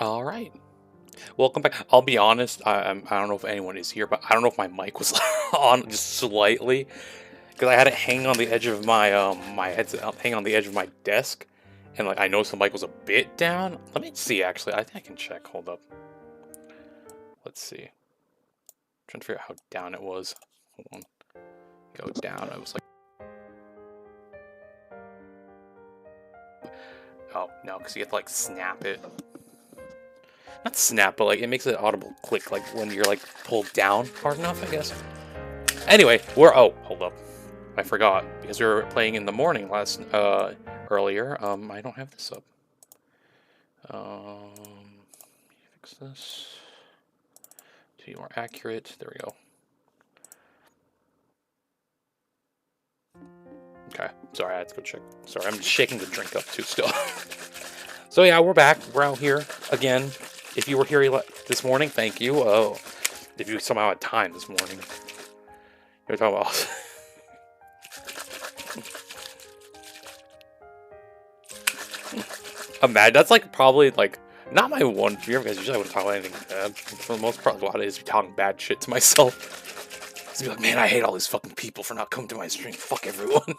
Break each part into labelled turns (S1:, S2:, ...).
S1: All right. Welcome back. I'll be honest, I don't know if anyone is here, but I don't know if my mic was on just slightly because I had it hanging on the edge of my headset hanging on the edge of my desk, and like I noticed the mic was a bit down. Let me see. Actually, I think I can check. Hold up. Let's see. Trying to figure out how down it was. Hold on. Go down. I was like, oh no, because you have to like snap it. Not snap, but like it makes an audible click, like when you're like pulled down hard enough, I guess. Anyway, oh, hold up. I forgot because we were playing in the morning earlier. I don't have this up. Fix this to be more accurate. There we go. Okay, sorry, I had to go check. Sorry, I'm shaking the drink up too still. So yeah, we're back. We're out here again. If you were here this morning, thank you. If you somehow had time this morning, you're talking about. Imagine that's like probably like not my one fear because usually I wouldn't talk about anything bad. For the most part, a lot of it is talking bad shit to myself. Just be like, man, I hate all these fucking people for not coming to my stream. Fuck everyone.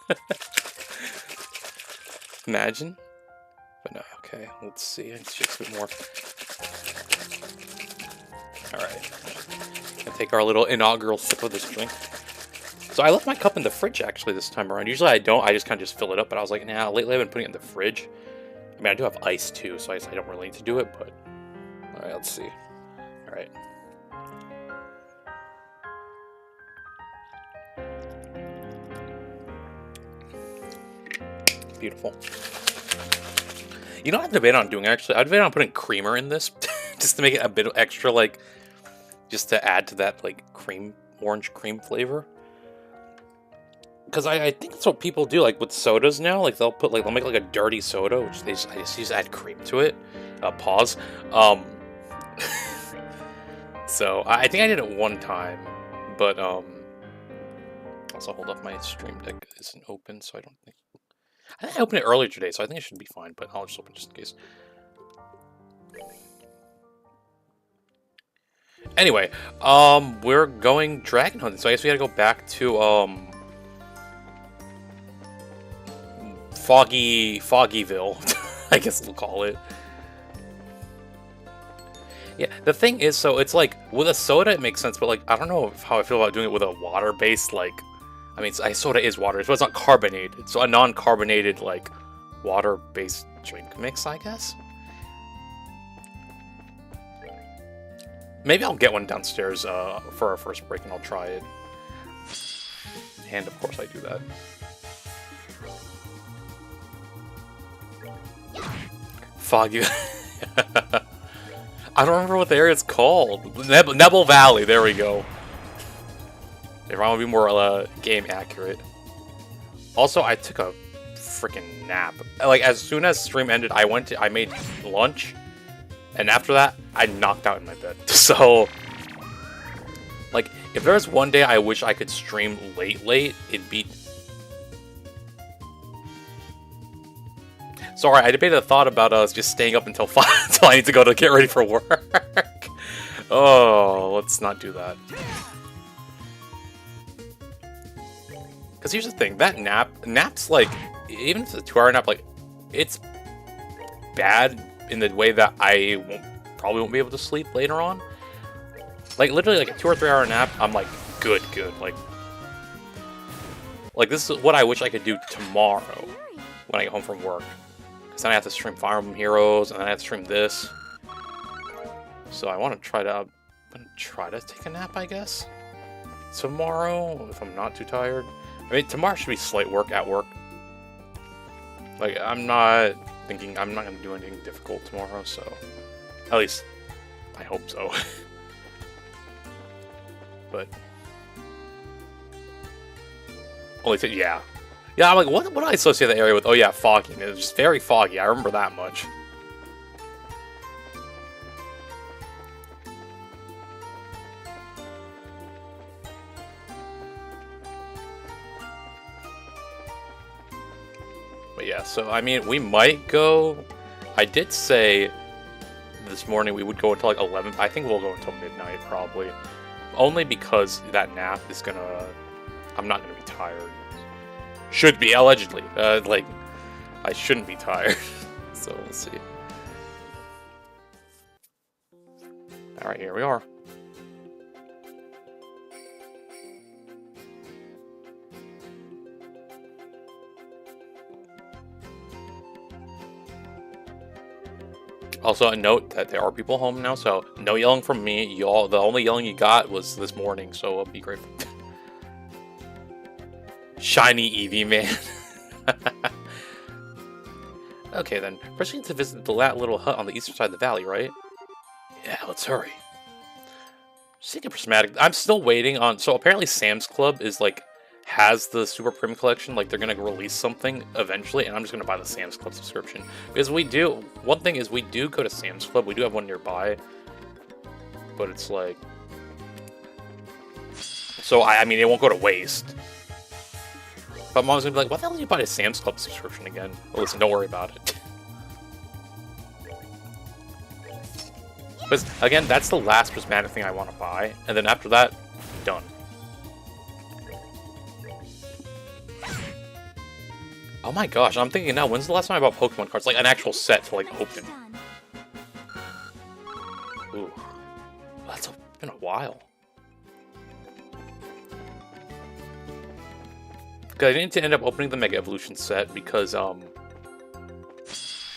S1: Imagine. But no, okay, let's see. It's just a bit more. Alright. Gonna take our little inaugural sip of this drink. So I left my cup in the fridge actually this time around. Usually I don't, I just kind of just fill it up, but I was like, nah, lately I've been putting it in the fridge. I mean, I do have ice too, so I don't really need to do it, but... Alright, let's see. Alright. Beautiful. You know what I've debated on doing, actually? I've debated on putting creamer in this, just to make it a bit extra, like... Just to add to that, like, orange cream flavor. Because I think that's what people do, like, with sodas now. Like, they'll make, like, a dirty soda, which I just use add cream to it. Pause. So, I think I did it one time. But, also, hold up, my stream deck isn't open, so I don't think... I think I opened it earlier today, so I think it should be fine, but I'll just open it just in case. Anyway, we're going dragon hunting, so I guess we gotta go back to, Foggyville, I guess we'll call it. Yeah, the thing is, so it's like, with a soda it makes sense, but like, I don't know how I feel about doing it with a water-based, like, I mean, soda is water, but it's not carbonated, so a non-carbonated, like, water-based drink mix, I guess? Maybe I'll get one downstairs for our first break and I'll try it. And of course I do that. Foggy. I don't remember what the area's called. Nebel Valley, there we go. If I want to be more game accurate. Also, I took a freaking nap. Like, as soon as stream ended, I made lunch. And after that, I knocked out in my bed. So, like, if there's one day I wish I could stream late, it'd be... Sorry, I debated the thought about just staying up until 5 until I need to go to get ready for work. Oh, let's not do that. Because here's the thing, that nap's like, even if it's a 2-hour nap, like, it's bad in the way that I probably won't be able to sleep later on. Like, literally, like, a 2 or 3 hour nap, I'm like, good. Like, this is what I wish I could do tomorrow when I get home from work. Because then I have to stream Fire Emblem Heroes, and then I have to stream this. So I want to try to take a nap, I guess. Tomorrow, if I'm not too tired. I mean, tomorrow should be slight work at work. Like, I'm not going to do anything difficult tomorrow, so... At least, I hope so. But... Only thing, yeah. Yeah, I'm like, what do I associate that area with? Oh yeah, foggy. It was just very foggy, I remember that much. But yeah, so I mean, we might go... I did say the this morning we would go until like 11. I think we'll go until midnight probably. Only because that nap is gonna... I'm not gonna be tired. Should be, allegedly. Like, I shouldn't be tired. So we'll see. Alright, here we are. Also, a note that there are people home now, so no yelling from me. Y'all, the only yelling you got was this morning, so I'll be grateful. Shiny Eevee, man. Okay, then. First, we need to visit the little hut on the eastern side of the valley, right? Yeah, let's hurry. Seeking prismatic. I'm still waiting on... So, apparently Sam's Club is, like, has the Super Premium Collection. Like, they're going to release something eventually, and I'm just going to buy the Sam's Club subscription. Because we do... One thing is, we do go to Sam's Club. We do have one nearby. But it's like... So, I mean, it won't go to waste. But Mom's going to be like, what the hell did you buy a Sam's Club subscription again? Well, listen, don't worry about it. But, again, that's the last prismatic thing I want to buy. And then after that, done. Oh my gosh, I'm thinking now, when's the last time I bought Pokemon cards? Like, an actual set to, like, open. Ooh. That's been a while. Because I need to end up opening the Mega Evolution set because, well,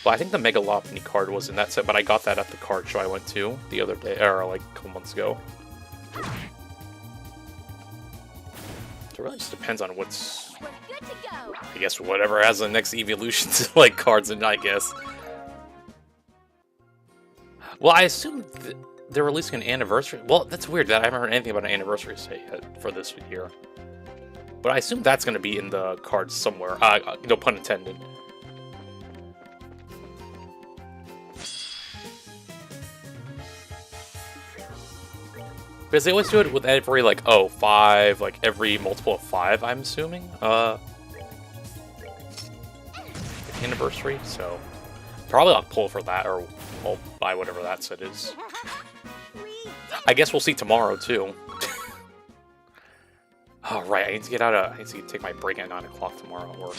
S1: I think the Mega Lopunny card was in that set, but I got that at the card show I went to the other day, or like a couple months ago. So it really just depends on what's, I guess, whatever has the next evolution to, like, cards in, I guess. Well, I assume they're releasing an anniversary. Well, that's weird that I haven't heard anything about an anniversary set yet for this year. But I assume that's going to be in the cards somewhere. No pun intended. Because they always do it with every, like, 5, like, every multiple of 5, I'm assuming. Anniversary, so... Probably I'll pull for that, or I'll buy whatever that set is. I guess we'll see tomorrow, too. Oh, right, I need to get out of... I need to take my break at 9 o'clock tomorrow at work.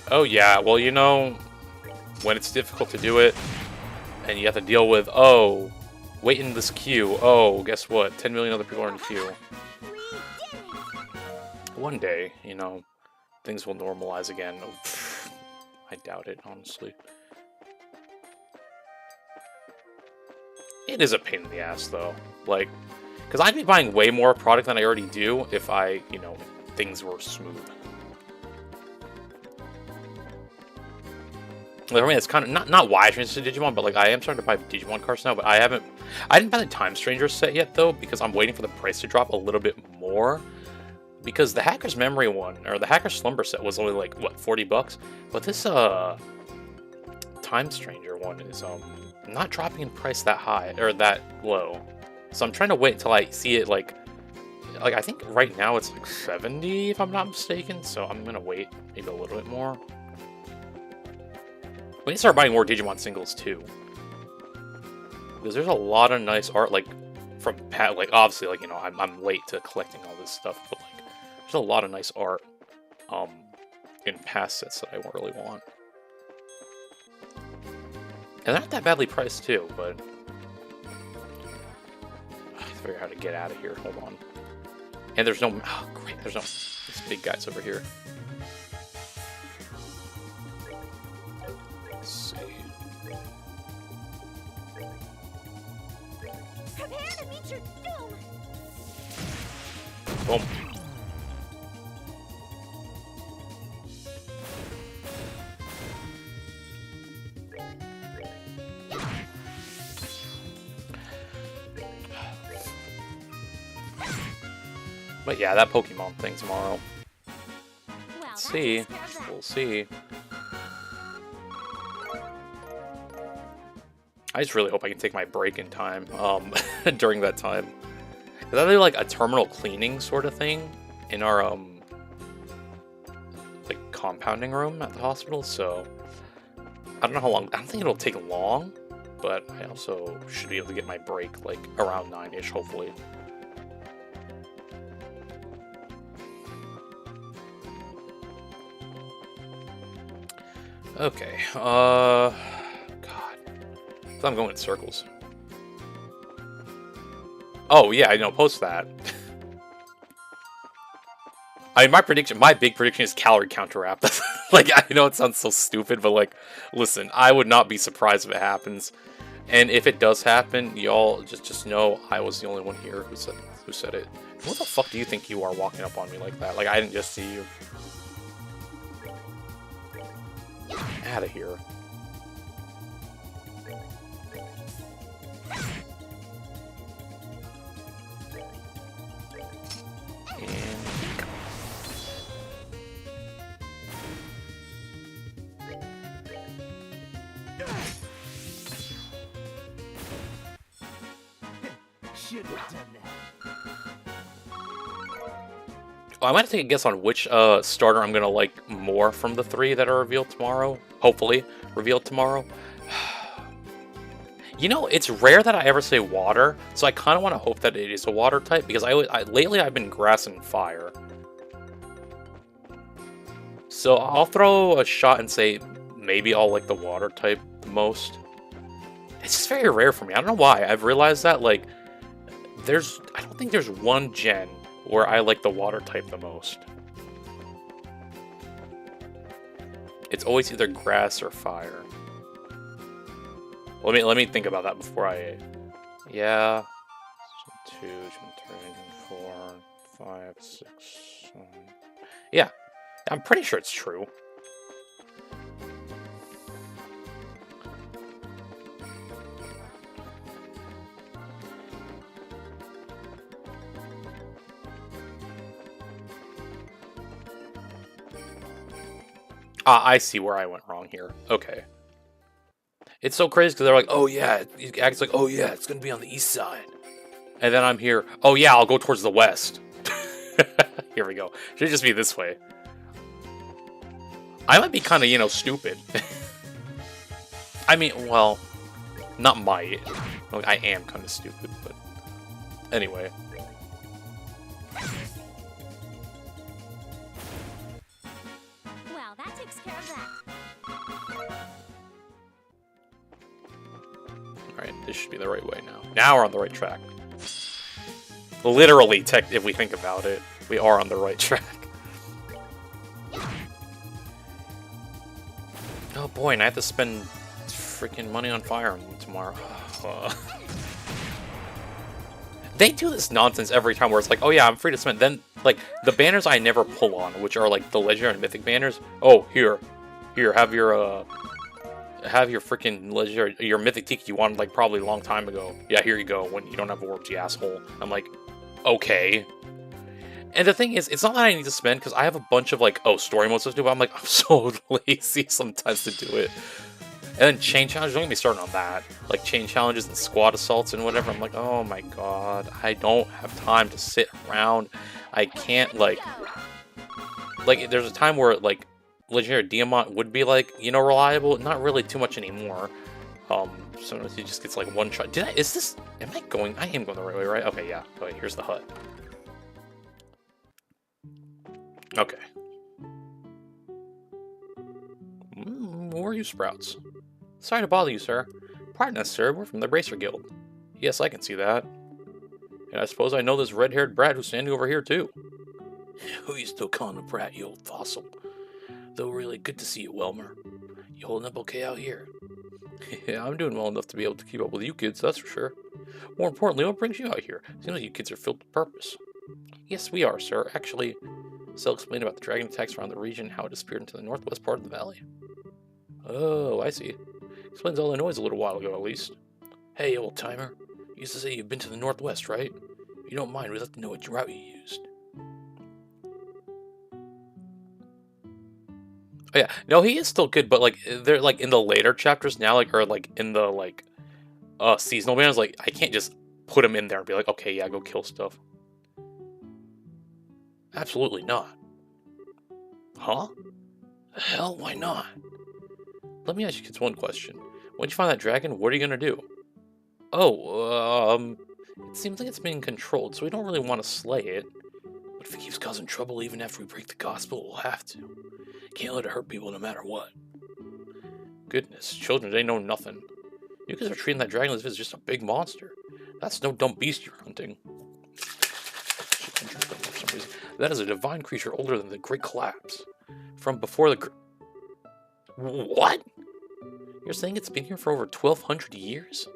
S1: Oh, yeah, well, you know... When it's difficult to do it, and you have to deal with, oh, wait in this queue. Oh, guess what? 10 million other people are in the queue. One day, you know, things will normalize again. Oh, I doubt it, honestly. It is a pain in the ass, though. Like, because I'd be buying way more product than I already do if I, you know, things were smooth. I mean, it's kind of not why I changed to Digimon, but like I am starting to buy Digimon cards now. But I didn't buy the Time Stranger set yet though, because I'm waiting for the price to drop a little bit more. Because the Hacker's Memory one or the Hacker's Slumber set was only like what, $40, but this Time Stranger one is not dropping in price that high or that low. So I'm trying to wait until I see it like I think right now it's like 70 if I'm not mistaken. So I'm gonna wait maybe a little bit more. We need to start buying more Digimon singles too, because there's a lot of nice art, like from like obviously, like, you know, I'm late to collecting all this stuff, but like there's a lot of nice art in past sets that I really want, and they're not that badly priced too. But I have to figure out how to get out of here. Hold on, and there's no great, there's no these big guys over here. Boom. But yeah, that Pokemon thing tomorrow. Let's see. We'll see. I just really hope I can take my break in time during that time. Is that like a terminal cleaning sort of thing in our like compounding room at the hospital? So I don't know how long. I don't think it'll take long, but I also should be able to get my break like around 9-ish, hopefully. Okay, God. I'm going in circles. Oh, yeah, I know, post that. I mean, my big prediction is calorie counter app. Like, I know it sounds so stupid, but like, listen, I would not be surprised if it happens. And if it does happen, y'all just know I was the only one here who said it. What the fuck do you think you are walking up on me like that? Like, I didn't just see you. Out of here.
S2: Should have done that.
S1: Well, I might take a guess on which starter I'm gonna like more from the 3 that are revealed tomorrow. Hopefully, revealed tomorrow. You know, it's rare that I ever say water, so I kind of want to hope that it is a water type because lately I've been grass and fire. So I'll throw a shot and say maybe I'll like the water type most. It's just very rare for me. I don't know why. I've realized that like I don't think there's one gen where I like the water type the most. It's always either grass or fire. Let me think about that before I. Yeah. 2, 3, 4, 5, 6, 7. Yeah, I'm pretty sure it's true. I see where I went wrong here. Okay. It's so crazy because they're like, oh yeah, it acts like, oh yeah, it's going to be on the east side. And then I'm here, oh yeah, I'll go towards the west. Here we go. Should just be this way. I might be kind of, stupid. I mean, well, not might. Like, I am kind of stupid, but anyway.
S3: Well, that takes care of that.
S1: Alright, this should be the right way now. Now we're on the right track. Literally, if we think about it, we are on the right track. Oh boy, and I have to spend freaking money on Fire Emblem tomorrow. They do this nonsense every time where it's like, oh yeah, I'm free to spend. Then, like, the banners I never pull on, which are like the Legendary and Mythic banners. Oh, here, have your freaking Legendary, your Mythic Tiki you wanted like probably a long time ago. Yeah, here you go, when you don't have orbs, you asshole. I'm like, okay. And the thing is, it's not that I need to spend, because I have a bunch of, like, story modes to do, but I'm like, I'm so lazy sometimes to do it. And then chain challenges, don't get me started on that. Like, chain challenges and squad assaults and whatever. I'm like, oh my god, I don't have time to sit around. I can't, like, there's a time where, like, Legendary Diamant would be, like, reliable. Not really too much anymore. Sometimes he just gets, like, one shot. I am going the right way, right? Okay, yeah. Okay, here's the hut. Okay. Who are you, Sprouts? Sorry to bother you, sir. Pardon us, sir. We're from the Bracer Guild. Yes, I can see that. And I suppose I know this red-haired brat who's standing over here, too. Who you still calling a brat, you old fossil? Though really good to see you, Welmer. You holding up okay out here? Yeah, I'm doing well enough to be able to keep up with you kids, that's for sure. More importantly, what brings you out here? Seems like you kids are filled with purpose. Yes, we are, sir. Actually, Cell explained about the dragon attacks around the region and how it disappeared into the northwest part of the valley. Oh, I see. Explains all the noise a little while ago, at least. Hey, old timer. You used to say you've been to the northwest, right? If you don't mind, we'd like to know which route you used. Oh yeah, no, he is still good, but like they're like in the later chapters now, like or like in the like seasonal banners, like I can't just put him in there and be like, okay, yeah, go kill stuff. Absolutely not. Huh? Hell, why not? Let me ask you kids one question. Once you find that dragon, what are you gonna do? Oh, it seems like it's being controlled, so we don't really want to slay it. But if it keeps causing trouble even after we break the gospel, we'll have to. Can't let it hurt people no matter what. Goodness, children, they know nothing. You guys are treating that dragon as if it's just a big monster. That's no dumb beast you're hunting. That is a divine creature older than the Great Collapse. From before the... What? You're saying it's been here for over 1,200 years?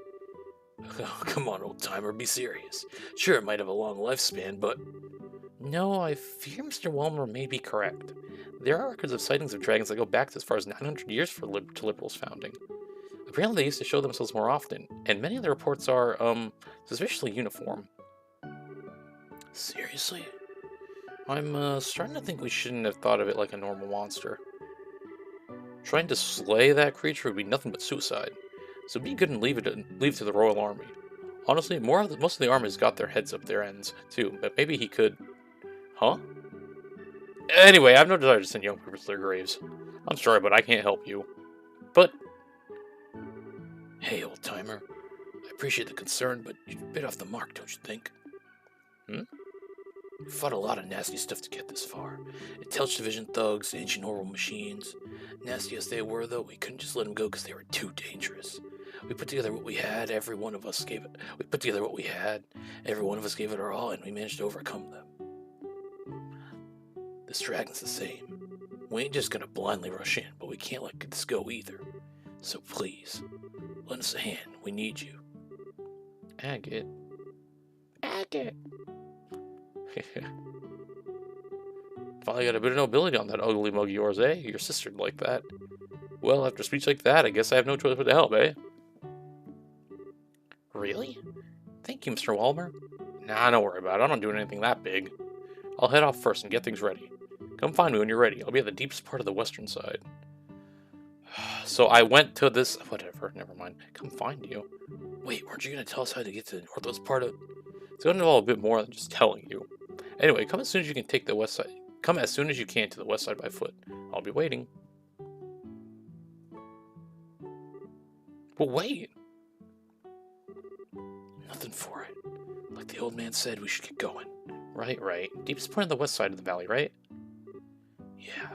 S1: Oh, come on, old-timer, be serious. Sure, it might have a long lifespan, but... No, I fear Mr. Walmer may be correct. There are records of sightings of dragons that go back to as far as 900 years to Liberal's founding. Apparently they used to show themselves more often, and many of the reports are, suspiciously uniform. Seriously? I'm, starting to think we shouldn't have thought of it like a normal monster. Trying to slay that creature would be nothing but suicide, so be good and leave it to the Royal Army. Honestly, most of the army's got their heads up their ends, too, but maybe he could... Huh? Anyway, I have no desire to send young people to their graves. I'm sorry, but I can't help you. But... Hey, old-timer. I appreciate the concern, but you're a bit off the mark, don't you think? Hmm? We fought a lot of nasty stuff to get this far. Intelligence Division thugs, ancient oral machines. Nasty as they were, though, we couldn't just let them go because they were too dangerous. We put together what we had, every one of us gave it. We put together what we had, every one of us gave it our all, and we managed to overcome them. This dragon's the same. We ain't just gonna blindly rush in, but we can't let this go either. So please, lend us a hand. We need you. Agate. Agate. Finally got a bit of nobility on that ugly mug of yours, eh? Your sister'd like that. Well, after a speech like that, I guess I have no choice but to help, eh? Really? Thank you, Mr. Walmer. Nah, don't worry about it. I'm not doing anything that big. I'll head off first and get things ready. Come find me when you're ready. I'll be at the deepest part of the western side. So I went to this... Whatever, never mind. Come find you. Wait, weren't you going to tell us how to get to the northwest part of... It's going to involve a bit more than just telling you. Anyway, come as soon as you can take the west side. Come as soon as you can to the west side by foot. I'll be waiting. But wait! Nothing for it. Like the old man said, we should get going. Right. Deepest point of the west side of the valley, right? Yeah.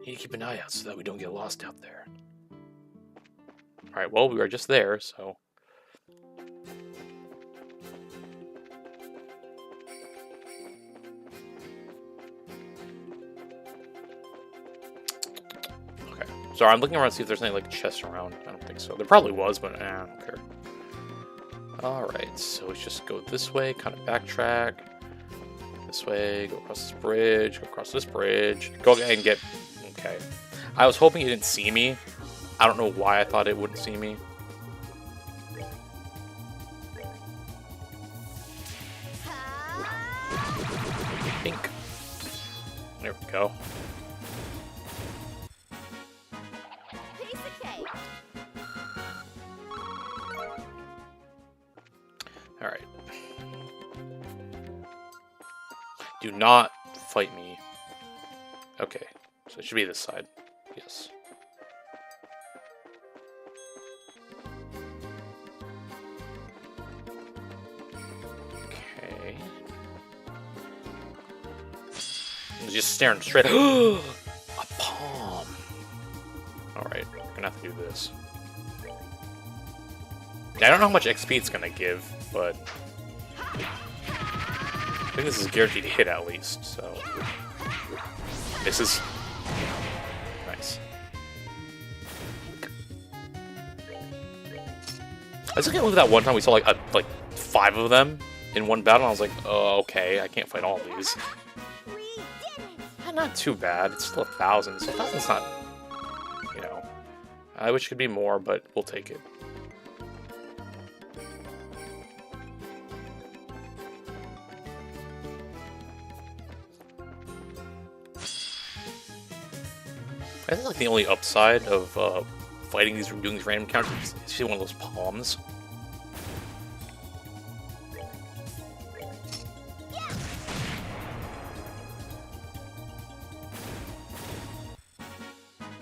S1: Need to keep an eye out so that we don't get lost out there. Alright, well, we were just there, so... Okay. Sorry, I'm looking around to see if there's any, like, chests around. I don't think so. There probably was, but I don't care. Alright, so let's just go this way, kind of backtrack. This way, go across this bridge, go across this bridge. Go ahead and get... Okay. I was hoping he didn't see me. I don't know why I thought it wouldn't see me. Pink. There we go. Alright. Do not fight me. Okay. So it should be this side. Yes. Okay. I'm just staring straight. A palm. Alright, we're gonna have to do this. I don't know how much XP it's gonna give, but I think this is guaranteed to hit at least, so this is nice. I was looking at that one time we saw like 5 of them in one battle, and I was like, oh, okay, I can't fight all of these. Not too bad. It's still 1,000, so 1,000's not, you know. I wish it could be more, but we'll take it. I think like the only upside of fighting these, doing these random encounters is see one of those palms.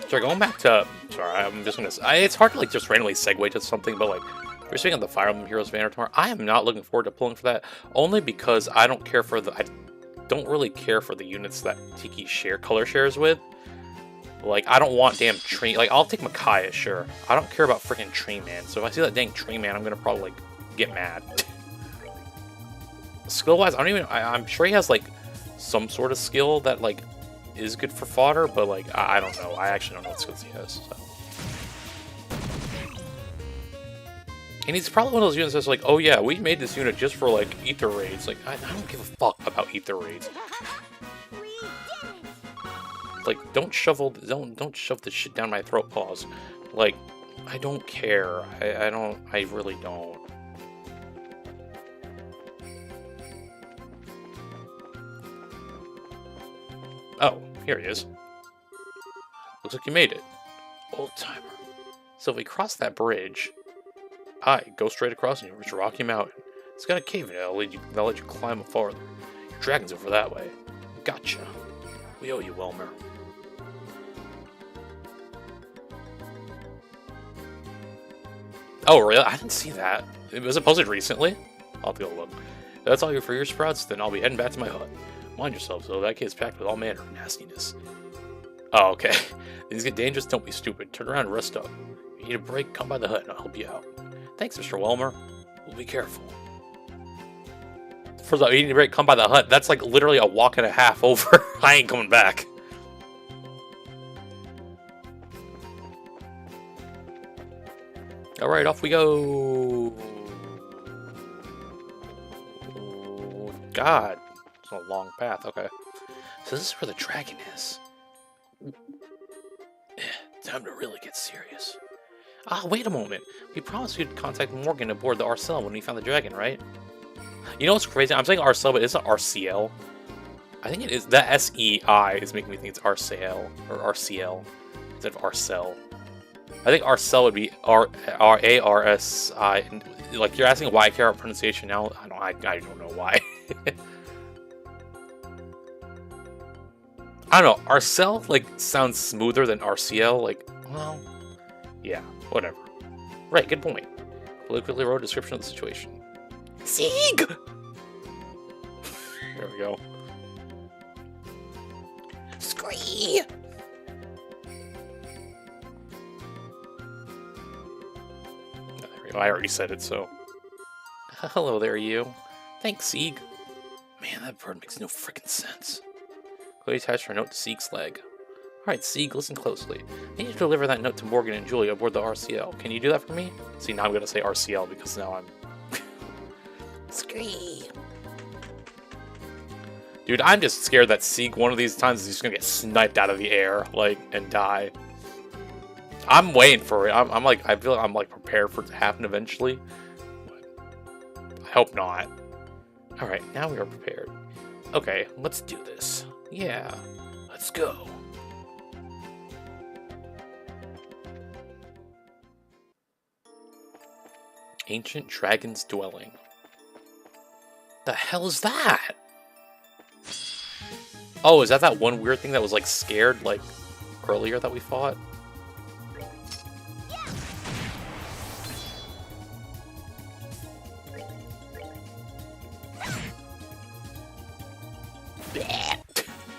S1: Sorry, going back to sorry. I'm just gonna. It's hard to like just randomly segue to something, but like we're speaking of the Fire Emblem Heroes banner tomorrow. I am not looking forward to pulling for that, only because I don't care for the. I don't really care for the units that Tiki color shares with. Like I don't want damn tree. Like I'll take Micaiah, sure. I don't care about freaking Tree Man. So if I see that dang Tree Man, I'm gonna probably like get mad. Skill wise, I don't even. I'm sure he has like some sort of skill that like is good for fodder, but like I don't know. I actually don't know what skills he has. So. And he's probably one of those units that's like, oh yeah, we made this unit just for like ether raids. Like I don't give a fuck about ether raids. Like don't shove this shit down my throat, pause. Like I don't care. I really don't. Oh, here he is. Looks like you made it. Old timer. So if we cross that bridge, go straight across and you reach Rocky Mountain. It's got a cave in it that'll let you climb up farther. Your dragon's over that way. Gotcha. We owe you, Welmer. Oh, really? I didn't see that. Was it posted recently? I'll have to go look. If that's all for your sprouts, then I'll be heading back to my hut. Mind yourself, though. That cave's packed with all manner of nastiness. Oh, okay. Things get dangerous, don't be stupid. Turn around and rest up. If you need a break, come by the hut and I'll help you out. Thanks, Mr. Welmer. We'll be careful. First of all, if you need a break, come by the hut. That's like literally a walk and a half over. I ain't coming back. Alright, off we go. Oh, God. It's a long path, okay. So this is where the dragon is. Time to really get serious. Ah, wait a moment. We promised we'd contact Morgan aboard the Arcel when we found the dragon, right? You know what's crazy? I'm saying Arcel, but it's not RCL. I think it is. The SEI is making me think it's RCL or RCL instead of Arcel. I think Arcel would be R-A-R-S-I. Like, you're asking why I care about pronunciation now? I don't know why. I don't know. Arcel, like, sounds smoother than RCL. Like, well, yeah, whatever. Right, good point. Really quickly wrote a description of the situation. Sieg! There we go. Scree! I already said it, so. Hello there, you. Thanks, Sieg. Man, that bird makes no frickin' sense. Chloe attached her note to Sieg's leg. Alright, Sieg, listen closely. I need you to deliver that note to Morgan and Julia aboard the RCL. Can you do that for me? See, now I'm gonna say RCL because now I'm... Scream. Dude, I'm just scared that Sieg one of these times is just gonna get sniped out of the air, like, and die. I'm waiting for it. I'm like, I feel like I'm like prepared for it to happen eventually. But I hope not. Alright, now we are prepared. Okay, let's do this. Yeah, let's go. Ancient Dragon's Dwelling. The hell is that? Oh, is that one weird thing that was like scared like earlier that we fought?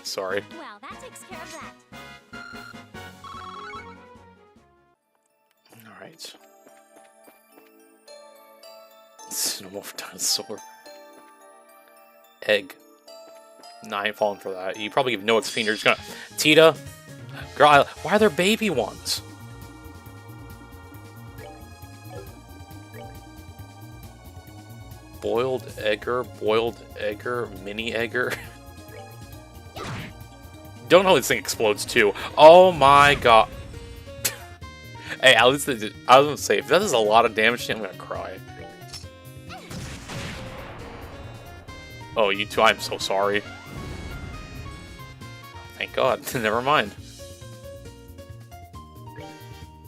S1: Sorry.
S3: Well, that takes care of that.
S1: Alright. Xenomorph dinosaur. Egg. Nah, I ain't falling for that. You probably give no XP and you're just gonna... Tita! Girl, why are there baby ones? Boiled egger, mini egger. Don't know this thing explodes too. Oh my god. Hey, at least I was gonna say, if that does a lot of damage, I'm gonna cry. Oh, you two, I'm so sorry. Thank god. Never mind.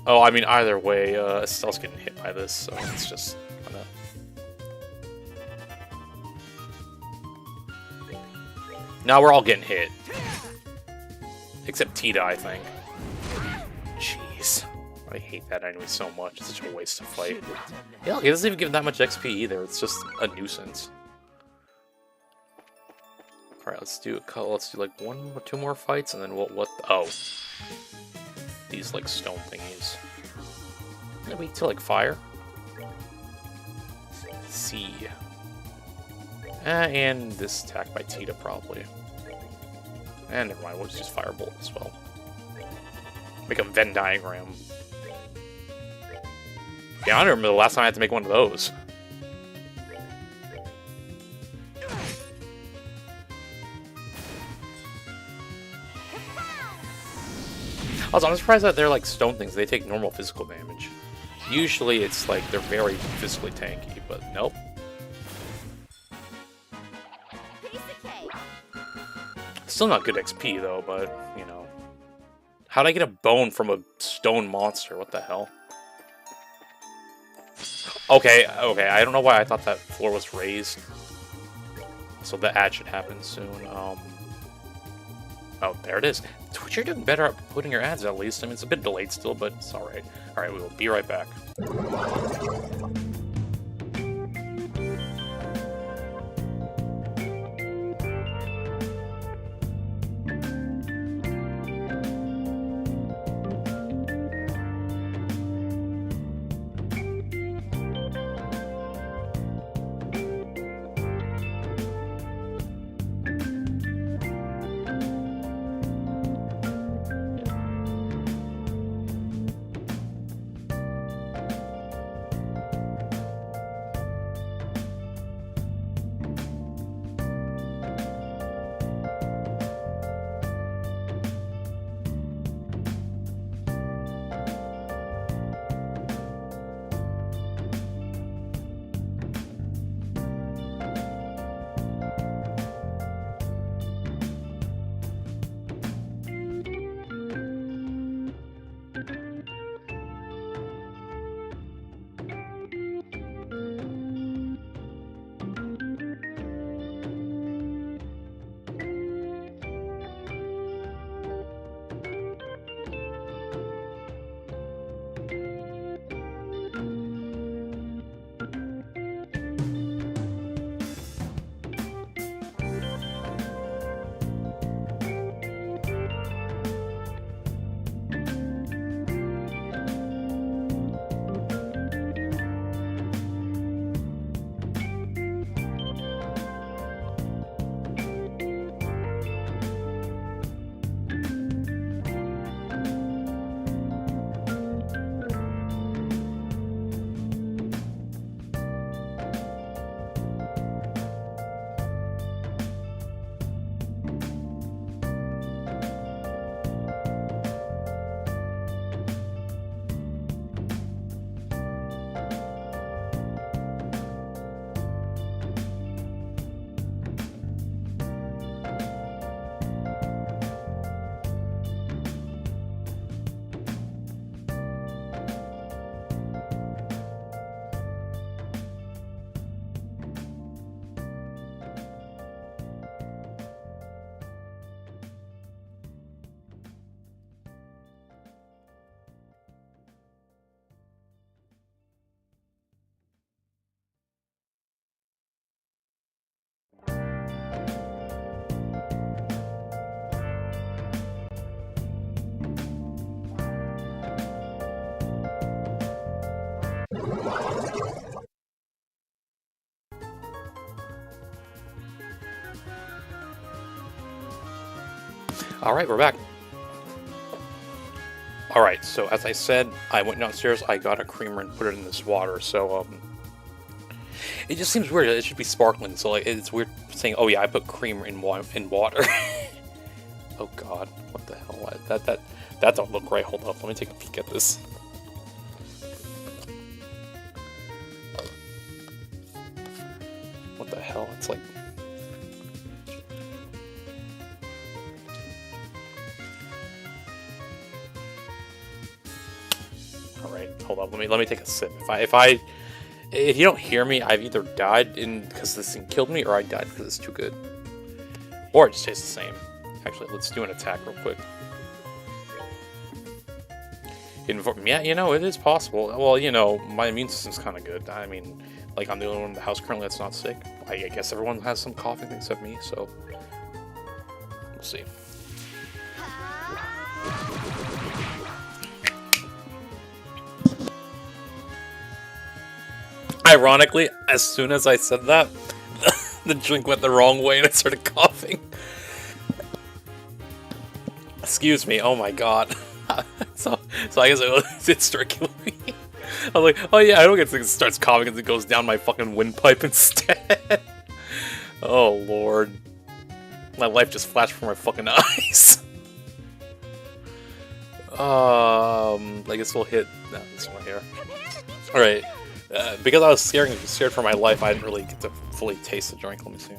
S1: Oh, I mean, either way, Estelle's getting hit by this, so it's just kinda... Now we're all getting hit. Except Tita, I think. Jeez. I hate that enemy so much. It's such a waste to fight.
S2: Should've done that.
S1: Yeah, look, it doesn't even give that much XP either. It's just a nuisance. Alright, let's do like 1 or 2 more fights, and then oh. These, like, stone thingies. Are we to, like, fire? C. And this attack by Tita, probably. And never mind, we'll just use Firebolt as well. Make a Venn diagram. Yeah, I don't remember the last time I had to make one of those. Also, I'm surprised that they're like stone things. They take normal physical damage. Usually it's like they're very physically tanky, but nope. Still not good XP though, but, you know. How'd I get a bone from a stone monster? What the hell? Okay, I don't know why I thought that floor was raised. So the ad should happen soon. Oh, there it is. Twitch, you're doing better at putting your ads at least. I mean, it's a bit delayed still, but it's alright. Alright, we will be right back. Alright, we're back. Alright, so as I said, I went downstairs, I got a creamer and put it in this water, so, it just seems weird. It should be sparkling, so, like, it's weird saying, oh yeah, I put creamer in water. Oh god, what the hell? That don't look right. Hold up, let me take a peek at this. What the hell? It's like... Alright, hold up, let me take a sip. If you don't hear me, I've either died because this thing killed me, or I died because it's too good. Or it just tastes the same. Actually, let's do an attack real quick. Yeah, you know, it is possible. Well, you know, my immune system's kind of good. I mean, like, I'm the only one in the house currently that's not sick. I guess everyone has some coughing except me, so we'll see. Ironically, as soon as I said that, the drink went the wrong way and I started coughing. Excuse me, oh my god. so I guess it circulating. I'm like, oh yeah, I don't get it starts coughing as it goes down my fucking windpipe instead. Oh lord. My life just flashed before my fucking eyes. I guess we'll hit this one here. Alright. Because I was scared for my life, I didn't really get to fully taste the drink. Let me see.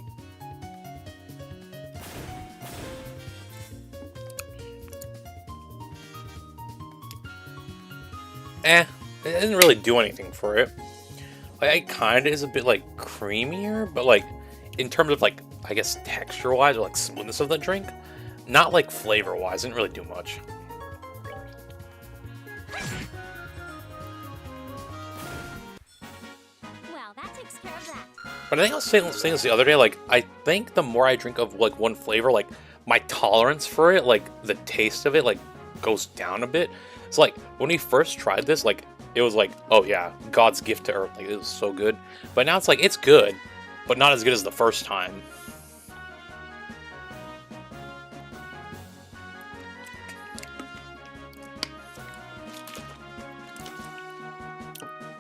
S1: It didn't really do anything for it. Like, it kind of is a bit, like, creamier, but, like, in terms of, like, I guess texture-wise or, like, smoothness of the drink, not, like, flavor-wise, didn't really do much.
S3: Well, that takes care of that.
S1: But I think I was saying this the other day, like, I think the more I drink of, like, one flavor, like, my tolerance for it, like, the taste of it, like, goes down a bit. So, like, when we first tried this, like, it was like, oh yeah, God's gift to Earth, like, it was so good. But now it's like, it's good, but not as good as the first time.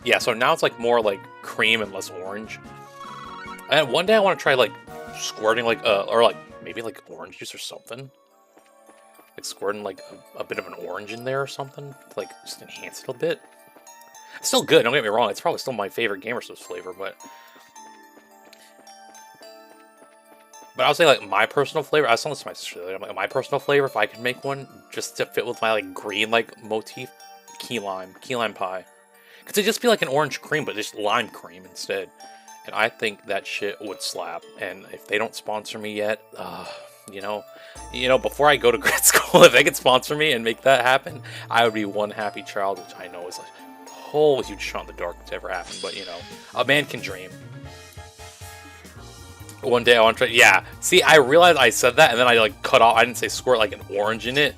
S1: Yeah, so now it's like more like cream and less orange. And one day I want to try like squirting like or like maybe like orange juice or something. Like squirting like a bit of an orange in there or something to like just enhance it a bit. It's still good, don't get me wrong. It's probably still my favorite Gamer Subs flavor, but I would say like my personal flavor. I was telling this to my sister the other day, like, my personal flavor, if I could make one just to fit with my like green like motif, key lime pie. Because it'd just be like an orange cream, but just lime cream instead. And I think that shit would slap. And if they don't sponsor me yet, you know, before I go to grad school, if they could sponsor me and make that happen, I would be one happy child, which I know is a whole huge shot in the dark to ever happen. But, you know, a man can dream. One day I want to try, yeah. See, I realized I said that, and then I, like, cut off. I didn't say squirt like an orange in it.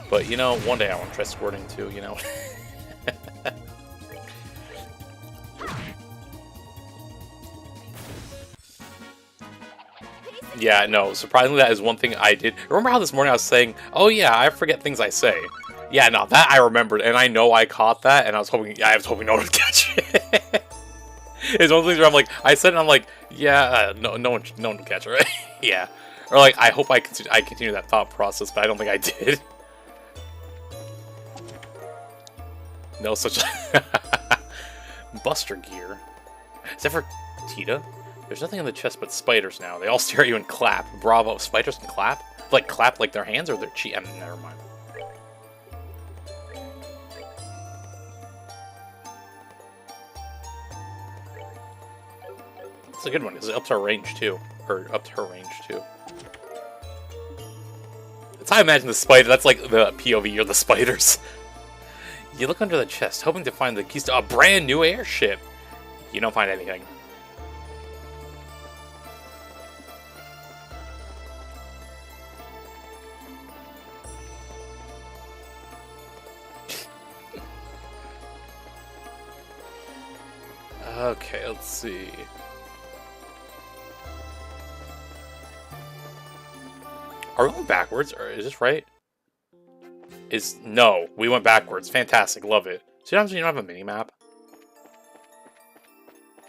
S1: But, you know, one day I want to try squirting too, you know. Yeah, no, surprisingly that is one thing I did. Remember how this morning I was saying, oh yeah, I forget things I say. Yeah, no, that I remembered, and I know I caught that, and I was hoping no one would catch it. It's one of those things where I'm like, I said it, and I'm like, yeah, no one will catch it, right? Yeah. Or like, I hope I continue that thought process, but I don't think I did. No such... Buster gear. Is that for Tita? There's nothing on the chest but spiders now. They all stare at you and clap. Bravo. Spiders can clap? Like, clap like their hands or their cheek? Never mind. It's a good one. It's up to our range, too. Or up to her range, too. That's how I imagine the spider. That's like the POV or the spiders. You look under the chest, hoping to find the keys to a brand new airship. You don't find anything. Okay, let's see. Are we going backwards, or is this right? No, we went backwards. Fantastic, love it. Sometimes you don't have a mini-map.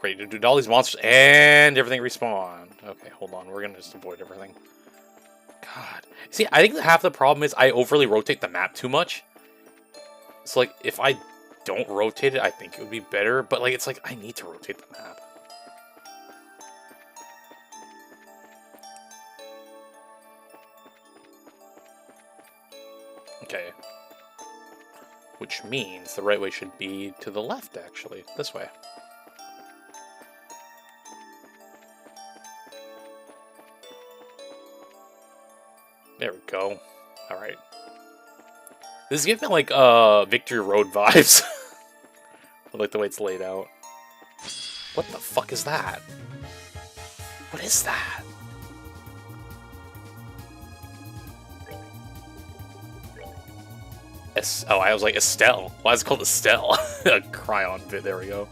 S1: Great, did all these monsters and everything respawn. Okay, hold on, we're gonna just avoid everything. God. See, I think half the problem is I overly rotate the map too much. So, like, if I don't rotate it, I think it would be better. But, like, it's like, I need to rotate the map. Okay. Which means the right way should be to the left, actually. This way. There we go. Alright. This gives me like Victory Road vibes. I like the way it's laid out. What the fuck is that? What is that? Oh, I was like Estelle. Why is it called Estelle? A Cryon bit. There we go.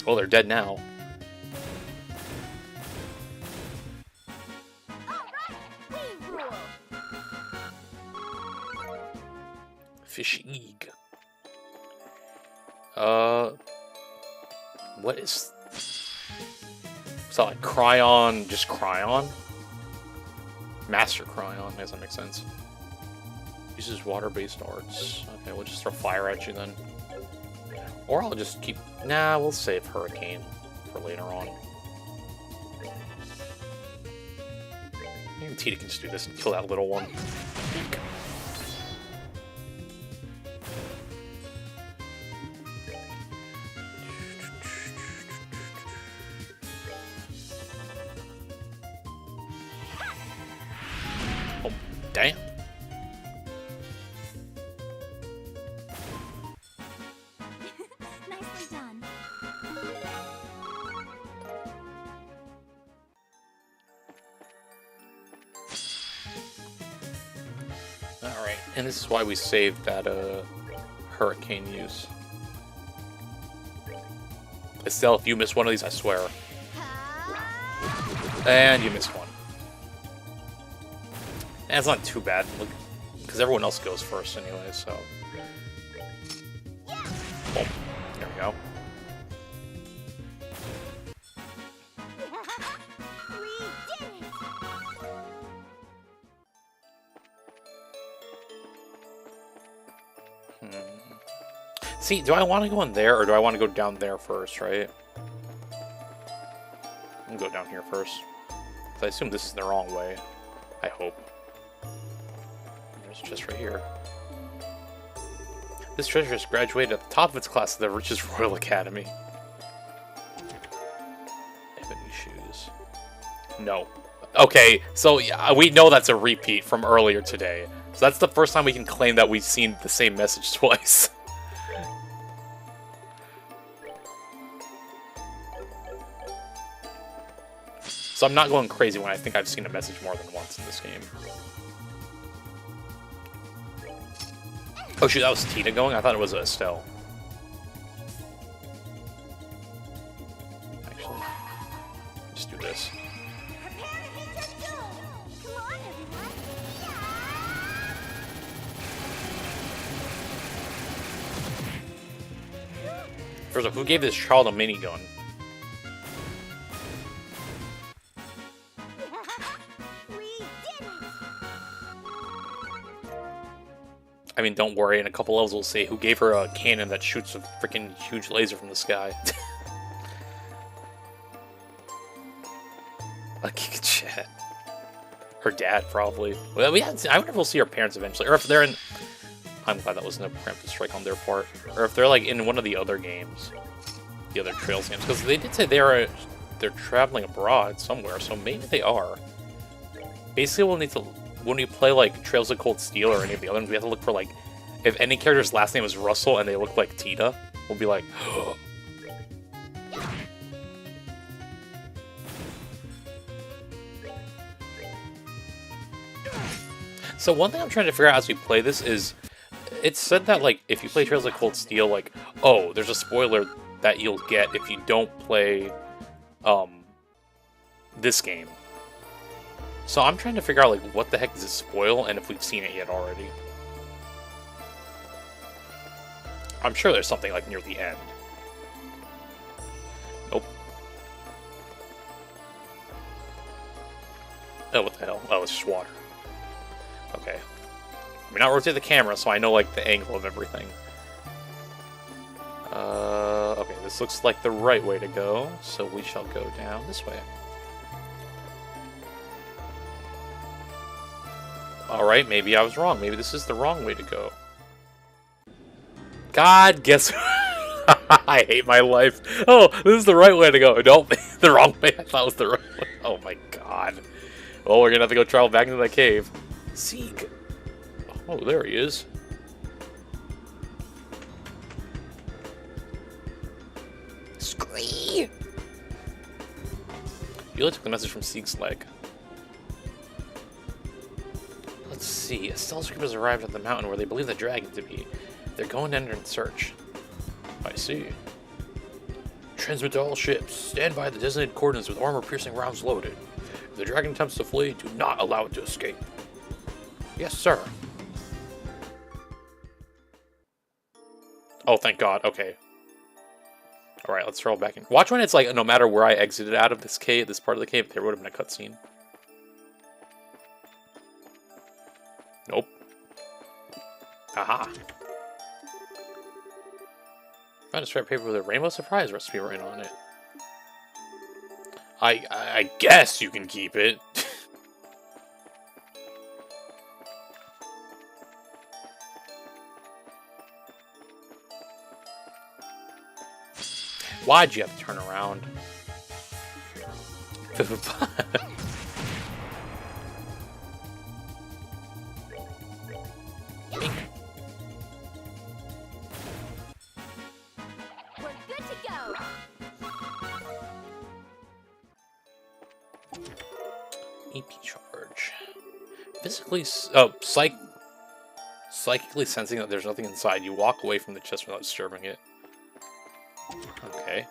S1: Oh, they're dead now. Fish egg. What is... Is that like Cryon, just Cryon? Master Cryon, does that make sense? Uses water-based arts. Okay, we'll just throw fire at you then. Or I'll just keep... Nah, we'll save Hurricane for later on. Maybe Tita can just do this and kill that little one. Oh, damn.
S3: Nicely done.
S1: Alright, and this is why we saved that Hurricane use. Estelle, if you miss one of these, I swear. And you missed one. And it's not too bad, because everyone else goes first anyway, so... Boom. There we go. See, do I want to go in there, or do I want to go down there first, right? I'm gonna go down here first. I assume this is the wrong way. I hope. There's a chest right here. This treasure has graduated at the top of its class of the richest Royal Academy. Ebony shoes. No. Okay, so yeah, we know that's a repeat from earlier today. So that's the first time we can claim that we've seen the same message twice. So I'm not going crazy when I think I've seen a message more than once in this game. Oh shoot, that was Tina going? I thought it was Estelle. Actually, just do this. First off, who gave this child a minigun? I mean, don't worry, in a couple levels we'll see who gave her a cannon that shoots a freaking huge laser from the sky. Like, shit. Her dad, probably. Well, I wonder if we'll see her parents eventually, or if they're in... I'm glad that wasn't a preemptive strike on their part. Or if they're, like, in one of the other games. The other Trails games. Because they did say they're traveling abroad somewhere, so maybe they are. Basically, we'll need to... When we play, like, Trails of Cold Steel or any of the other ones, we have to look for, like, if any character's last name is Russell and they look like Tita, we'll be like, So one thing I'm trying to figure out as we play this is, it's said that, like, if you play Trails of Cold Steel, like, oh, there's a spoiler that you'll get if you don't play, this game. So I'm trying to figure out, like, what the heck does it spoil, and if we've seen it yet already. I'm sure there's something, like, near the end. Nope. Oh, what the hell? Oh, it's just water. Okay. I mean, I'll rotate the camera, so I know, like, the angle of everything. Okay, this looks like the right way to go, so we shall go down this way. Alright, maybe I was wrong. Maybe this is the wrong way to go. God, guess I hate my life. Oh, this is the right way to go. Nope, the wrong way. I thought it was the right way. Oh my god. God. Oh, we're gonna have to go travel back into that cave. Seek. Oh, there he is. Scree! You really took the message from Seek's leg. Let's see. A stealth group has arrived at the mountain where they believe the dragon to be. They're going to enter in search. I see. Transmit to all ships. Stand by the designated coordinates with armor-piercing rounds loaded. If the dragon attempts to flee, do not allow it to escape. Yes, sir. Oh, thank God. Okay. Alright, let's roll back in. Watch when it's like, no matter where I exited out of this cave, this part of the cave, there would have been a cutscene. Nope. Aha. Found a scrap paper with a rainbow surprise recipe written on it. I guess you can keep it. Why'd you have to turn around?
S3: We're good to go.
S1: EP charge. Physically, psychically sensing that there's nothing inside, you walk away from the chest without disturbing it. Okay.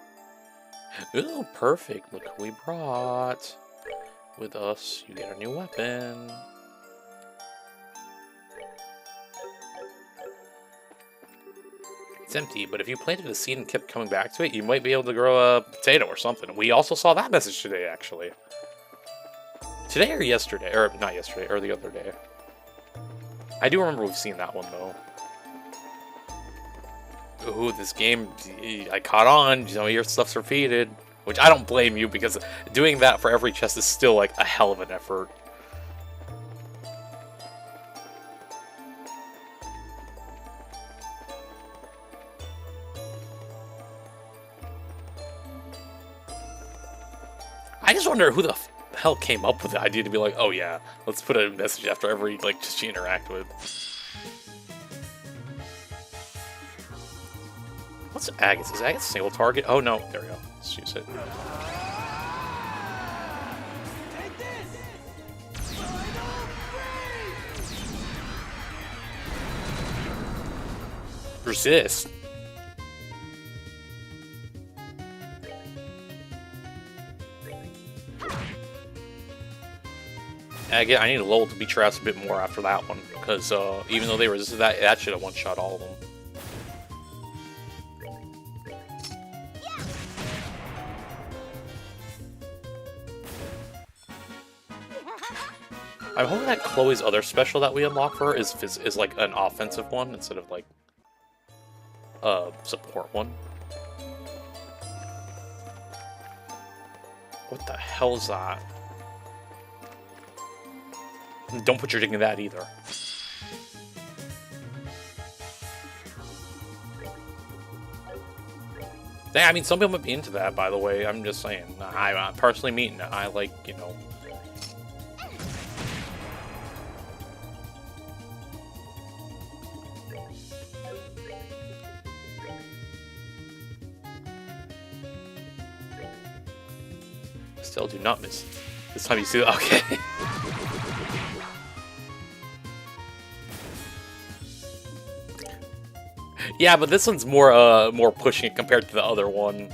S1: Ooh, perfect. Look who we brought. With us, you get a new weapon. It's empty, but if you planted a seed and kept coming back to it, you might be able to grow a potato or something. We also saw that message today, actually. Today or yesterday? Or not yesterday, or the other day. I do remember we've seen that one, though. Ooh, this game, I caught on. You know, your stuff's repeated. Which I don't blame you, because doing that for every chest is still, like, a hell of an effort. I just wonder who the hell came up with the idea to be like, oh yeah, let's put a message after every, like, just you interact with. What's Agates? Is Agates a single target? Oh no, there we go. Let's use it. Resist. Agate, I need a level to beat your ass a bit more after that one, because even though they resisted that, that should have one-shot all of them. I'm hoping that Chloe's other special that we unlock for her is like an offensive one instead of like a support one. What the hell is that? Don't put your dick in that either. Yeah, I mean, some people might be into that, by the way. I'm just saying. I personally mean, I like, you know. Still do not miss. This time you see that. Okay. Yeah, but this one's more pushing it compared to the other one.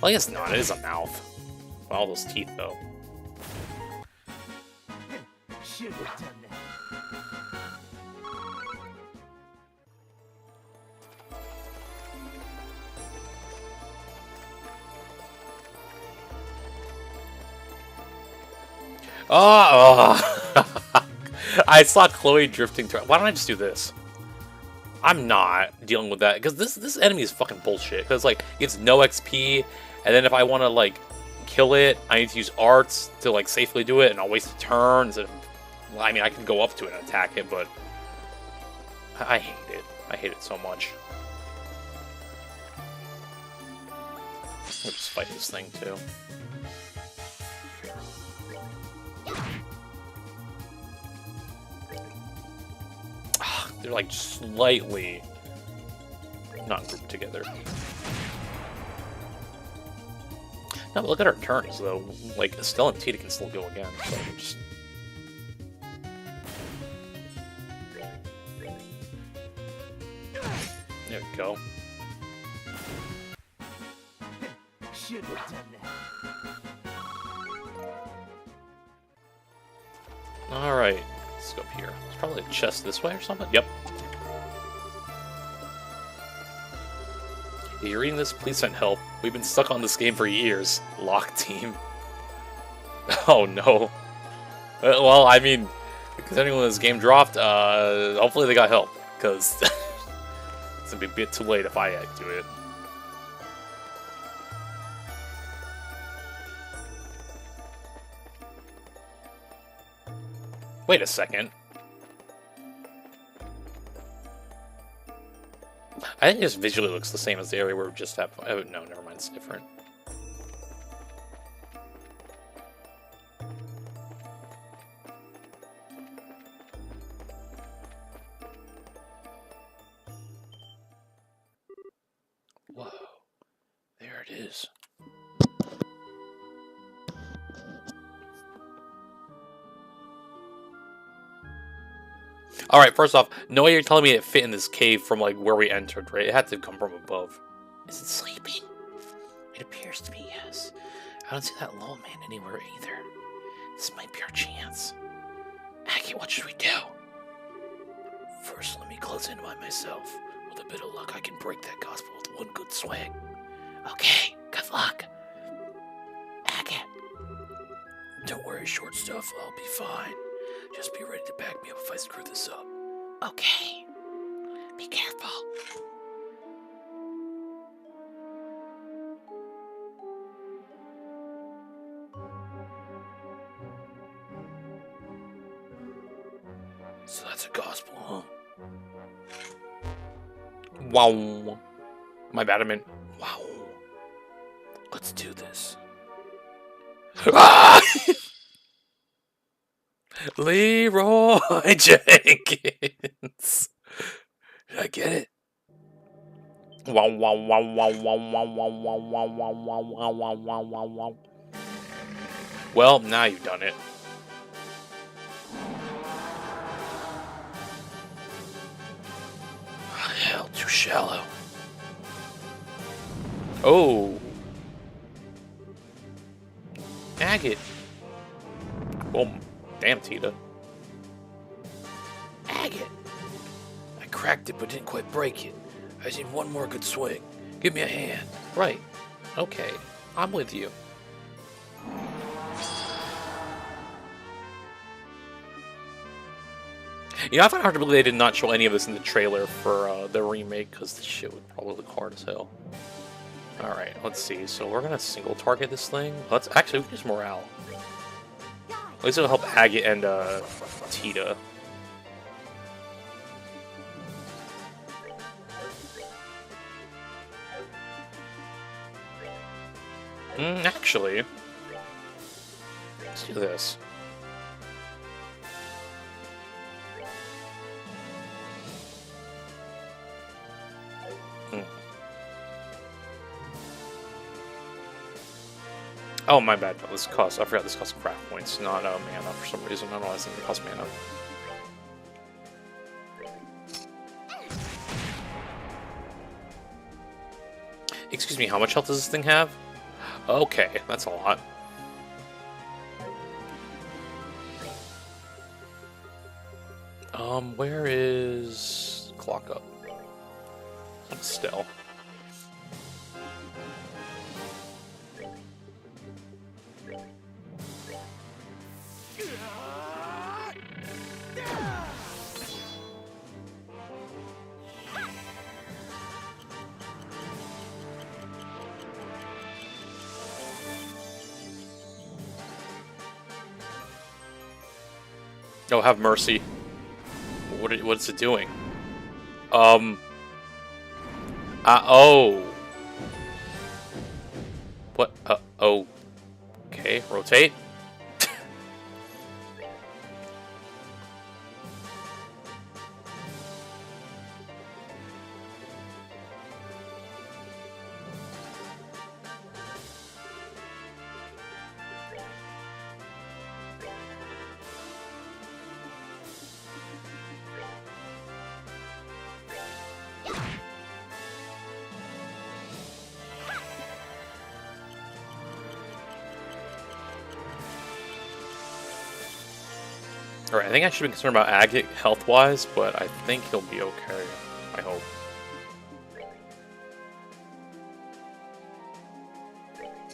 S1: Well, I guess not. It is a mouth. Well, all those teeth, though.
S2: Should have done that.
S1: Oh! I saw Chloe drifting through. Why don't I just do this? I'm not dealing with that, because this enemy is fucking bullshit. Because, like, it's no XP, and then if I want to, like, kill it, I need to use arts to, like, safely do it, and I'll waste a turn. Instead of, well, I mean, I can go up to it and attack it, but I hate it. I hate it so much. We'll just fight this thing too. They're like slightly not grouped together. No, but look at our turns though. Like Estelle and Tita can still go again. So just... There we go.
S2: Should have done that.
S1: Alright, let's go up here. There's probably a chest this way or something. Yep. If you're reading this, please send help. We've been stuck on this game for years. Lock team. Oh no. Well, I mean, considering when this game dropped, hopefully they got help. Because it's gonna be a bit too late if I do it. Wait a second. I think it just visually looks the same as the area where we just have... Oh, no, never mind, it's different. Whoa. There it is. Alright, first off, no way you're telling me it fit in this cave from, like, where we entered, right? It had to come from above. Is it sleeping? It appears to be, yes. I don't see that little man anywhere either. This might be our chance. Aggie, what should we do? First, let me close in by myself. With a bit of luck, I can break that gospel with one good swing. Okay, good luck. Aggie. Don't worry, short stuff. I'll be fine. Just be ready to back me up if I screw this up. Okay. Be careful. So that's a gospel, huh? Wow. My bad, I meant wow. Let's do this. Ah! Leroy Jenkins. Did I get it? Wow, wow, wow, wow, wow, wow, wow, wow, wow, wow, wow, wow, wow, wow, wow, wow. Well, now you've done it. Hell, too shallow. Oh. Agate. Boom. Damn, Tita. Agate! I cracked it but didn't quite break it. I just need one more good swing. Give me a hand. Right. Okay. I'm with you. You know, I find it hard to believe they did not show any of this in the trailer for the remake, because this shit would probably look hard as hell. Alright, let's see. So we're gonna single target this thing. Let's actually, we can use morale. At least it'll help Agate and Tita. Actually, let's do this. Oh, my bad. This costs. I forgot this costs craft points, not mana for some reason. I don't know why I think it costs mana. Excuse me, how much health does this thing have? Okay, that's a lot. Where is clock up? Still. Oh, have mercy. What's it doing? Oh. What? Okay. Rotate. Alright, I think I should be concerned about Agate health-wise, but I think he'll be okay. I hope.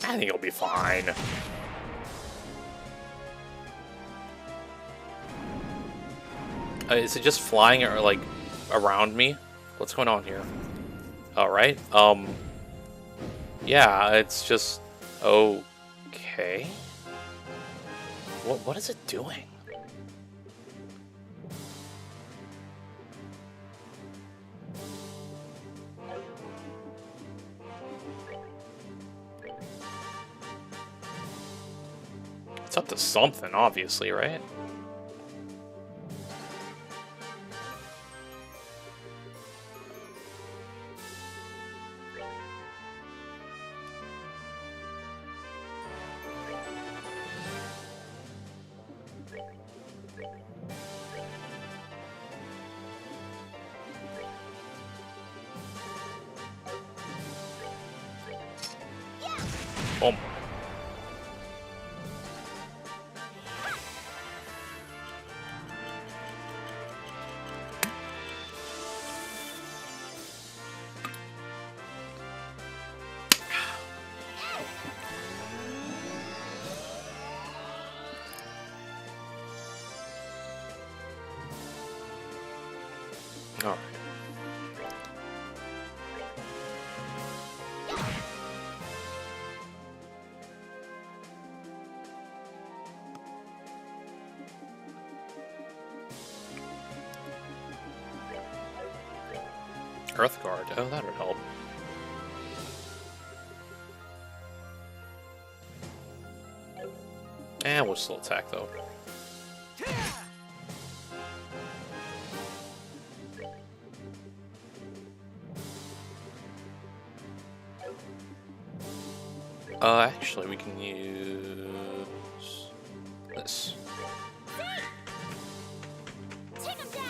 S1: I think he'll be fine. Is it just flying or, like, around me? What's going on here? Alright, yeah, it's just... okay. What is it doing? It's up to something, obviously, right? Boom. All right. Earth Guard. Oh, that would help. And we'll still attack though. Actually, we can use this.
S3: Take him down.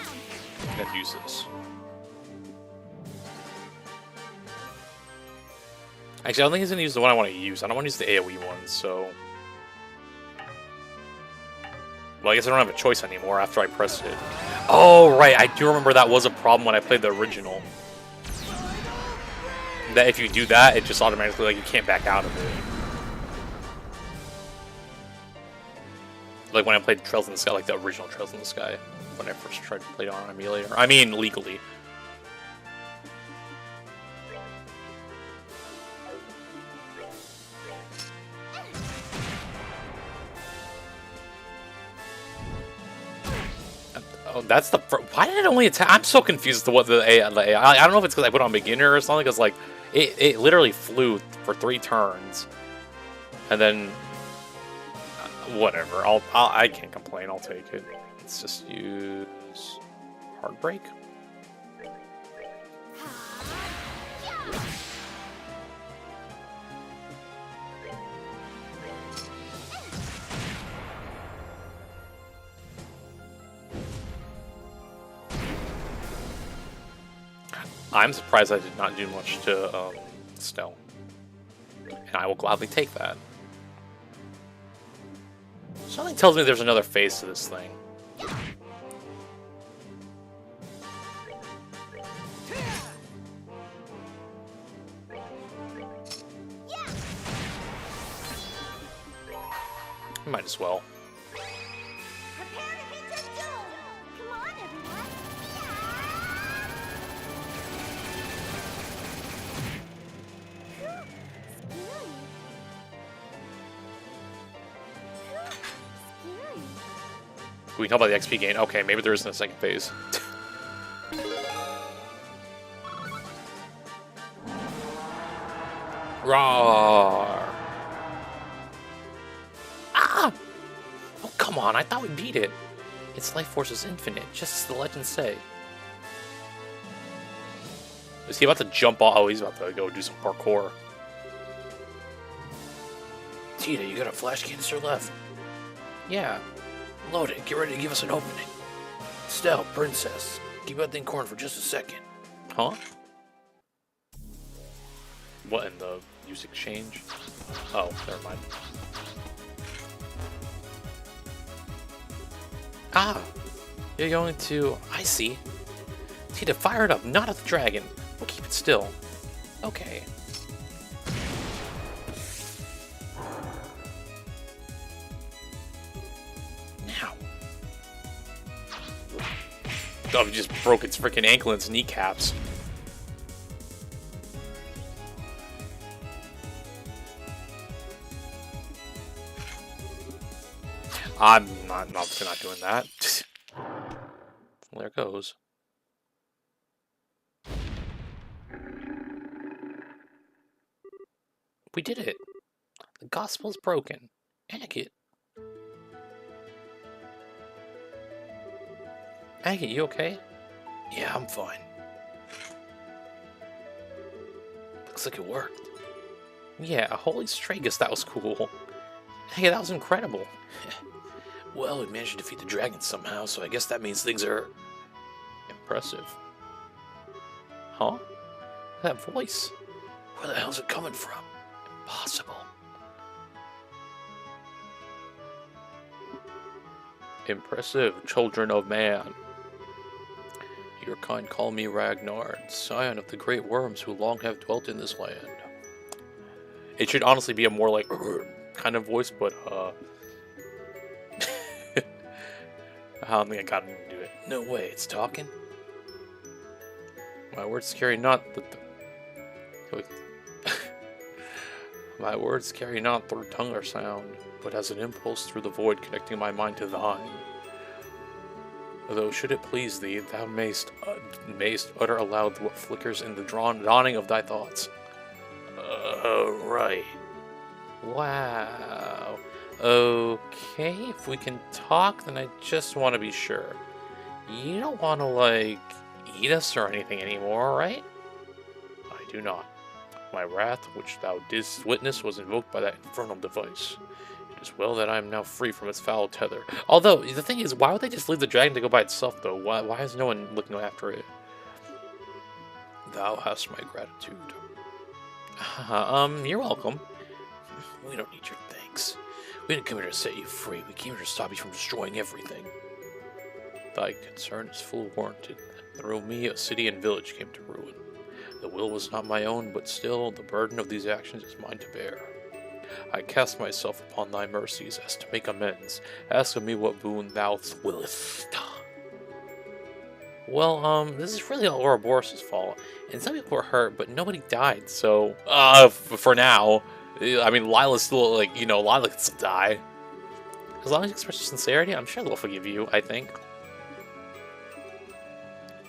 S1: I'm gonna use this. Actually, I don't think he's gonna use the one I want to use. I don't want to use the AoE one, so. Well, I guess I don't have a choice anymore after I pressed it. Oh, right. I do remember that was a problem when I played the original. That if you do that, it just automatically, like, you can't back out of it. Like when I played Trails in the Sky, like the original Trails in the Sky, when I first tried to play it on an emulator. I mean, legally. Oh, that's the... Why did it only attack? I'm so confused as to what the AI... I don't know if it's because I put on beginner or something, because, like, it literally flew for 3 turns. And then... whatever. I can't complain. I'll take it. Let's just use... Heartbreak? I'm surprised I did not do much to Snow. And I will gladly take that. Something tells me there's another phase to this thing. Might as well.
S3: Prepare to hit the duel. Come on, everyone.
S1: We can talk about the XP gain. Okay, maybe there isn't a second phase. Rawr. come on, I thought we beat it. Its life force is infinite, just as the legends say. Is he about to jump off? Oh, he's about to go do some parkour. Tita, you got a flash canister left? Yeah. Load it. Get ready to give us an opening. Stell, princess. Keep that thing corn for just a second. Huh? What in the use exchange? Oh, never mind. Ah! You're going to... I see. Tita, fire it up, not at the dragon. We'll keep it still. Okay. Now. Oh, he just broke its freaking ankle and its kneecaps. I'm not doing that. Well, there it goes. We did it. The gospel's broken. Agate. Agate, you okay? Yeah, I'm fine. Looks like it worked. Yeah, holy Stragus, that was cool. Hey, that was incredible. Well, we managed to defeat the dragon somehow, so I guess that means things are... impressive. Huh? That voice? Where the hell's it coming from? Impossible. Impressive, children of man. Your kind call me Ragnar, scion of the great worms who long have dwelt in this land. It should honestly be a more like kind of voice, but I don't think I got him to do it. No way, it's talking. My words carry not the my words carry not through tongue or sound, but as an impulse through the void connecting my mind to thine. Though should it please thee, thou mayst utter aloud what flickers in the dawning of thy thoughts. Right. Wow. Okay, if we can talk, then I just want to be sure. You don't want to, like, eat us or anything anymore, right? I do not. My wrath, which thou didst witness, was invoked by that infernal device. It is well that I am now free from its foul tether. Although, the thing is, why would they just leave the dragon to go by itself, though? Why is no one looking after it? Thou hast my gratitude. You're welcome. We don't need your thanks. We didn't come here to set you free. We came here to stop you from destroying everything. Thy concern is full warranted. Through me, a city and village came to ruin. The will was not my own, but still, the burden of these actions is mine to bear. I cast myself upon thy mercies as to make amends. Ask of me what boon thou willest. Well, this is really all Ouroboros' fault. And some people were hurt, but nobody died, so... for now. I mean, Lila's still, like, you know, Lila can still die. As long as you express your sincerity, I'm sure they'll forgive you, I think.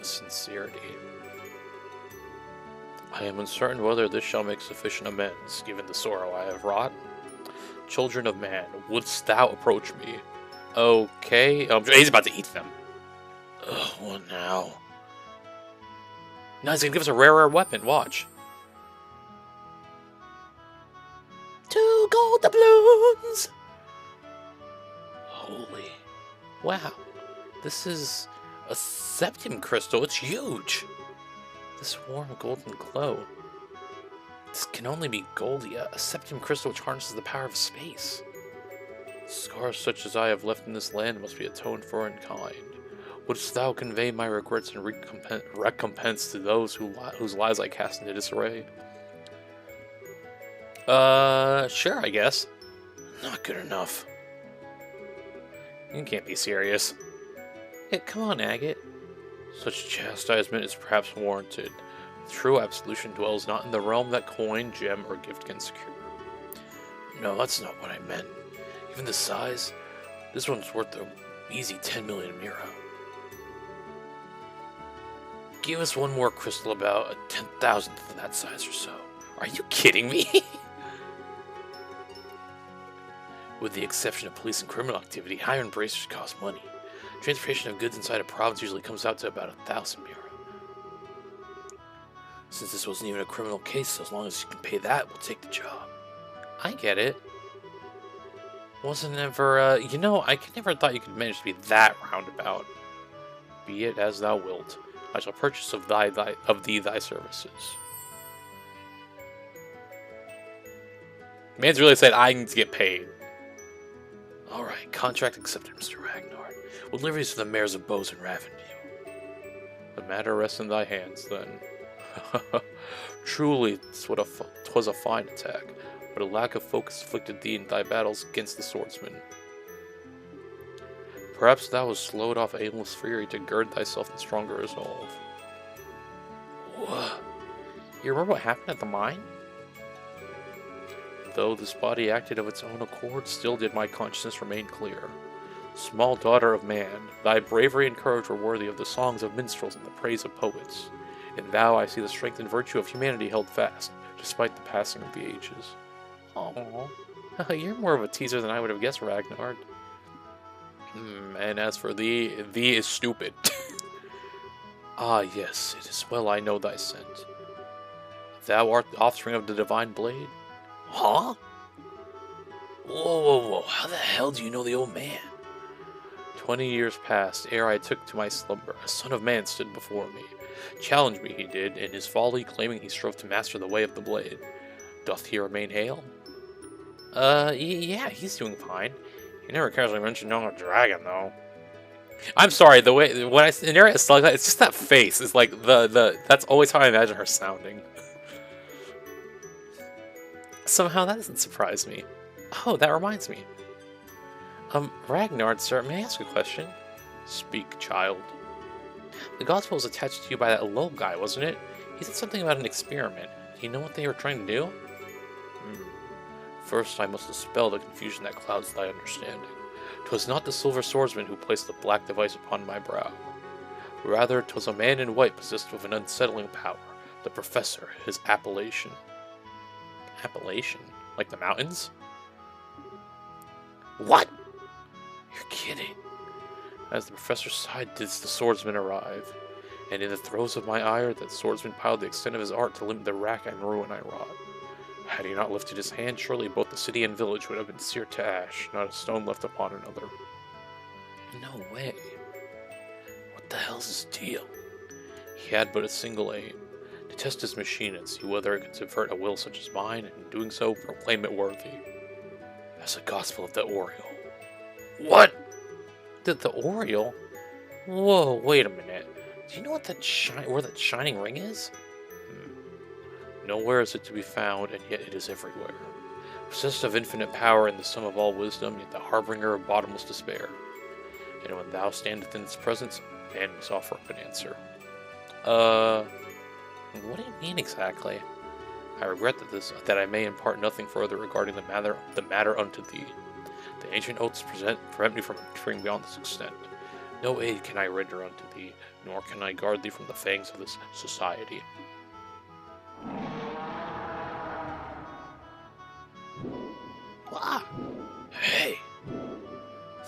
S1: Sincerity. I am uncertain whether this shall make sufficient amends, given the sorrow I have wrought. Children of man, wouldst thou approach me? Okay. He's about to eat them. Ugh, what now? Now he's gonna give us a rare weapon, watch. 2 gold doubloons! Holy. Wow. This is a septium crystal. It's huge. This warm golden glow. This can only be Goldia, a septium crystal which harnesses the power of space. Scars such as I have left in this land must be atoned for in kind. Wouldst thou convey my regrets and recompense to those whose lives I cast into disarray? Sure, I guess. Not good enough. You can't be serious. Hey, come on, Agate. Such chastisement is perhaps warranted. True absolution dwells not in the realm that coin, gem, or gift can secure. No, that's not what I meant. Given the size, this one's worth an easy 10 million mira. Give us one more crystal about a 10,000th of that size or so. Are you kidding me? With the exception of police and criminal activity, hire and bracers cost money. Transportation of goods inside a province usually comes out to about 1,000 euro. Since this wasn't even a criminal case, so as long as you can pay that, we'll take the job. I get it. Wasn't ever, I never thought you could manage to be that roundabout. Be it as thou wilt. I shall purchase of thee thy services. Man's really said I need to get paid. Alright, contract accepted, Mr. Ragnar. We'll deliver these to the mayors of Bose and Ravendale. The matter rests in thy hands, then. Truly, 'twas a fine attack, but a lack of focus afflicted thee in thy battles against the swordsman. Perhaps thou hast slowed off aimless fury to gird thyself in stronger resolve. What? You remember what happened at the mine? Though this body acted of its own accord, still did my consciousness remain clear. Small daughter of man, thy bravery and courage were worthy of the songs of minstrels and the praise of poets. In thou I see the strength and virtue of humanity held fast, despite the passing of the ages. Aww. You're more of a teaser than I would have guessed, Ragnar. And as for thee is stupid. Ah, yes, it is well I know thy scent. Thou art the offspring of the divine blade? Huh? Whoa, how the hell do you know the old man? 20 years passed ere I took to my slumber. A son of man stood before me. Challenged me, he did, in his folly, claiming he strove to master the way of the blade. Doth he remain hale? Yeah, he's doing fine. He never casually mentioned knowing a dragon, though. I'm sorry, the way when I narrate it like that, it's just that face. It's like that's always how I imagine her sounding. Somehow that doesn't surprise me. Oh, that reminds me. Ragnar, sir, may I ask a question? Speak, child. The gospel was attached to you by that low guy, wasn't it? He said something about an experiment. Do you know what they were trying to do? First, I must dispel the confusion that clouds thy understanding. 'Twas not the silver swordsman who placed the black device upon my brow. Rather, 'twas a man in white possessed with an unsettling power. The professor, his appellation. Appellation? Like the mountains? What? You're kidding. As the professor sighed, did the swordsman arrive. And in the throes of my ire, that swordsman piled the extent of his art to limit the rack and ruin I wrought. Had he not lifted his hand, surely both the city and village would have been seared to ash, not a stone left upon another. No way. What the hell's his deal? He had but a single aim. To test his machine and see whether it could subvert a will such as mine, and in doing so, proclaim it worthy. As the gospel of the Oriole. What? The Oriole? Whoa, wait a minute. Do you know what where that shining ring is? Nowhere is it to be found, and yet it is everywhere. Possessed of infinite power and the sum of all wisdom, yet the harbinger of bottomless despair. And when thou standeth in its presence, man must offer up an answer. What do you mean exactly? I regret that I may impart nothing further regarding the matter unto thee. The ancient oaths prevent me from entering beyond this extent. No aid can I render unto thee, nor can I guard thee from the fangs of this society. What? Hey!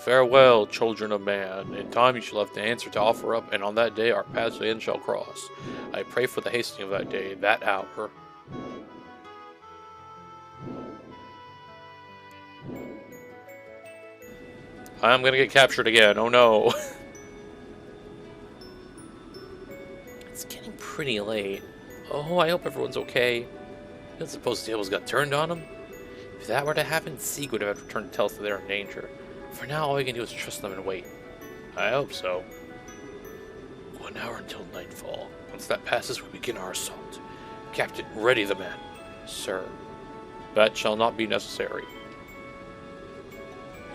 S1: Farewell, children of man. In time you shall have the answer to offer up, and on that day our paths again shall cross. I pray for the hastening of that day, that hour. I'm gonna get captured again, oh no. It's getting pretty late. Oh, I hope everyone's okay. You don't suppose the tables got turned on them? If that were to happen, Sieg would have returned to tell us that they're in danger. For now, all we can do is trust them and wait. I hope so. 1 hour until nightfall. Once that passes, we begin our assault. Captain, ready the men. Sir. That shall not be necessary.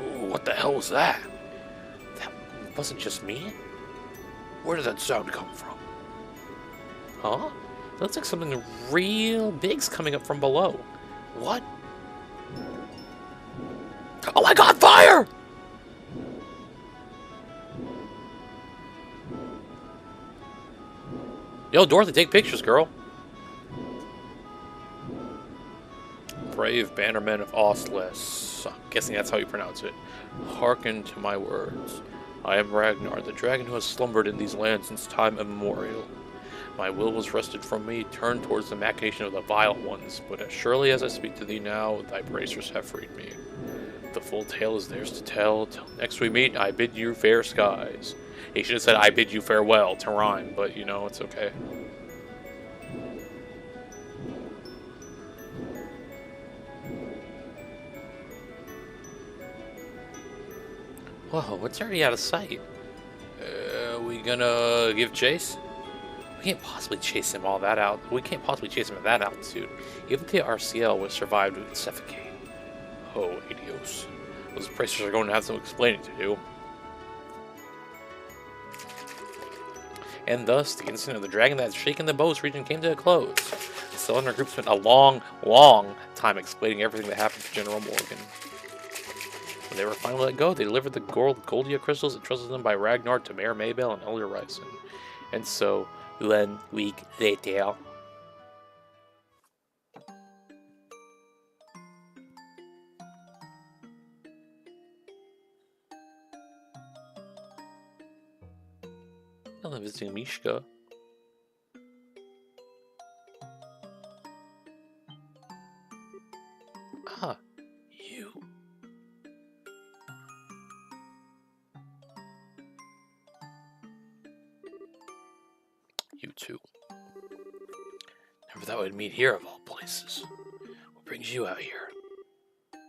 S1: Ooh, what the hell was that? That wasn't just me? Where did that sound come from? Huh? It looks like something real big's coming up from below. What? Oh my god, fire! Yo, Dorothy, take pictures, girl. brave bannermen of Ostless. I'm guessing that's how you pronounce it. Hearken to my words. I am Ragnar, the dragon who has slumbered in these lands since time immemorial. My will was wrested from me, turned towards the machination of the violent ones, but as surely as I speak to thee now, thy bracers have freed me. The full tale is theirs to tell. Till next we meet, I bid you fair skies. He should have said, I bid you farewell, to rhyme, but you know, it's okay. Whoa, what's already out of sight? We gonna give chase? We can't possibly chase him all that out. We can't possibly chase him at that altitude. Even if the RCL would survive, we would suffocate. Oh, adios. Those bracers are going to have some explaining to do. And thus, the incident of the dragon that had shaken the Bows region came to a close. The Cylinder group spent a long time explaining everything that happened to General Morgan. When they were finally let go, they delivered the Goldia crystals entrusted them by Ragnar to Mayor Maybell and Elder Ryson. And so, 1 week later. I'm visiting Mishka. Ah, you. You too. Never thought we'd meet here of all places. What brings you out here?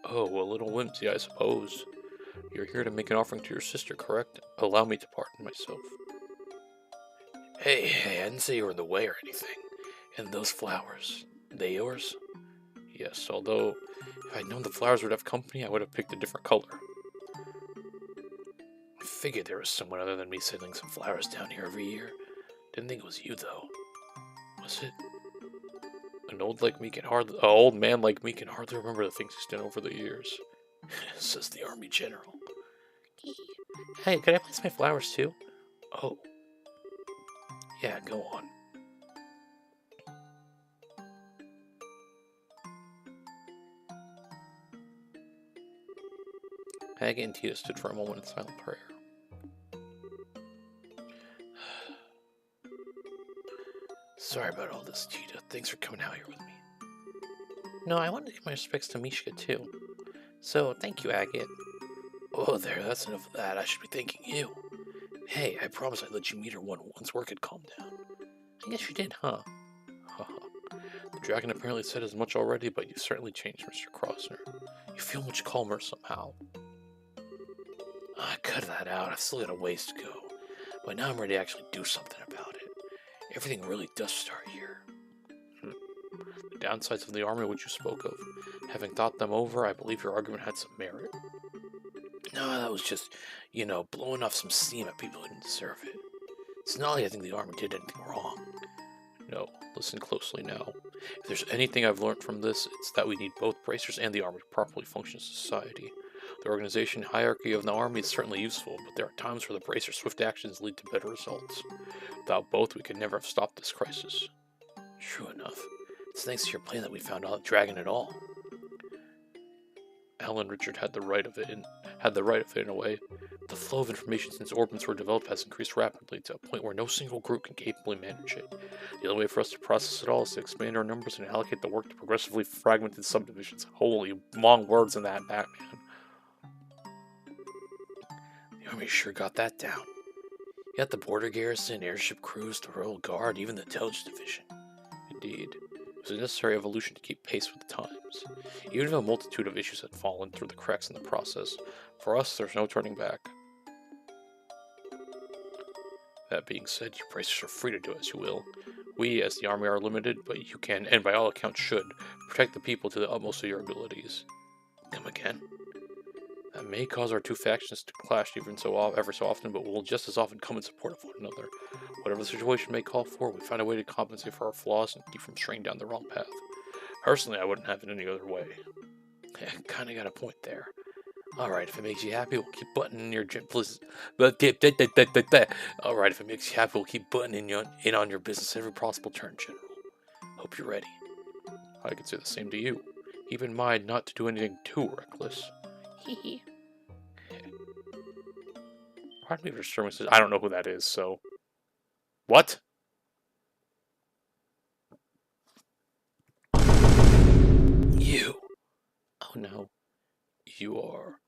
S1: Oh, a little whimsy, I suppose. You're here to make an offering to your sister, correct? Allow me to pardon myself. Hey, I didn't say you were in the way or anything. And those flowers, they yours? Yes, although if I'd known the flowers would have company, I would have picked a different color. I figured there was someone other than me sending some flowers down here every year. Didn't think it was you, though. Was it? An old man like me can hardly remember the things he's done over the years. Says the army general. Hey, can I place my flowers too? Oh. Yeah, go on. Haggett and Tita stood for a moment in silent prayer. Sorry about all this, Tita. Thanks for coming out here with me. No, I wanted to give my respects to Mishka, too. So, thank you, Agate. Oh, there, that's enough of that. I should be thanking you. Hey, I promised I'd let you meet her once work had calmed down. I guess you did, huh? Haha. The dragon apparently said as much already, but you've certainly changed, Mr. Crossner. You feel much calmer somehow. Cut that out. I've still got a ways to go. But now I'm ready to actually do something about it. Everything really does start here. The downsides of the army which you spoke of. Having thought them over, I believe your argument had some merit. No, that was just, blowing off some steam at people who didn't deserve it. It's not like I think the army did anything wrong. No, listen closely now. If there's anything I've learned from this, it's that we need both bracers and the army to properly function as a society. The organization hierarchy of the army is certainly useful, but there are times where the bracer's swift actions lead to better results. Without both, we could never have stopped this crisis. True enough. It's thanks to your plan that we found out Dragon at all. Alan Richard had the right of it in a way. The flow of information since orbits were developed has increased rapidly to a point where no single group can capably manage it. The only way for us to process it all is to expand our numbers and allocate the work to progressively fragmented subdivisions. Holy long words in that, Batman. The army sure got that down. You got the border garrison, airship crews, the Royal Guard, even the intelligence division. Indeed. It was a necessary evolution to keep pace with the times. Even if a multitude of issues had fallen through the cracks in the process, for us there's no turning back. That being said, you bracers are free to do as you will. We, as the army, are limited, but you can, and by all accounts should, protect the people to the utmost of your abilities. Come again? That may cause our two factions to clash ever so often, but we'll just as often come in support of one another. Whatever the situation may call for, we find a way to compensate for our flaws and keep from straying down the wrong path. Personally, I wouldn't have it any other way. Kinda got a point there. Alright, if it makes you happy, we'll keep buttoning your Alright, if it makes you happy, we'll keep buttoning in on your business every possible turn, General. Hope you're ready. I could say the same to you. Keep in mind not to do anything too reckless. Hee. Pardon me for disturbing. I don't know who that is, so... What? You. Oh no. You are...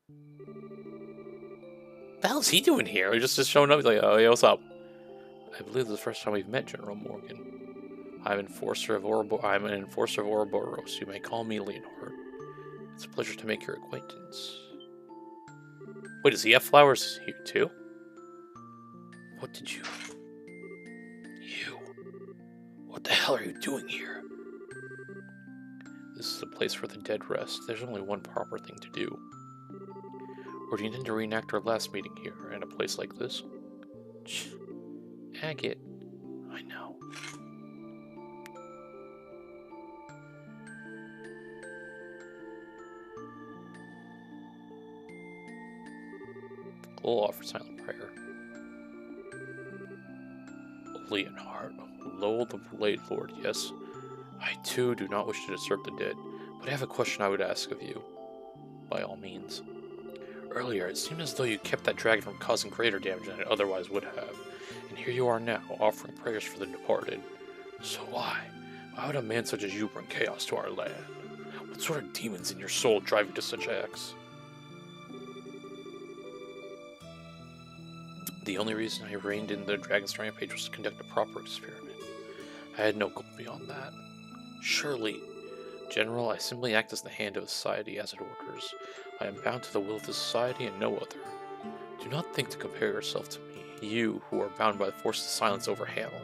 S1: What the hell is he doing here? He's just showing up. He's like, oh, yeah, what's up? I believe this is the first time we've met, General Morgan. I'm an enforcer of Ouroboros. You may call me Leonhard. It's a pleasure to make your acquaintance. Wait, does he have flowers here too? What did you... You... What the hell are you doing here? This is a place for the dead rest. There's only one proper thing to do. Or do you intend to reenact our last meeting here, in a place like this? Agate. I know. We'll offer silent prayer. Leonhard, Lowell the late Lord, yes. I too do not wish to disturb the dead, but I have a question I would ask of you. By all means. Earlier, it seemed as though you kept that dragon from causing greater damage than it otherwise would have. And here you are now, offering prayers for the departed. So why? Why would a man such as you bring chaos to our land? What sort of demons in your soul drive you to such acts? The only reason I reined in the dragon's rampage was to conduct a proper experiment. I had no goal beyond that. Surely, General, I simply act as the hand of society as it orders. I am bound to the will of the society and no other. Do not think to compare yourself to me, you who are bound by the force of silence over Hamel.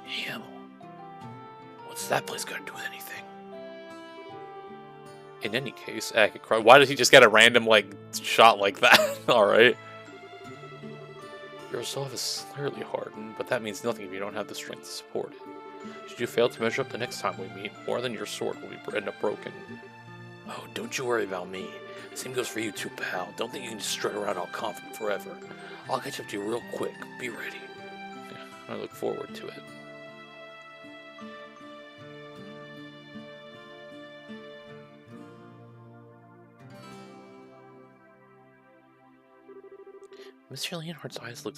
S1: Hamel? What's that place got to do with anything? In any case, why did he just get a random, shot like that? Alright. Your resolve is clearly hardened, but that means nothing if you don't have the strength to support it. Should you fail to measure up the next time we meet, more than your sword will end up broken. Oh, don't you worry about me. The same goes for you too, pal. Don't think you can just strut around all confident forever. I'll catch up to you real quick. Be ready. I look forward to it. Mr. Leonhard's eyes look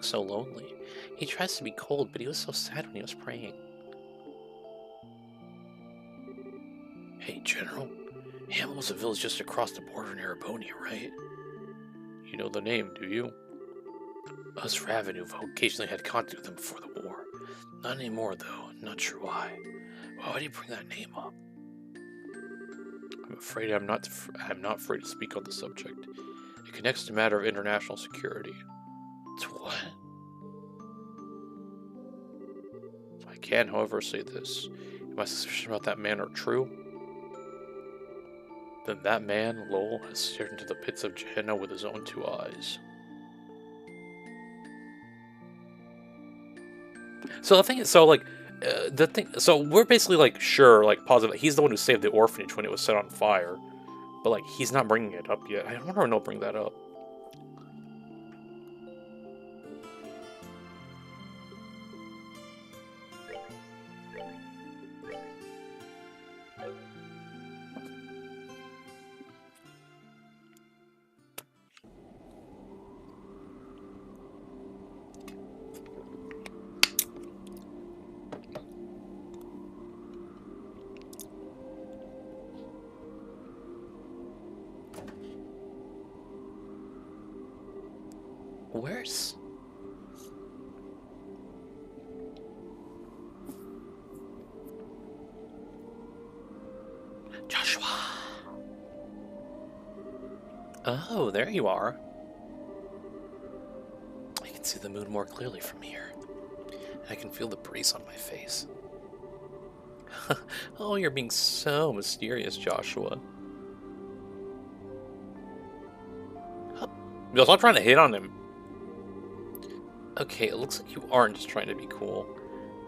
S1: so lonely. He tries to be cold, but he was so sad when he was praying. Hey, General. Hamel was a village just across the border near Abonia, right? You know the name, do you? Us Ravenuve occasionally had contact with them before the war. Not anymore, though. Not sure why. Why would he bring that name up? I'm afraid I'm not free to speak on the subject. It connects to a matter of international security. To what? I can, however, say this. If my suspicions about that man are true, then that man, Lowell, has stared into the pits of Gehenna with his own two eyes. So the thing is, so we're basically sure, positive. He's the one who saved the orphanage when it was set on fire. But, he's not bringing it up yet. I wonder when he'll bring that up. Where's... Joshua? Oh, there you are. I can see the moon more clearly from here. And I can feel the breeze on my face. Oh, you're being so mysterious, Joshua. Stop trying to hit on him. Okay, it looks like you aren't just trying to be cool.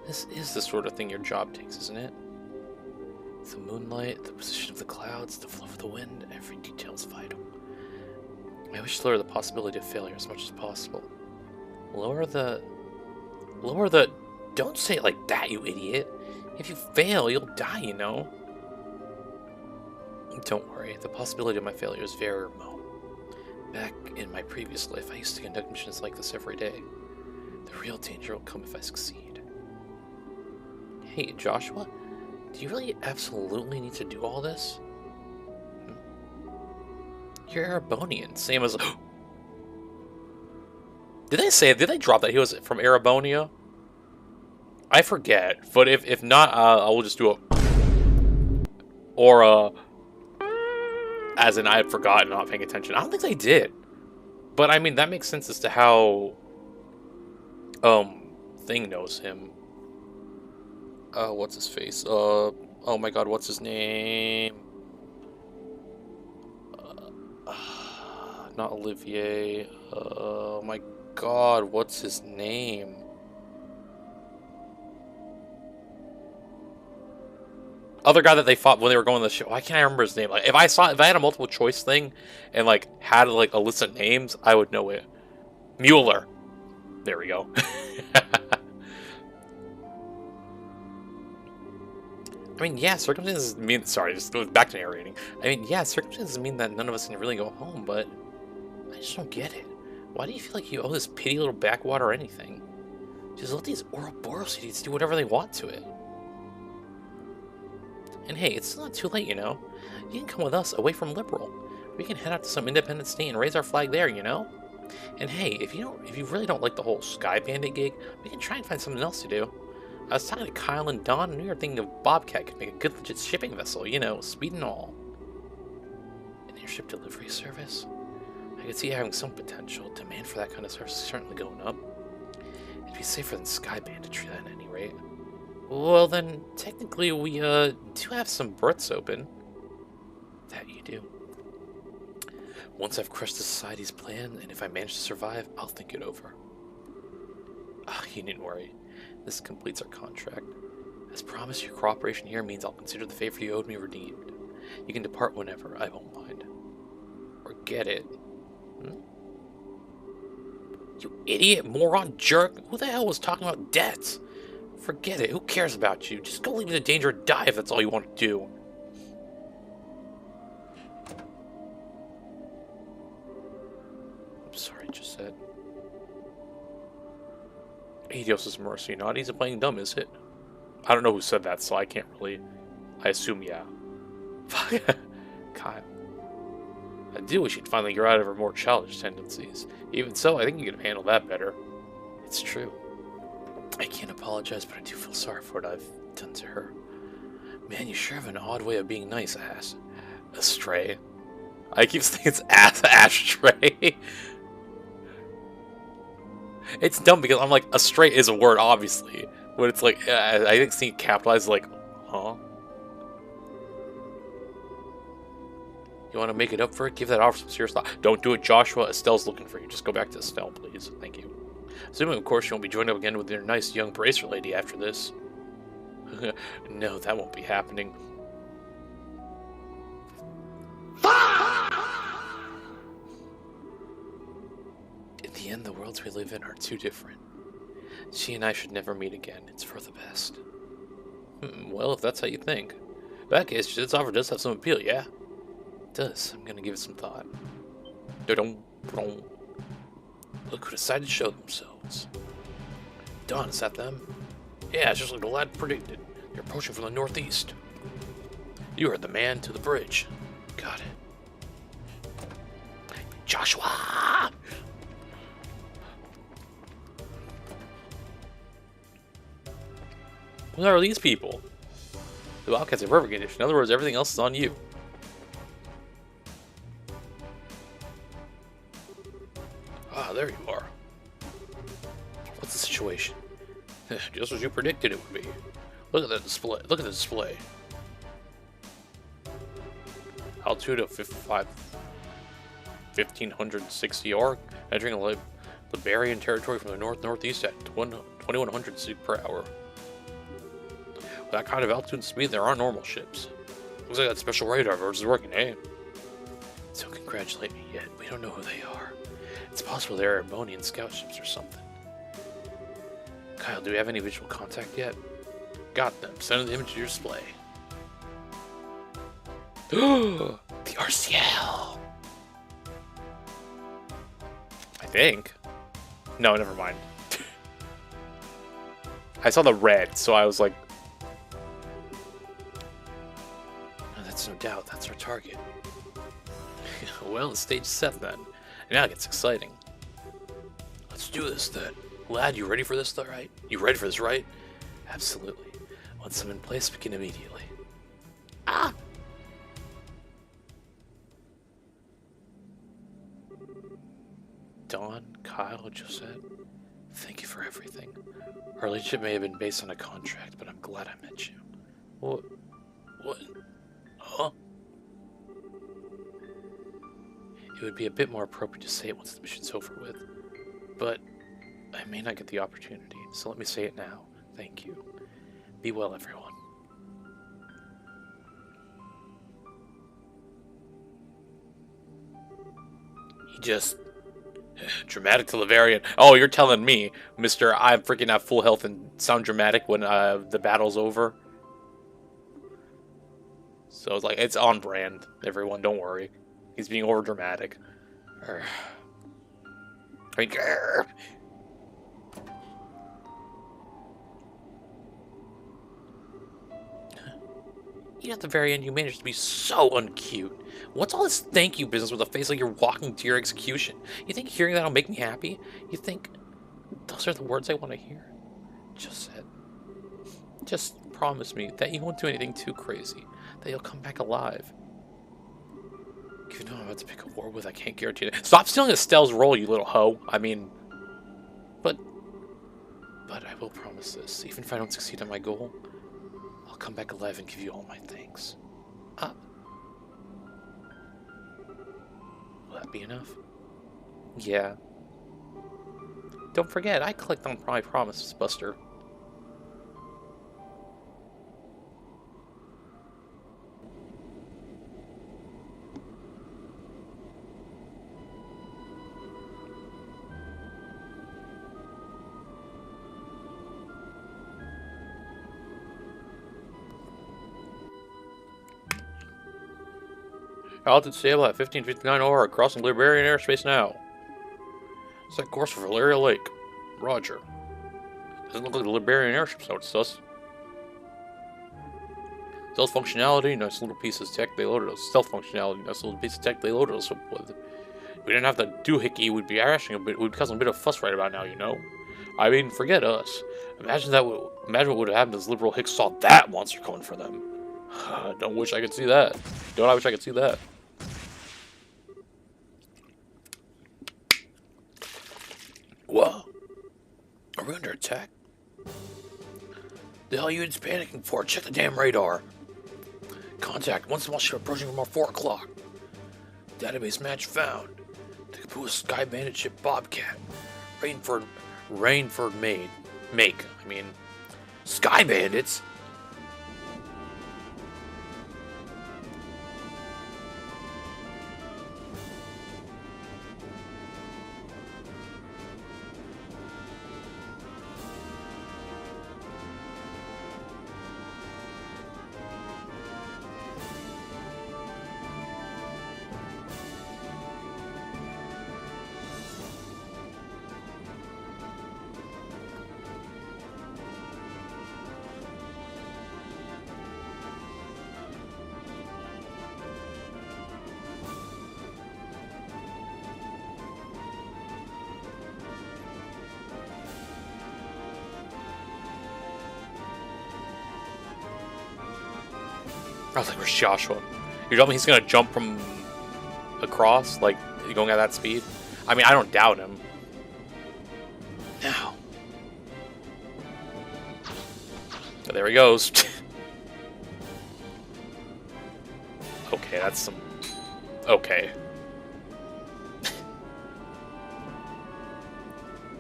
S1: This is the sort of thing your job takes, isn't it? The moonlight, the position of the clouds, the flow of the wind, every detail is vital. I wish to lower the possibility of failure as much as possible. Lower the... Lower the... Don't say it like that, you idiot. If you fail, you'll die, you know. Don't worry, the possibility of my failure is very remote. Back in my previous life, I used to conduct missions like this every day. The real danger will come if I succeed. Hey, Joshua, do you really absolutely need to do all this? You're Erebonian, same as... Did they drop that he was from Erebonia? I forget, but if not, I will just do a... Or, as in I had forgotten, not paying attention. I don't think they did. But, I mean, that makes sense as to how... Thing knows him. What's his face? Oh my god, what's his name? Not Olivier. Oh my god, what's his name? Other guy that they fought when they were going to the show. Why can't I remember his name? Like, if I had a multiple choice thing and like had like a list of names, I would know it. Mueller. There we go. I mean, yeah, circumstances mean... Sorry, just go back to narrating. I mean, yeah, circumstances mean that none of us can really go home, but I just don't get it. Why do you feel like you owe this petty little backwater or anything? Just let these Ouroboros idiots do whatever they want to it. And hey, it's not too late, you know? You can come with us away from Liberal. We can head out to some independent state and raise our flag there, you know? And hey, if you really don't like the whole Sky Bandit gig, we can try and find something else to do. I was talking to Kyle and Don, and we were thinking of Bobcat could make a good legit shipping vessel, you know, speed and all. An airship delivery service? I could see having some potential. Demand for that kind of service is certainly going up. It'd be safer than Sky Banditry at any rate. Well then, technically we do have some berths open. That you do. Once I've crushed the society's plan, and if I manage to survive, I'll think it over. Ah, you needn't worry. This completes our contract. As promised, your cooperation here means I'll consider the favor you owed me redeemed. You can depart whenever, I won't mind. Forget it. You idiot, moron, jerk! Who the hell was talking about debts? Forget it, who cares about you? Just go leave the danger and die if that's all you want to do. I'm sorry, just said. Eidos' mercy, not easy playing dumb, is it? I don't know who said that, so I can't really... I assume, yeah. Kyle. I do wish you'd finally grow out of her more childish tendencies. Even so, I think you could have handled that better. It's true. I can't apologize, but I do feel sorry for what I've done to her. Man, you sure have an odd way of being nice, ass. Astray. I keep saying it's ashtray. It's dumb because I'm like, astray is a word, obviously. But it's like, I think seeing capitalized like, huh? You want to make it up for it? Give that offer some serious thought. Don't do it, Joshua. Estelle's looking for you. Just go back to Estelle, please. Thank you. Assuming, of course, you won't be joined up again with your nice young bracer lady after this. No, that won't be happening. In the end, the worlds we live in are too different. She and I should never meet again. It's for the best. Well, if that's how you think. In that case, this offer does have some appeal, yeah? It does. I'm gonna give it some thought. Look who decided to show themselves. Dawn, is that them? Yeah, it's just like the lad predicted. They're approaching from the northeast. You are the man to the bridge. Got it. Joshua! What are these people? The Wildcats are in perfect condition. In other words, everything else is on you. Ah, there you are. What's the situation? Just as you predicted it would be. Look at the display. Look at the display. Altitude of 1560 R, entering Liberian territory from the northeast at 2100 feet per hour. With that kind of altitude and speed, there aren't normal ships. Looks like that special radar of ours is working, eh? So congratulate me yet. We don't know who they are. It's possible they're Erebonian scout ships or something. Kyle, do we have any visual contact yet? Got them. Send the image to your display. The RCL. I think. No, never mind. I saw the red, so I was like, oh, that's no doubt. That's our target. Well, the stage is set then. And now it gets exciting. Let's do this then. Lad, you ready for this, though, right? You ready for this, right? Absolutely. Once I'm in place, begin immediately. Ah! Dawn, Kyle, Josette, thank you for everything. Our relationship may have been based on a contract, but I'm glad I met you. What? What? Huh? It would be a bit more appropriate to say it once the mission's over with, but I may not get the opportunity, so let me say it now. Thank you. Be well, everyone. He just... dramatic to the very end. Oh, you're telling me, Mr. I'm freaking have full health and sound dramatic when the battle's over? So it's like, it's on brand, everyone, don't worry. He's being over dramatic. I mean, you know, at the very end, you managed to be so uncute. What's all this thank you business with a face like you're walking to your execution? You think hearing that'll make me happy? You think those are the words I want to hear? Just promise me that you won't do anything too crazy. That you'll come back alive. Even though I'm about to pick a war with, I can't guarantee it. Stop stealing Estelle's role, you little hoe. I mean, but I will promise this. Even if I don't succeed on my goal, I'll come back alive and give you all my thanks. Will that be enough? Yeah. Don't forget, I clicked on my promises, Buster. Altitude stable at 1559 OR, crossing Liberian airspace now. Set course for Valeria Lake. Roger. Doesn't look like the Liberian airship's noticed us. Stealth functionality, nice little piece of tech they loaded us. Stealth functionality, nice little piece of tech they loaded us with. If we didn't have the doohickey, we'd be crashing a bit. We'd be causing a bit of fuss right about now, you know. I mean, forget us. Imagine what would have happened if liberal hicks saw that monster coming for them. Don't wish I could see that. Don't I wish I could see that? Whoa. Are we under attack? The hell are you panicking for? Check the damn radar. Contact. One small ship approaching from our 4 o'clock. Database match found. The Kapua Sky Bandit ship Bobcat. Rainford Make. I mean, Sky Bandits? I was like, where's Joshua? You telling me he's gonna jump from across, like, going at that speed? I mean, I don't doubt him. Now. Oh, there he goes. Okay, that's some... Okay.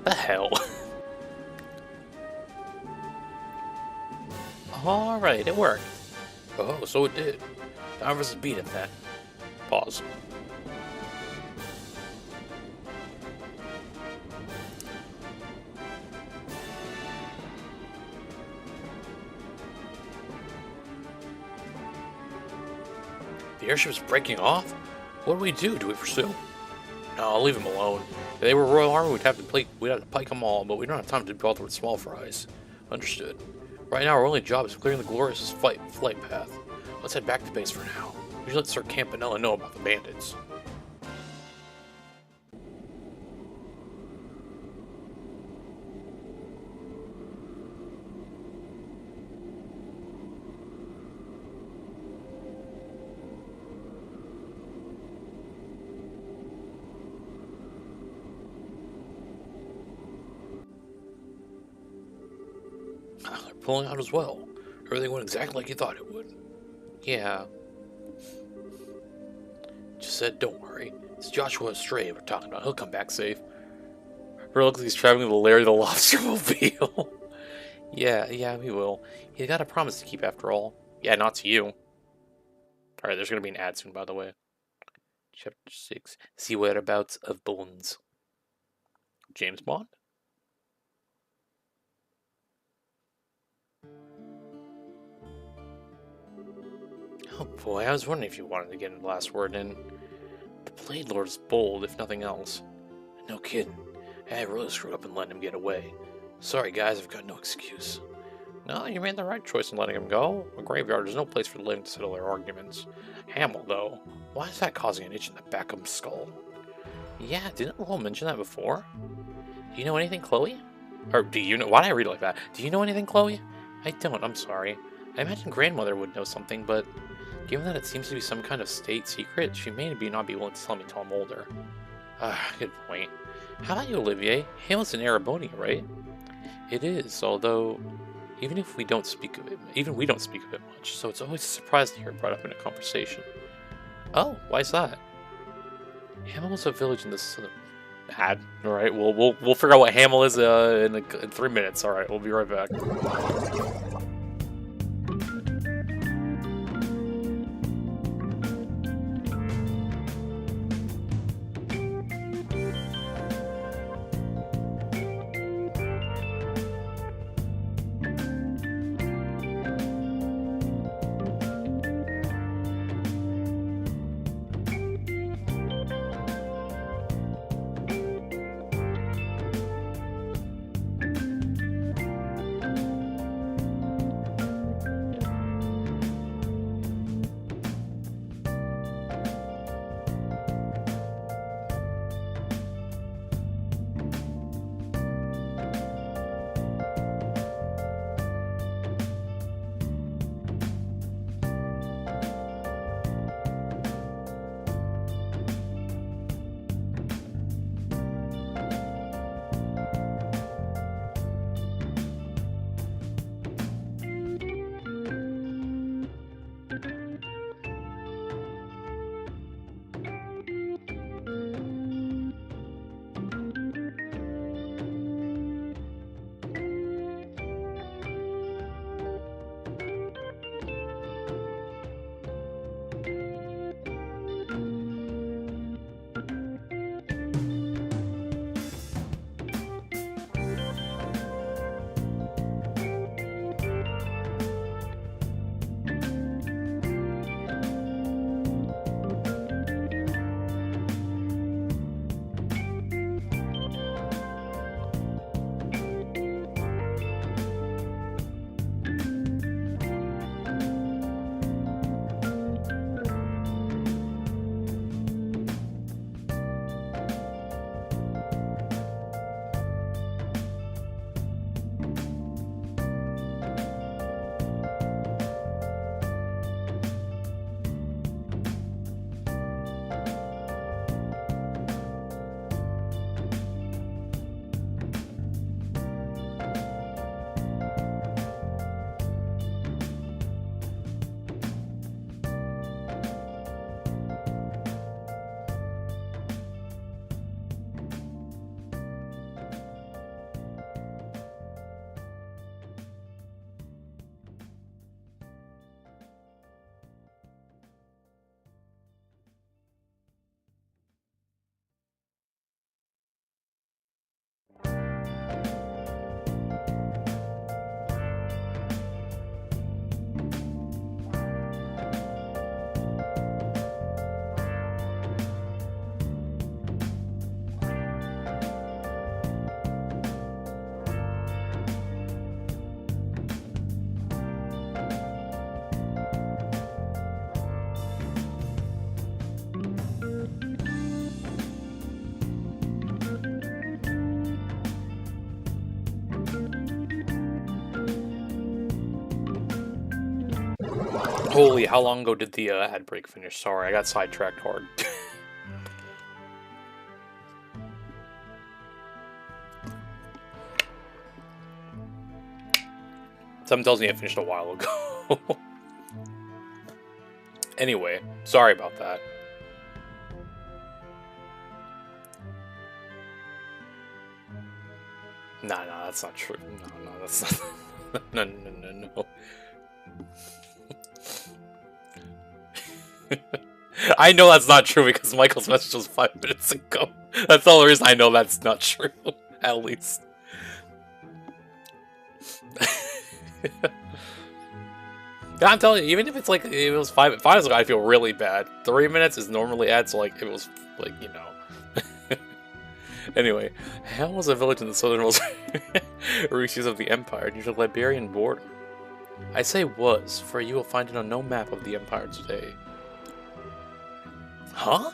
S1: The hell? Alright, it worked. Oh, so it did. Time versus beat at that. Pause. airship is breaking off? What do we do? Do we pursue? No, I'll leave them alone. If they were Royal Army, we'd have to pike them all, but we don't have time to bother with small fries. Understood. Right now, our only job is clearing the glorious flight path. Let's head back to base for now. We should let Sir Campanella know about the bandits. They're pulling out as well. Everything went exactly like you thought it would. Yeah. Just said, don't worry. It's Joshua Stray we're talking about. He'll come back safe. Really looks like he's traveling with Larry the Lobster Mobile. yeah, we will. He's got a promise to keep after all. Yeah, not to you. Alright, there's gonna be an ad soon, by the way. Chapter 6. See whereabouts of Bones. James Bond? Oh boy, I was wondering if you wanted to get the last word in. The Blade Lord is bold, if nothing else. No kidding. I really screwed up and letting him get away. Sorry guys, I've got no excuse. No, you made the right choice in letting him go. A graveyard is no place for the living to settle their arguments. Hamill, though, why is that causing an itch in the back of his skull? Yeah, didn't Will mention that before? Do you know anything, Chloe? Or do you know? Why did I read it like that? Do you know anything, Chloe? I don't, I'm sorry. I imagine grandmother would know something, but given that it seems to be some kind of state secret, she may not be willing to tell me until I'm older. Good point. How about you, Olivier? Hamill's in Arabonia, right? It is, although even we don't speak of it much, so it's always a surprise to hear it brought up in a conversation. Oh, why is that? Hamill is a village in the southern. All right, we'll figure out what Hamill is in 3 minutes. All right, we'll be right back. Holy, how long ago did the ad break finish? Sorry, I got sidetracked hard. Something tells me it finished a while ago. Anyway, sorry about that. Nah, that's not true. No, that's not. No. I know that's not true because Michael's message was 5 minutes ago. That's the only reason I know that's not true, at least. I'm telling you, even if it's like, if it was 5 minutes ago, I feel really bad. 3 minutes is normally ad, so like, if it was, like, you know. Anyway, Ham was a village in the southernmost reaches of the Empire near the Liberian border. I say was, for you will find it on no map of the Empire today. Huh?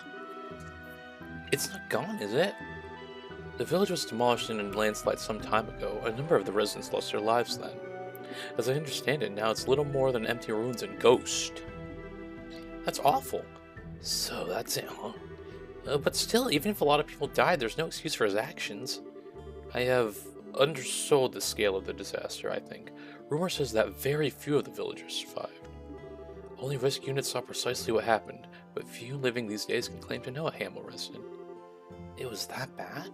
S1: It's not gone, is it? The village was demolished in a landslide some time ago. A number of the residents lost their lives then. As I understand it, now it's little more than empty ruins and ghost. That's awful. So that's it, huh? But still, even if a lot of people died, there's no excuse for his actions. I have undersold the scale of the disaster, I think. Rumor says that very few of the villagers survived. Only rescue units saw precisely what happened, but few living these days can claim to know a Hamel resident. It was that bad?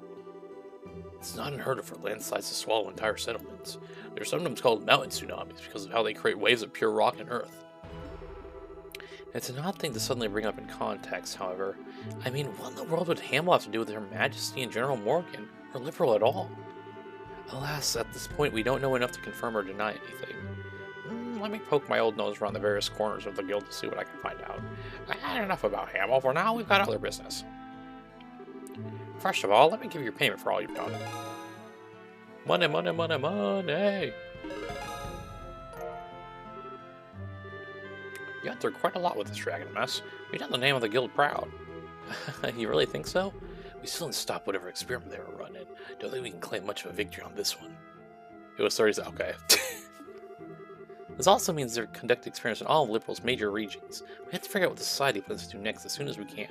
S1: It's not unheard of for landslides to swallow entire settlements. They're sometimes called mountain tsunamis because of how they create waves of pure rock and earth. It's an odd thing to suddenly bring up in context, however. I mean, what in the world would Hamel have to do with Her Majesty and General Morgan, or Liberal at all? Alas, at this point we don't know enough to confirm or deny anything. Let me poke my old nose around the various corners of the guild to see what I can find out. I had enough about Hamel. For now, we've got other business. First of all, let me give you your payment for all you've done. Money, money, money, money! You went through quite a lot with this dragon mess. You done the name of the guild proud. You really think so? We still didn't stop whatever experiment they were running. Don't think we can claim much of a victory on this one. It was 30 seconds. Okay. This also means they're conducting experiments in all of Liberal's major regions. We have to figure out what the society plans to do next as soon as we can.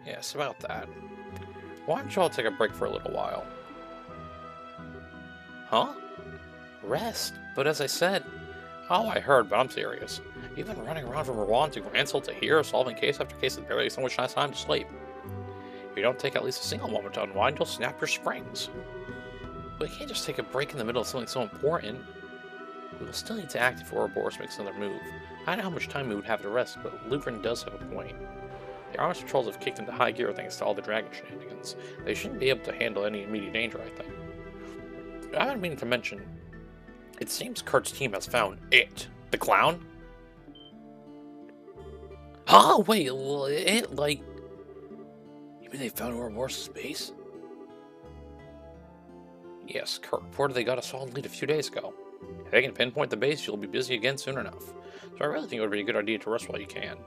S1: Yes, about that. Why don't you all take a break for a little while? Huh? Rest? But as I said... Oh, I heard, but I'm serious. You've been running around from Rouen to Gransel to here, solving case after case with barely so much time to sleep. If you don't take at least a single moment to unwind, you'll snap your springs. We can't just take a break in the middle of something so important. We will still need to act if Ouroboros makes another move. I don't know how much time we would have to rest, but Lugrin does have a point. The arms patrols have kicked into high gear thanks to all the dragon shenanigans. They shouldn't be able to handle any immediate danger, I think. I haven't meaning to mention, it seems Kurt's team has found it. The clown? Huh? Wait, it, like... You mean they found Ouroboros' base? Yes, Kurt reported they got a solid lead a few days ago. If they can pinpoint the base, you'll be busy again soon enough. So I really think it would be a good idea to rest while you can.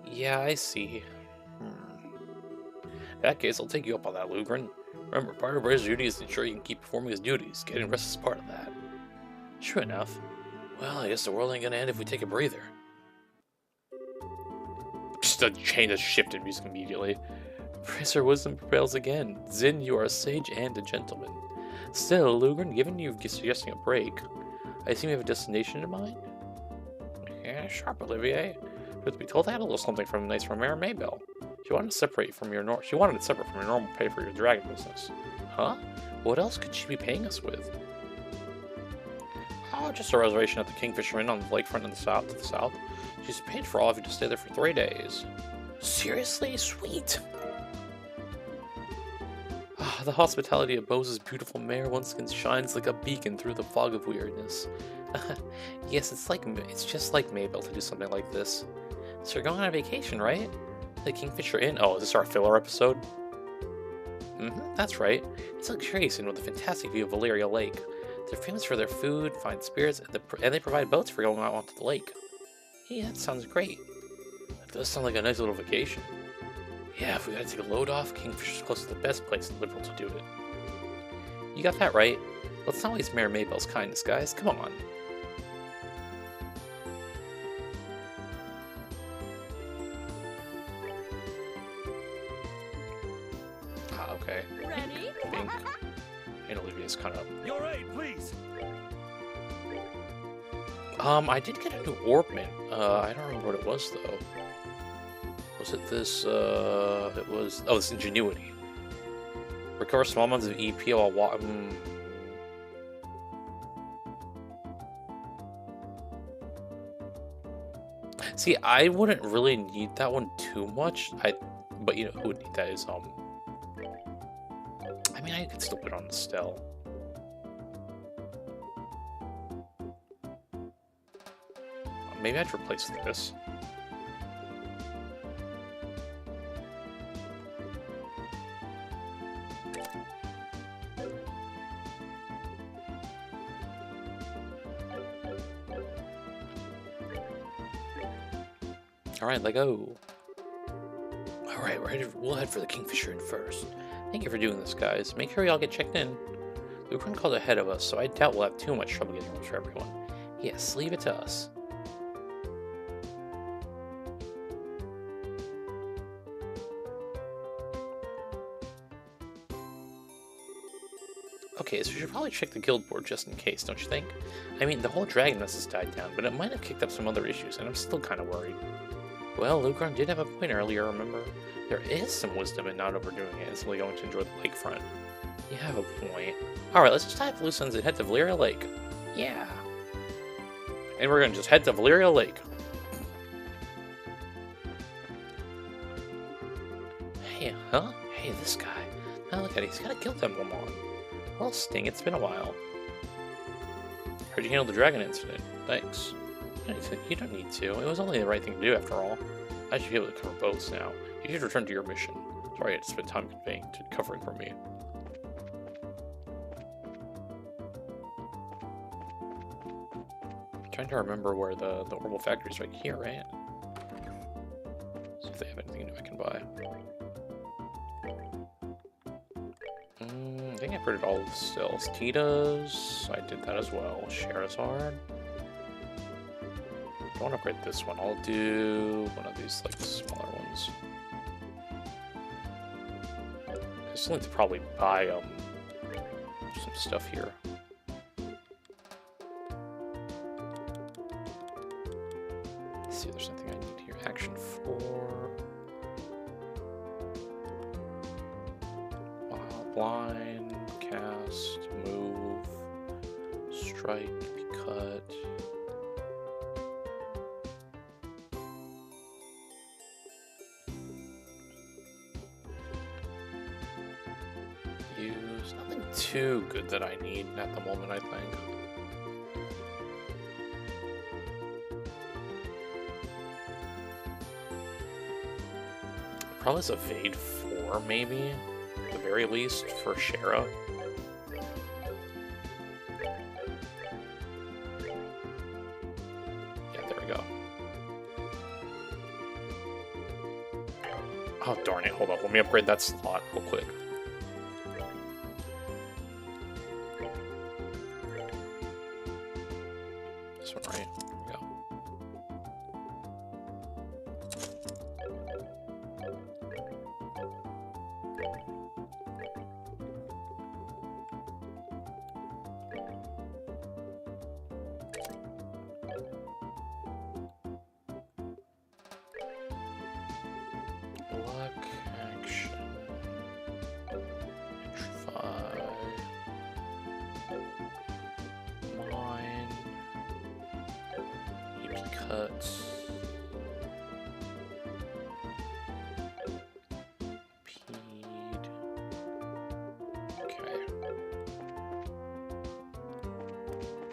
S1: Yeah, I see. In that case, I'll take you up on that, Lugrin. Remember, part of Bray's duty is to ensure you can keep performing his duties. Getting rest is part of that. True enough. Well, I guess the world ain't gonna end if we take a breather. Just a chain of shifted music immediately. Praise wisdom prevails again. Zin, you are a sage and a gentleman. Still, Lugrin, given you suggesting a break, I assume you have a destination in mind? Yeah, sharp, Olivier. Truth be told, I had a little something from nice from Mare Maybell. She wanted it separate from your normal pay for your dragon business. Huh? What else could she be paying us with? Oh, just a reservation at the Kingfisher Inn on the lakefront in the south. To the south. She's paid for all of you to stay there for 3 days. Seriously? Sweet! Ah, the hospitality of Bose's beautiful mare once again shines like a beacon through the fog of weirdness. Yes, it's just like Maybell to do something like this. So you're going on vacation, right? The Kingfisher Inn? Oh, is this our filler episode? That's right. It's a luxurious inn with a fantastic view of Valeria Lake. They're famous for their food, fine spirits, and they provide boats for going out onto the lake. Yeah, that sounds great. That does sound like a nice little vacation. Yeah, if we gotta take a load off, Kingfisher's close to the best place in Liberal to do it. You got that right. Let's not waste Mare Maybell's kindness, guys. Come on. Okay.
S3: Ready?
S1: Pink. And Olivia's kind of...
S2: Your aid, please.
S1: I did get a new orbment. I don't remember what it was, though. Was it this, it was... Oh, this Ingenuity. Recover small amounts of EP while walking... See, I wouldn't really need that one too much. But you know who would need that is, I mean, I could still put it on the Stell. Maybe I'd replace this. Alright, let go. Alright, we'll head for the Kingfisher Inn first. Thank you for doing this, guys. Make sure y'all get checked in. Lucran called ahead of us, so I doubt we'll have too much trouble getting rooms for everyone. Yes, leave it to us. Okay, so we should probably check the guild board just in case, don't you think? I mean, the whole dragon nest has died down, but it might have kicked up some other issues, and I'm still kind of worried. Well, Lucran did have a point earlier, remember? There is some wisdom in not overdoing it and simply going to enjoy the lakefront. You have a point. Alright, let's just tie up loose ends and head to Valyria Lake. Yeah. And we're gonna just head to Valyria Lake. Hey, huh? Hey, this guy. Now look at it, he's got a guild emblem on. Well, Sting, it's been a while. Heard you handled the dragon incident. Thanks. You don't need to. It was only the right thing to do after all. I should be able to cover boats now. You should return to your mission. Sorry I had to spend time conveying to covering for me. I'm trying to remember where the Orbital Factory is, right here, right? See if they have anything new I can buy. I think I printed all of the stills. Tita's, I did that as well. Sherazard. I want to upgrade this one. I'll do one of these like smaller ones. I still need to probably buy some stuff here. Let's see if there's something I need here. Action 4. Blind, cast, move, strike, be cut. Use nothing too good that I need at the moment, I think. Probably this evade 4, maybe. At the very least, for Shara. Yeah, there we go. Oh, darn it. Hold up. Let me upgrade that slot real quick. This one, right? There we go. Luck, action, Petrify, mine, EP cuts, Peed, okay.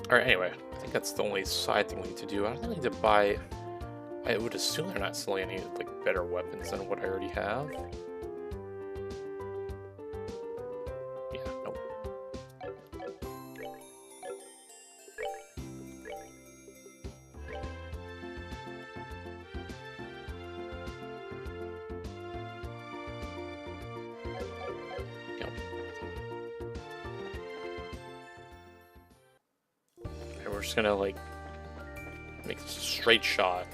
S1: Alright, anyway, I think that's the only side thing we need to do. I don't think we need to buy... I would assume they're not selling any like better weapons than what I already have. Yeah, nope. Yep. Okay, we're just gonna like make this a straight shot.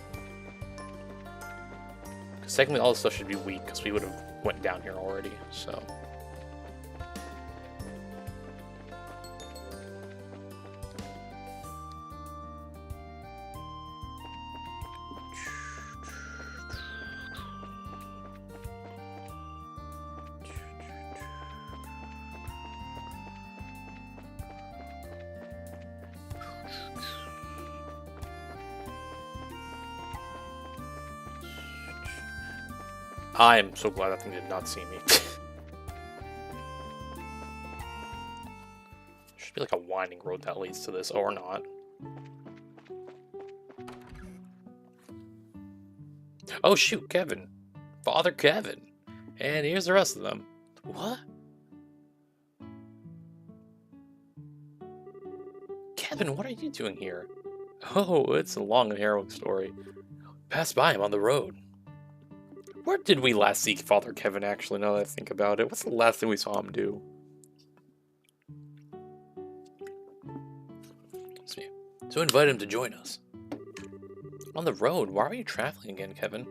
S1: Secondly, all this stuff should be weak, because we would have went down here already, so... I am so glad that thing did not see me. Should be like a winding road that leads to this, or not. Oh shoot, Kevin. Father Kevin. And here's the rest of them. What? Kevin, what are you doing here? Oh, it's a long and harrowing story. Passed by him on the road. Where did we last see Father Kevin, actually, now that I think about it? What's the last thing we saw him do? Let's see. So invite him to join us. On the road? Why are you traveling again, Kevin?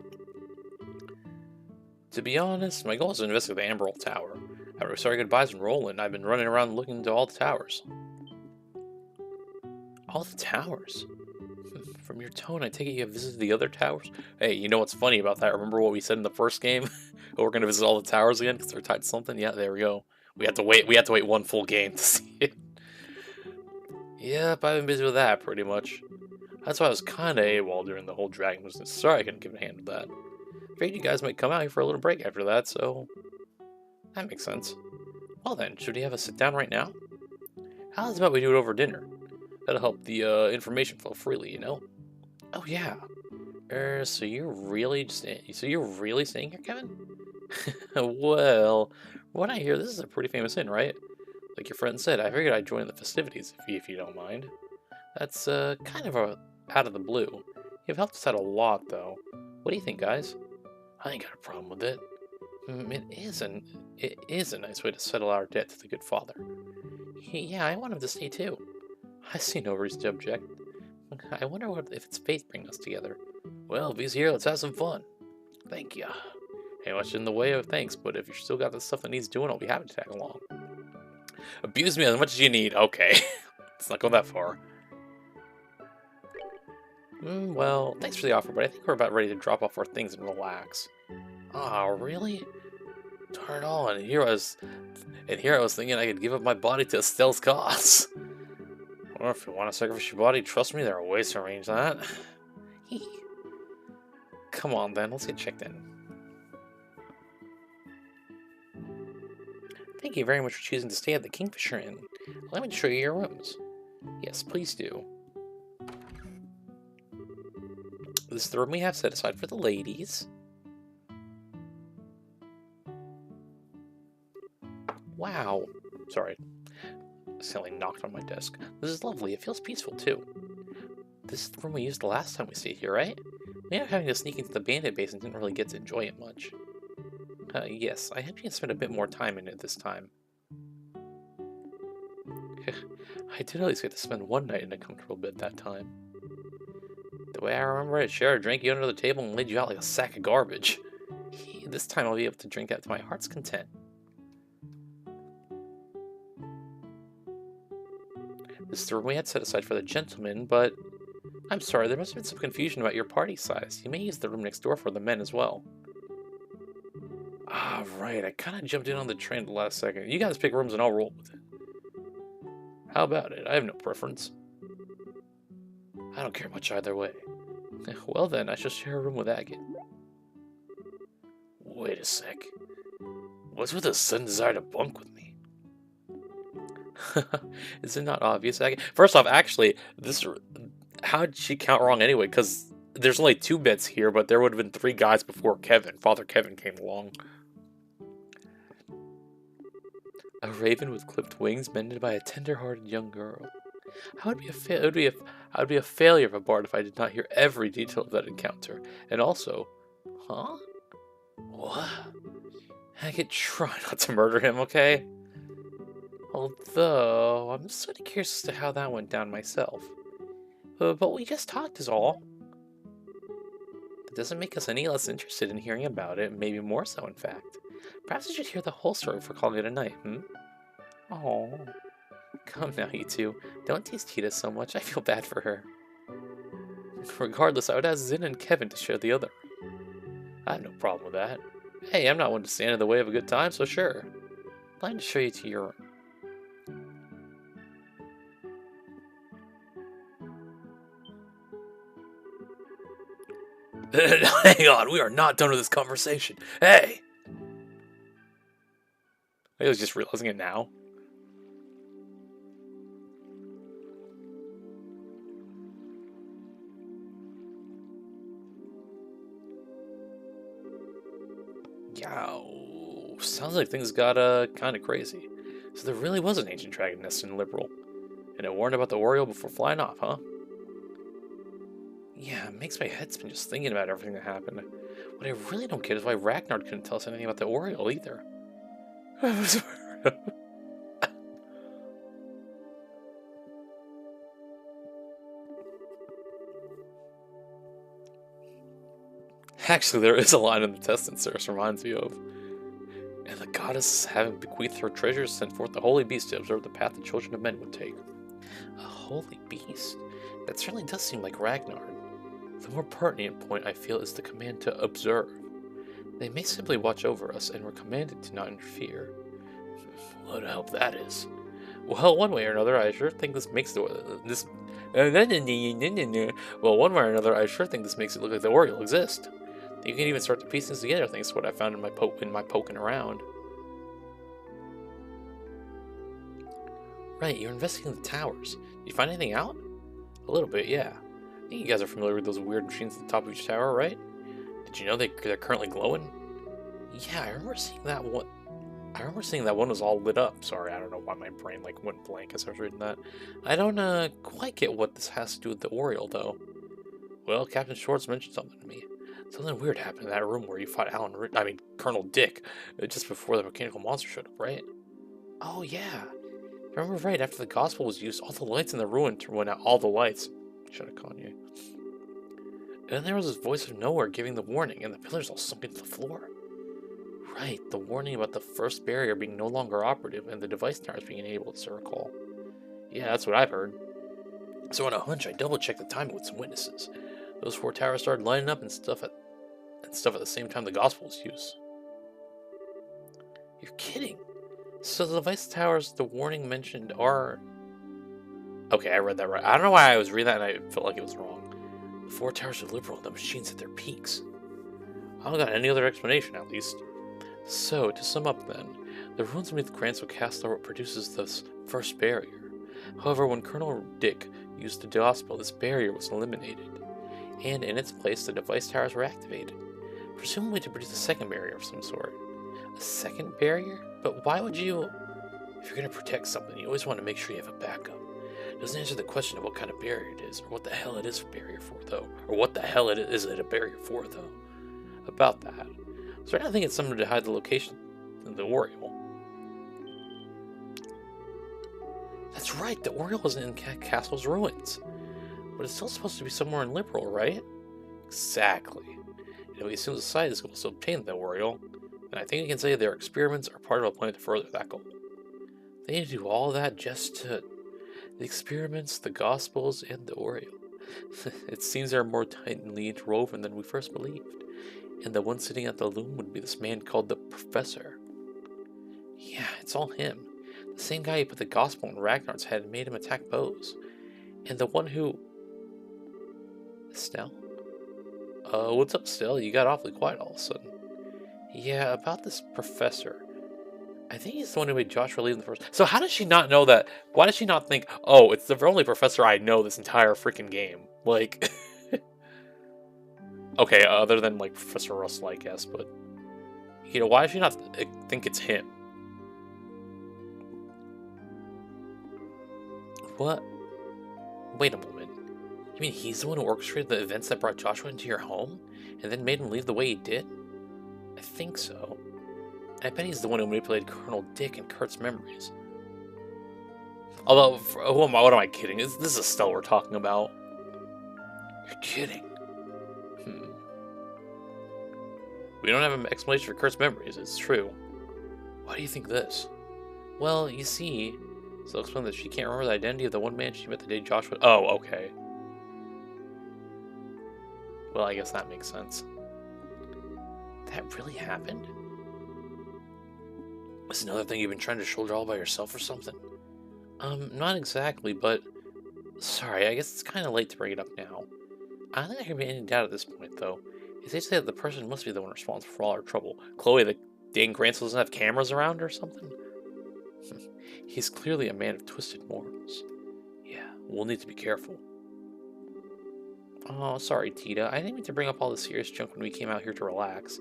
S1: To be honest, my goal is to investigate the Emerald Tower. After we started goodbyes from Roland, I've been running around looking into all the towers. All the towers? From your tone, I take it you have visited the other towers? Hey, you know what's funny about that? Remember what we said in the first game? We're going to visit all the towers again because they're tied to something? Yeah, there we go. We had to wait one full game to see it. Yep, I've been busy with that, pretty much. That's why I was kind of AWOL during the whole dragon business. Sorry I couldn't give a hand with that. Figured you guys might come out here for a little break after that, so... That makes sense. Well then, should we have a sit down right now? How's about we do it over dinner? That'll help the information flow freely, you know? Oh yeah. So you're really staying here, Kevin? Well, what I hear, this is a pretty famous inn, right? Like your friend said, I figured I'd join the festivities if you don't mind. That's kind of out of the blue. You've helped us out a lot, though. What do you think, guys? I ain't got a problem with it. It is a nice way to settle our debt to the good father. Yeah, I want him to stay too. I see no reason to object. I wonder if it's fate bringing us together. Well, if he's here, let's have some fun. Thank you. Ain't much in the way of thanks, but if you still got the stuff that needs doing, I'll be happy to tag along. Abuse me as much as you need. Okay. Let's not go that far. Well, thanks for the offer, but I think we're about ready to drop off our things and relax. Ah, really? Turn on. And here I was thinking I could give up my body to Estelle's cause. Or if you want to sacrifice your body, trust me, there are ways to arrange that. Come on, then. Let's get checked in. Thank you very much for choosing to stay at the Kingfisher Inn. Let me show you your rooms. Yes, please do. This is the room we have set aside for the ladies. Wow. Sorry. Silly knocked on my desk. This is lovely. It feels peaceful, too. This is the room we used the last time we stayed here, right? We ended up having to sneak into the bandit base and didn't really get to enjoy it much. Yes. I hope you can spend a bit more time in it this time. I did at least get to spend one night in a comfortable bed that time. The way I remember it, Shara drank you under the table and laid you out like a sack of garbage. This time I'll be able to drink out to my heart's content. This is the room we had set aside for the gentlemen, but... I'm sorry, there must have been some confusion about your party size. You may use the room next door for the men as well. Ah, right, I kind of jumped in on the train at the last second. You guys pick rooms and I'll roll with it. How about it? I have no preference. I don't care much either way. Well then, I shall share a room with Agate. Wait a sec. What's with the sudden desire to bunk with me? Is it not obvious, Agate? First off, actually, how did she count wrong anyway? Because there's only 2 beds here, but there would have been 3 guys before Kevin. Father Kevin came along. A raven with clipped wings mended by a tender-hearted young girl. It would be a failure of a bard if I did not hear every detail of that encounter. And also, huh? What? Agate, try not to murder him, okay? Although, I'm sort of curious as to how that went down myself. But we just talked is all. That doesn't make us any less interested in hearing about it, maybe more so, in fact. Perhaps we should hear the whole story before calling it a night, Oh. Come now, you two. Don't tease Tita so much, I feel bad for her. Regardless, I would ask Zin and Kevin to share the other. I have no problem with that. Hey, I'm not one to stand in the way of a good time, so sure. Plan to show you to your room. Hang on, we are not done with this conversation. Hey! I was just realizing it now. Yow. Sounds like things got kind of crazy. So there really was an ancient dragon nest in Liberal. And it warned about the Oreo before flying off, huh? Yeah, it makes my head spin just thinking about everything that happened. What I really don't get is why Ragnar couldn't tell us anything about the Oreo either. Actually, there is a line in the test that Cirrus reminds me of. And the goddess, having bequeathed her treasures, sent forth the holy beast to observe the path the children of men would take. A holy beast? That certainly does seem like Ragnar. The more pertinent point, I feel, is the command to observe. They may simply watch over us, and we're commanded to not interfere. What a help that is. Well, one way or another, I sure think this makes Well, one way or another, I sure think this makes it look like the Oreo exist. You can even start to piece things together, thanks to what I found in my poking around. Right, you're investigating the towers. Did you find anything out? A little bit, yeah. I think you guys are familiar with those weird machines at the top of each tower, right? Did you know they're currently glowing? Yeah, I remember seeing that one. I remember seeing that one was all lit up. Sorry, I don't know why my brain went blank as I was reading that. I don't quite get what this has to do with the Oriole though. Well, Captain Schwartz mentioned something to me. Something weird happened in that room where you fought Colonel Dick, just before the mechanical monster showed up, right? Oh yeah. If I remember right, after the gospel was used, all the lights in the ruin went out. All the lights. Shut up, Kanye. And then there was this voice of nowhere giving the warning, and the pillars all sunk into the floor. Right, the warning about the first barrier being no longer operative and the device towers being enabled, as I recall. Yeah, that's what I've heard. So on a hunch, I double-checked the timing with some witnesses. Those 4 towers started lining up and stuff at the same time the gospel was used. You're kidding. So the device towers the warning mentioned are... Okay, I read that right. I don't know why I was reading that and I felt like it was wrong. The 4 towers are liberal and the machines at their peaks. I don't got any other explanation, at least. So, to sum up then, the ruins beneath Cranswick Castle are what produces this first barrier. However, when Colonel Dick used the gospel, this barrier was eliminated, and in its place the device towers were activated, presumably to produce a second barrier of some sort. A second barrier? But why would you... If you're going to protect something, you always want to make sure you have a backup. It doesn't answer the question of what kind of barrier it is, or what the hell it is a barrier for, though. Or what the hell is it a barrier for, though. About that. So I think it's something to hide the location of the Oriole. That's right, the Oriole isn't in Castle's ruins. But it's still supposed to be somewhere in Liberal, right? Exactly. And if we assume the site is going to obtain the Oriole, then I think we can say their experiments are part of a plan to further that goal. They need to do all of that just to... The experiments, the Gospels, and the Oriole. It seems they're more tightly interwoven than we first believed. And the one sitting at the loom would be this man called the Professor. Yeah, it's all him. The same guy who put the gospel in Ragnar's head and made him attack Bose. And the one who... Estelle? What's up, Estelle? You got awfully quiet all of a sudden. Yeah, about this Professor. I think he's the one who made Joshua leave in the first... So how does she not know that? Why does she not think, oh, it's the only Professor I know this entire freaking game? Like... Okay, other than, like, Professor Russell, I guess, but... You know, why does she not think it's him? What? Wait a moment. You mean he's the one who orchestrated the events that brought Joshua into your home? And then made him leave the way he did? I think so. I bet he's the one who manipulated Colonel Dick and Kurt's memories. Although, what am I kidding? This is Estelle we're talking about. You're kidding. We don't have an explanation for Kurt's memories, it's true. Why do you think this? Well, you see, so I'll explain that she can't remember the identity of the one man she met the day Joshua... Oh, okay. Well, I guess that makes sense. That really happened? Is another thing you've been trying to shoulder all by yourself or something? Not exactly, but... Sorry, I guess it's kind of late to bring it up now. I don't think I can be any doubt at this point, though. If they say that the person must be the one responsible for all our trouble. Chloe, the dang grandson doesn't have cameras around or something? He's clearly a man of twisted morals. Yeah, we'll need to be careful. Oh, sorry, Tita. I didn't mean to bring up all this serious junk when we came out here to relax.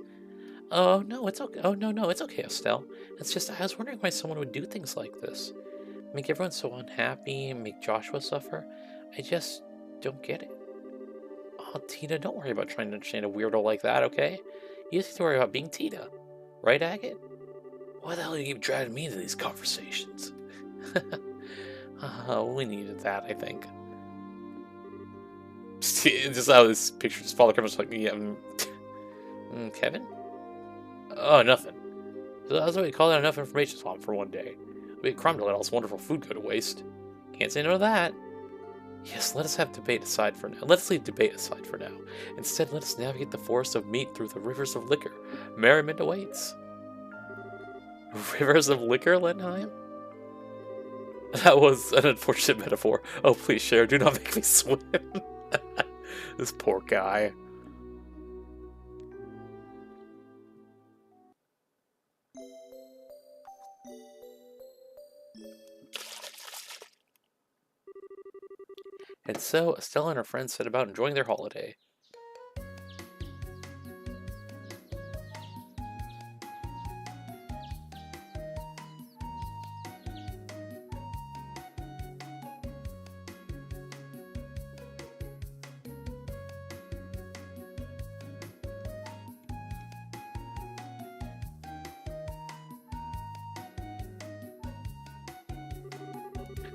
S1: Oh, no, it's okay. Oh, no, it's okay, Estelle. It's just I was wondering why someone would do things like this. Make everyone so unhappy, make Joshua suffer. I just don't get it. Oh, Tita, don't worry about trying to understand a weirdo like that, okay? You just have to worry about being Tita. Right, Agate? Why the hell do you keep dragging me into these conversations? We needed that, I think. Just how this picture, his father comes like, yeah, Kevin? Oh, nothing. So that's what we call that enough information swamp for one day. We had crime to let all this wonderful food go to waste. Can't say no to that. Yes, let us have debate aside for now. Let us leave debate aside for now. Instead, let us navigate the forest of meat through the rivers of liquor. Merriment awaits. Rivers of liquor, Lenheim? That was an unfortunate metaphor. Oh, please, Cher, do not make me swim. This poor guy. And so, Estella and her friends set about enjoying their holiday.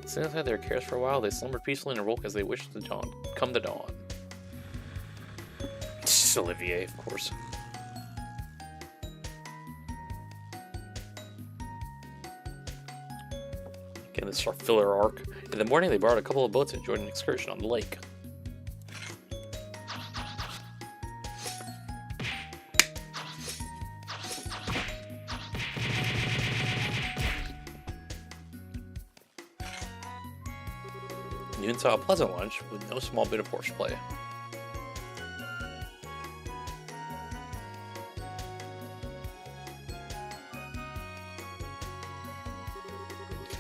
S1: Sitting outside their cares for a while, they slumbered peacefully and awoke as they wished the dawn come the dawn. It's Olivier, of course. Again, this is our filler arc. In the morning, they borrowed a couple of boats and enjoyed an excursion on the lake. Noon saw a pleasant lunch with no small bit of horseplay.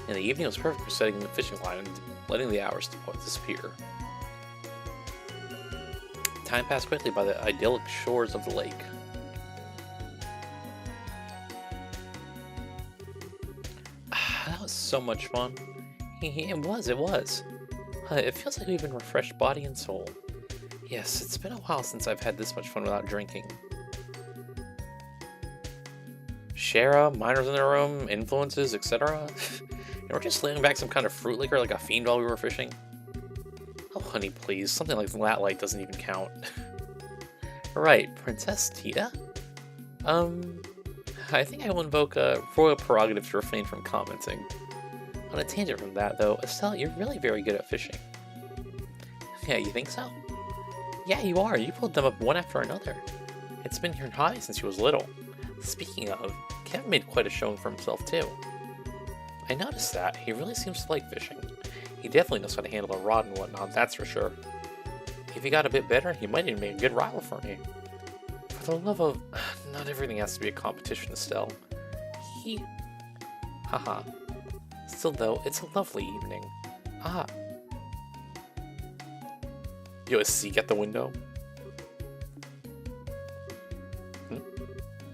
S1: In the evening, it was perfect for setting the fishing line and letting the hours disappear. Time passed quickly by the idyllic shores of the lake. That was so much fun. It was. It feels like we've been refreshed body and soul. Yes, it's been a while since I've had this much fun without drinking. Shara, minors in the room, influences, etc. And we're just laying back some kind of fruit liquor like a fiend while we were fishing. Oh, honey, please. Something like that light doesn't even count. Right, Princess Tita? I think I will invoke a royal prerogative to refrain from commenting. On a tangent from that, though, Estelle, you're really very good at fishing. Yeah, you think so? Yeah, you are. You pulled them up one after another. It's been your hobby since you was little. Speaking of, Kevin made quite a showing for himself, too. I noticed that. He really seems to like fishing. He definitely knows how to handle a rod and whatnot, that's for sure. If he got a bit better, he might even make a good rival for me. For the love of... Not everything has to be a competition, Estelle. Haha. Still, though, it's a lovely evening. Ah. Yo, is Zeke at the window?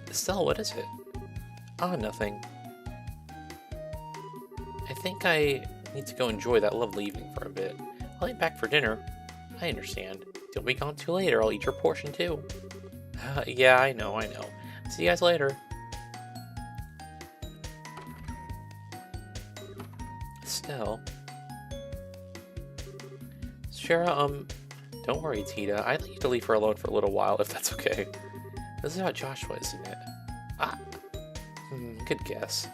S1: Estelle, what is it? Ah, nothing. I think I need to go enjoy that lovely evening for a bit. I'll be back for dinner. I understand. Don't be gone too late or I'll eat your portion too. Yeah, I know. See you guys later. Estelle. Shara, don't worry, Tita. I'd like you to leave her alone for a little while, if that's okay. This is about Joshua, isn't it? Ah. Good guess.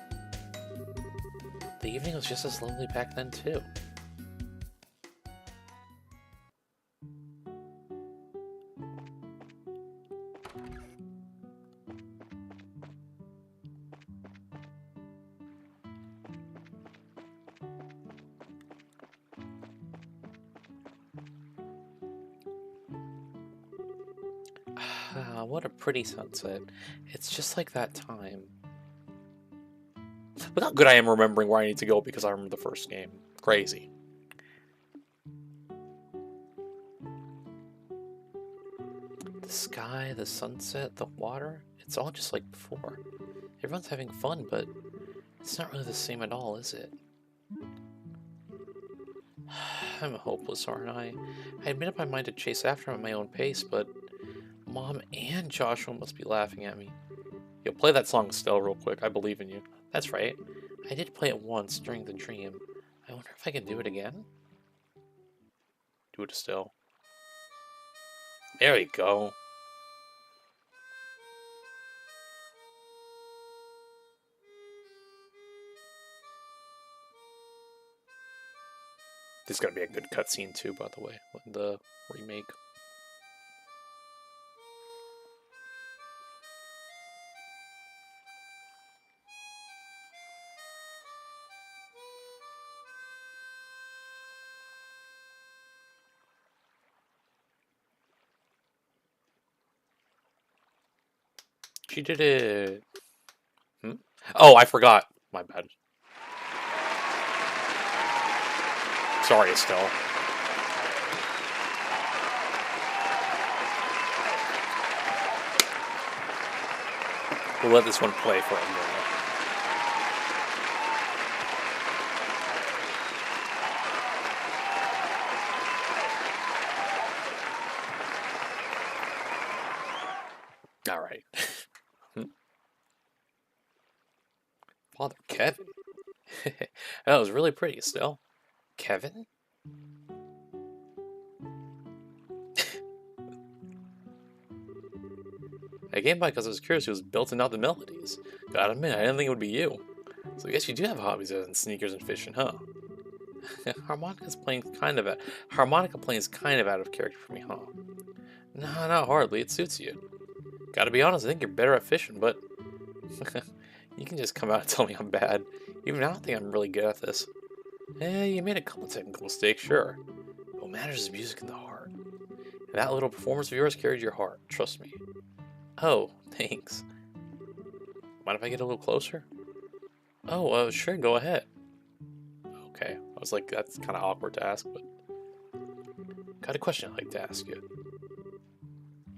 S1: The evening was just as lonely back then, too. What a pretty sunset. It's just like that time. Look how good I am remembering where I need to go because I remember the first game. Crazy. The sky, the sunset, the water, it's all just like before. Everyone's having fun, but it's not really the same at all, is it? I'm hopeless, aren't I? I had made up my mind to chase after him at my own pace, but Mom and Joshua must be laughing at me. Yo, play that song, Estelle, real quick. I believe in you. That's right. I did play it once during the dream. I wonder if I can do it again? Do it, Estelle. There we go. This is gonna be a good cutscene too, by the way, with the remake. She did it. Hmm? Oh, I forgot. My bad. Sorry, Estelle. We'll let this one play for a minute. All right. Father Kevin. That was really pretty, Estelle. Kevin? I came by because I was curious who was belting out the melodies. Gotta admit, I didn't think it would be you. So I guess you do have hobbies other than sneakers and fishing, huh? Harmonica playing is kind of out of character for me, huh? No, not hardly. It suits you. Gotta be honest, I think you're better at fishing, but you can just come out and tell me I'm bad. Even I don't think I'm really good at this. You made a couple technical mistakes, sure. But what matters is music in the heart. And that little performance of yours carried your heart. Trust me. Oh, thanks. Mind if I get a little closer? Oh, sure, go ahead. Okay, I was like, that's kind of awkward to ask, but... Got a question I'd like to ask you.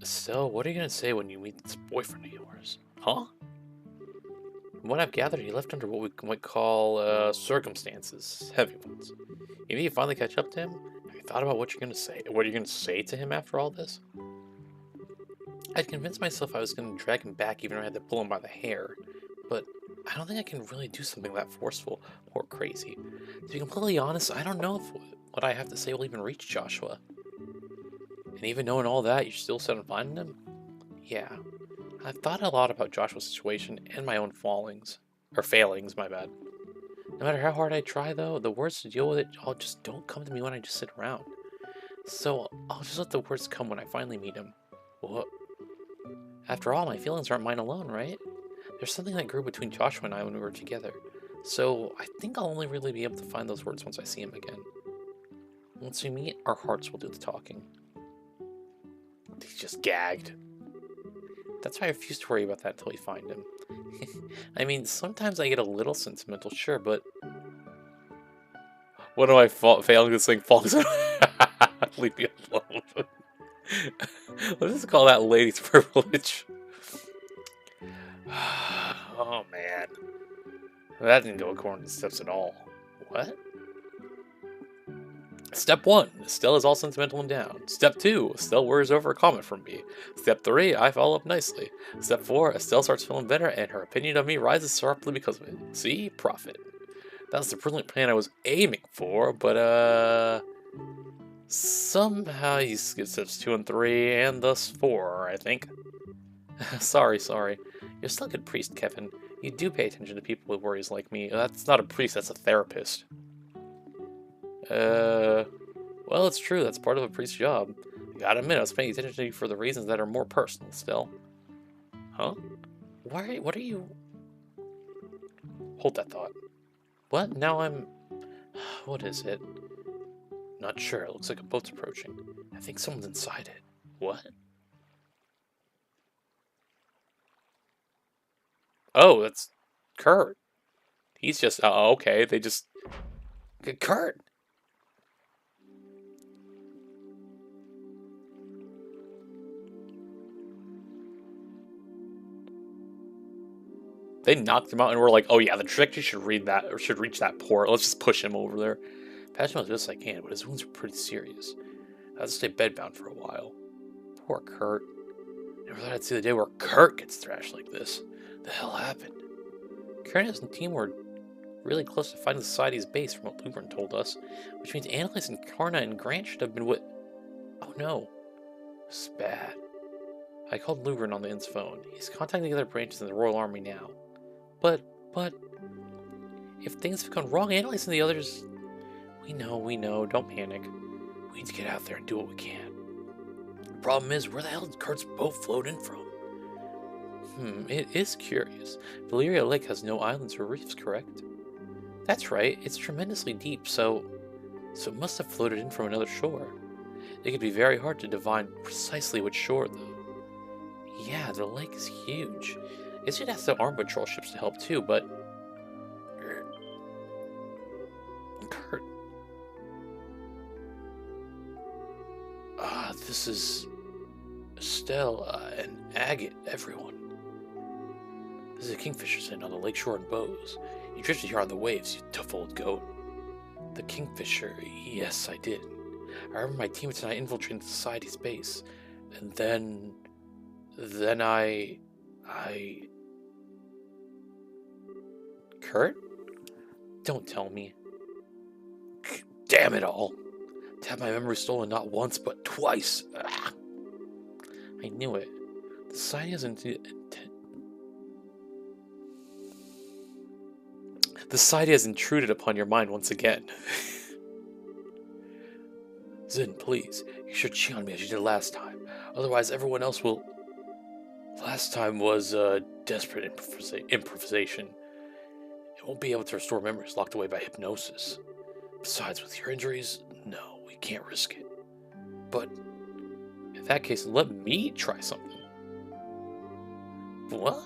S1: So, what are you gonna say when you meet this boyfriend of yours? Huh? From what I've gathered, he left under what we might call, circumstances. Heavy ones. Maybe you finally catch up to him? Have you thought about what you're gonna say? What you're gonna say to him after all this? I'd convinced myself I was gonna drag him back even if I had to pull him by the hair. But I don't think I can really do something that forceful or crazy. To be completely honest, I don't know if what I have to say will even reach Joshua. And even knowing all that, you're still set on finding him? Yeah. I've thought a lot about Joshua's situation and my own failings, my bad. No matter how hard I try, though, the words to deal with it all just don't come to me when I just sit around. So I'll just let the words come when I finally meet him. What? After all, my feelings aren't mine alone, right? There's something that grew between Joshua and I when we were together. So I think I'll only really be able to find those words once I see him again. Once we meet, our hearts will do the talking. He's just gagged. That's why I refuse to worry about that until we find him. I mean, sometimes I get a little sentimental, sure, but... What am I failing to sing? Falls Leave me alone. Let's just call that lady's privilege. Oh, man. That didn't go according to the steps at all. What? Step 1, Estelle is all sentimental and down. Step 2, Estelle worries over a comment from me. Step 3, I follow up nicely. Step 4, Estelle starts feeling better and her opinion of me rises sharply because of it. See? Profit. That's the brilliant plan I was aiming for, but somehow you skip steps 2 and 3, and thus 4, I think. Sorry. You're still a good priest, Kevin. You do pay attention to people with worries like me. That's not a priest, that's a therapist. Well, it's true, that's part of a priest's job. I gotta admit, I was paying attention to you for the reasons that are more personal still. Huh? What are you... Hold that thought. What? Now I'm... What is it? Not sure, it looks like a boat's approaching. I think someone's inside it. What? Oh, that's Kurt. He's just, okay, they just... Kurt! They knocked him out and we're like, oh yeah, the trajectory should read that, or should reach that port. Let's just push him over there. Patch him as best I can, but his wounds are pretty serious. I have to stay bedbound for a while. Poor Kurt. Never thought I'd see the day where Kurt gets thrashed like this. The hell happened? Kurt and his team were really close to finding the Society's base from what Lubrun told us, which means Annalise and Karna and Grant should have been with... Oh no. This is bad. I called Lubrun on the Inn's phone. He's contacting the other branches in the Royal Army now. But... If things have gone wrong, Annalise and the others... We know, don't panic. We need to get out there and do what we can. The problem is, where the hell did Kurt's boat float in from? It is curious. Valyria Lake has no islands or reefs, correct? That's right, it's tremendously deep, so it must have floated in from another shore. It could be very hard to divine precisely which shore, though. Yeah, the lake is huge. I guess you'd ask the armed patrol ships to help too, but... Kurt... This is... Estelle, and Agate, everyone. This is a kingfisher's inn on the lakeshore in Bose. You drifted here on the waves, you tough old goat. The kingfisher, yes, I did. I remember my teammates and I infiltrated the Society's base. And then I... Kurt? Don't tell me. Damn it all. To have my memory stolen not once, but twice. Ah. I knew it. The Society has The Society has intruded upon your mind once again. Zin, please, you should cheat on me as you did last time. Otherwise, everyone else will... Last time was desperate improvisation. It won't be able to restore memories locked away by hypnosis. Besides, with your injuries, no, we can't risk it. But in that case, let me try something. What?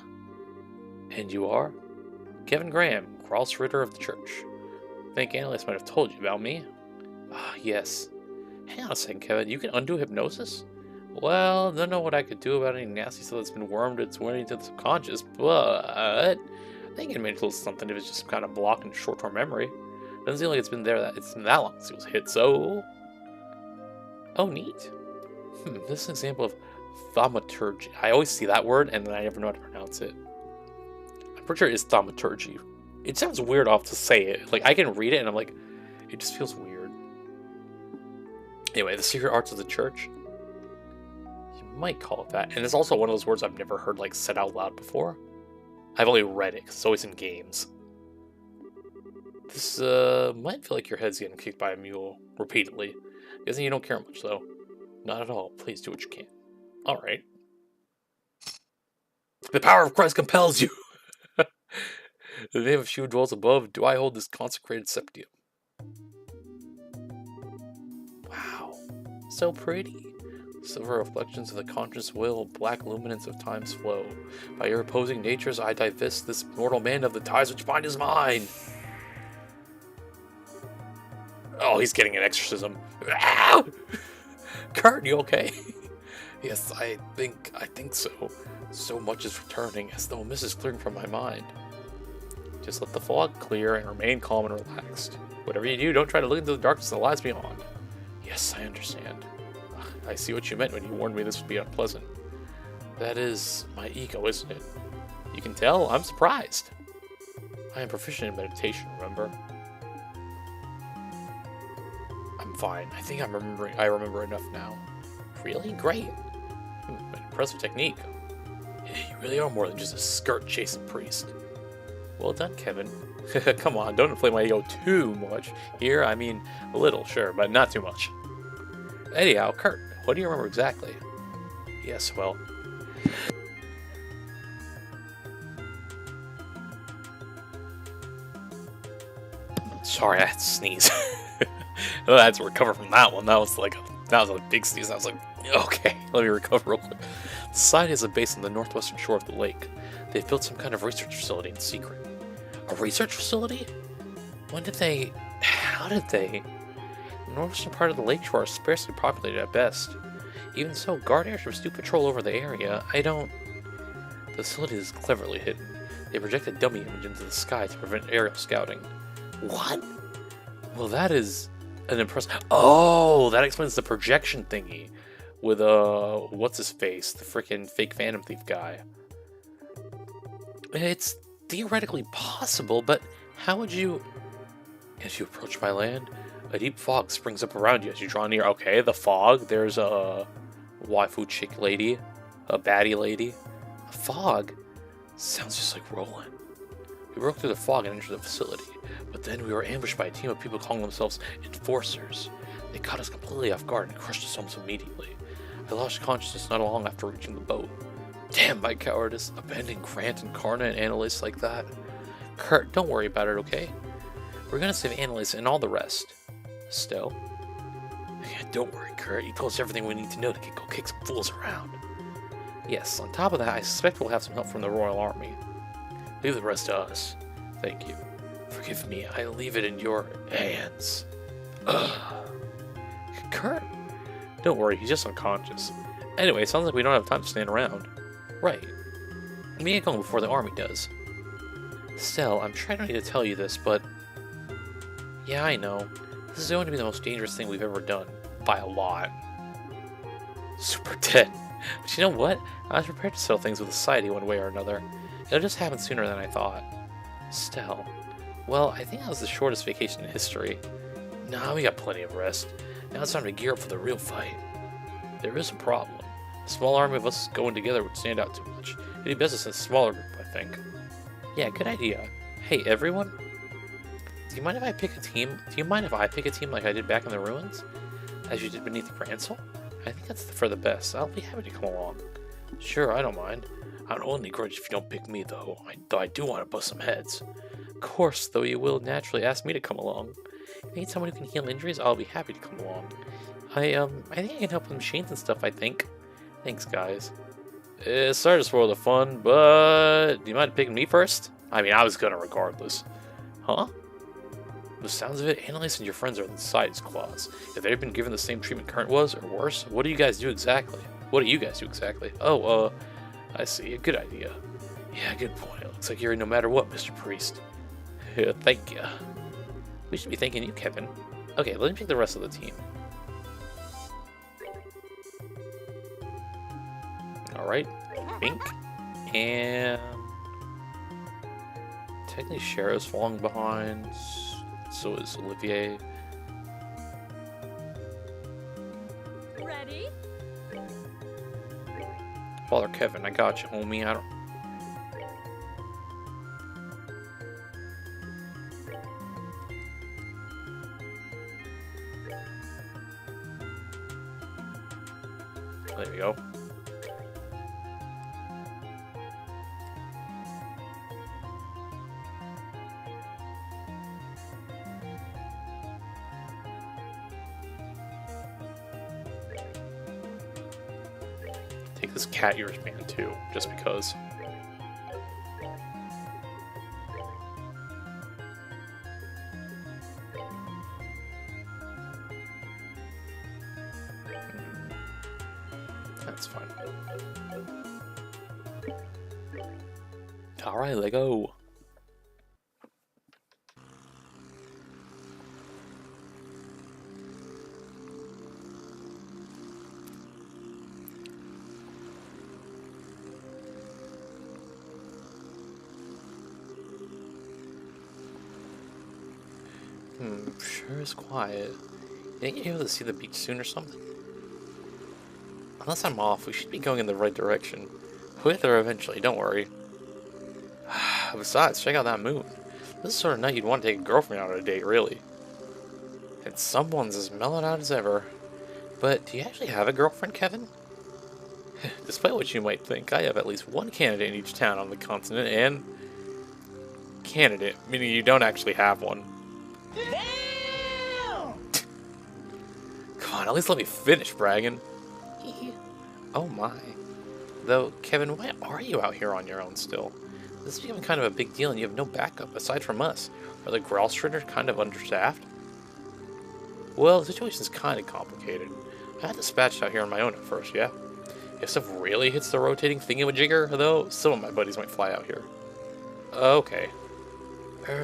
S1: And you are? Kevin Graham, Cross Ritter of the Church. I think Annalise might have told you about me. Ah, yes. Hang on a second, Kevin. You can undo hypnosis? Well, don't know what I could do about any nasty stuff that's been wormed its way into the subconscious, but I think it made a little something if it's just kind of blocking short-term memory. Doesn't seem like it's been that long since it was hit, so... Oh, neat. This is an example of thaumaturgy. I always see that word, and then I never know how to pronounce it. I'm pretty sure it is thaumaturgy. It sounds weird off to say it. Like, I can read it, and I'm like, it just feels weird. Anyway, the secret arts of the church. You might call it that. And it's also one of those words I've never heard, like, said out loud before. I've only read it, because it's always in games. This, might feel like your head's getting kicked by a mule repeatedly. Guessing you don't care much, though. Not at all. Please do what you can. Alright. The power of Christ compels you! In the name of she who dwells above, do I hold this consecrated septium. Wow. So pretty. Silver reflections of the conscious will, black luminance of time's flow. By your opposing natures, I divest this mortal man of the ties which bind his mind. Oh, he's getting an exorcism. Ah! Kurt, you okay? Yes, I think so. So much is returning, as though a mist is clearing from my mind. Just let the fog clear and remain calm and relaxed. Whatever you do, don't try to look into the darkness that lies beyond. Yes, I understand. I see what you meant when you warned me this would be unpleasant. That is my ego, isn't it? You can tell I'm surprised. I am proficient in meditation, remember? I'm fine. I think I remember enough now. Really? Great. Impressive technique. You really are more than just a skirt-chasing priest. Well done, Kevin. Come on, don't inflate my ego too much. Here, I mean, a little, sure, but not too much. Anyhow, Kurt, what do you remember exactly? Yes, well... Sorry, I had to sneeze. I had to recover from that one. That was a big sneeze. I was like, okay, let me recover real quick. The Society has a base on the northwestern shore of the lake. They've built some kind of research facility in secret. A research facility? When did they... How did they... The northwestern part of the lakeshore is sparsely populated at best. Even so, guard airships do patrol over the area. The facility is cleverly hidden. They project a dummy image into the sky to prevent aerial scouting. What? Well, that is an impressive... Oh, that explains the projection thingy. With, what's his face? The freaking fake Phantom Thief guy. It's theoretically possible, but how would you... As you approach by land, a deep fog springs up around you as you draw near. Okay, the fog. There's a waifu chick lady. A baddie lady. A fog? Sounds just like Roland. We broke through the fog and entered the facility, but then we were ambushed by a team of people calling themselves Enforcers. They caught us completely off guard and crushed us almost immediately. I lost consciousness not long after reaching the boat. Damn my cowardice, abandoning Grant and Karna and Annalise like that. Kurt, don't worry about it, okay? We're gonna save Annalise and all the rest. Still. Yeah, don't worry, Kurt. You told us everything we need to know to go kick some fools around. Yes, on top of that, I suspect we'll have some help from the Royal Army. Leave the rest to us. Thank you. Forgive me, I leave it in your hands. Ugh. Kurt? Don't worry, he's just unconscious. Anyway, it sounds like we don't have time to stand around. Right. We ain't going before the army does. Still, I'm trying not to tell you this, but... Yeah, I know. This is going to be the most dangerous thing we've ever done. By a lot. Super dead. But you know what? I was prepared to settle things with society one way or another. It'll just happen sooner than I thought. Still. Well, I think that was the shortest vacation in history. Nah, we got plenty of rest. Now it's time to gear up for the real fight. There is a problem. A small army of us going together would stand out too much. It'd be best in a smaller group, I think. Yeah, good idea. Hey, everyone? Do you mind if I pick a team? Do you mind if I pick a team like I did back in the ruins? As you did beneath the Grancel? I think that's for the best. I'll be happy to come along. Sure, I don't mind. I don't only grudge if you don't pick me, though. Though I do want to bust some heads. Of course, though you will naturally ask me to come along. If you need someone who can heal injuries, I'll be happy to come along. I think I can help with machines and stuff, I think. Thanks, guys. Sorry to spoil the fun, but... Do you mind picking me first? I mean, I was gonna regardless. Huh? The sounds of it, Annalise and your friends are inside his claws. If they've been given the same treatment Current was, or worse, what do you guys do exactly? Oh, I see. A good idea. Yeah, good point. It looks like you're in no matter what, Mr. Priest. Yeah, thank you. We should be thanking you, Kevin. Okay, let me pick the rest of the team. Alright, Bink. And... technically Cheryl's falling behind. So is Olivier.
S3: Ready?
S1: Father Kevin, I got you, homie. I don't... There we go. Take this cat ears band too, just because. That's fine. Alright, let go. Sure is quiet. You think you'll be able to see the beach soon or something? Unless I'm off, we should be going in the right direction. We'll get there eventually, don't worry. Besides, check out that moon. This is the sort of night you'd want to take a girlfriend out on a date, really. And someone's as mellowed out as ever. But do you actually have a girlfriend, Kevin? Despite what you might think, I have at least one candidate in each town on the continent, and... Candidate, meaning you don't actually have one. Come on, at least let me finish bragging. Oh my. Though, Kevin, why are you out here on your own still? This is becoming kind of a big deal and you have no backup aside from us. Are the Gralstriders kind of understaffed? Well, the situation's kind of complicated. I had dispatched out here on my own at first, yeah. If stuff really hits the rotating thingamajigger, though, some of my buddies might fly out here. Okay.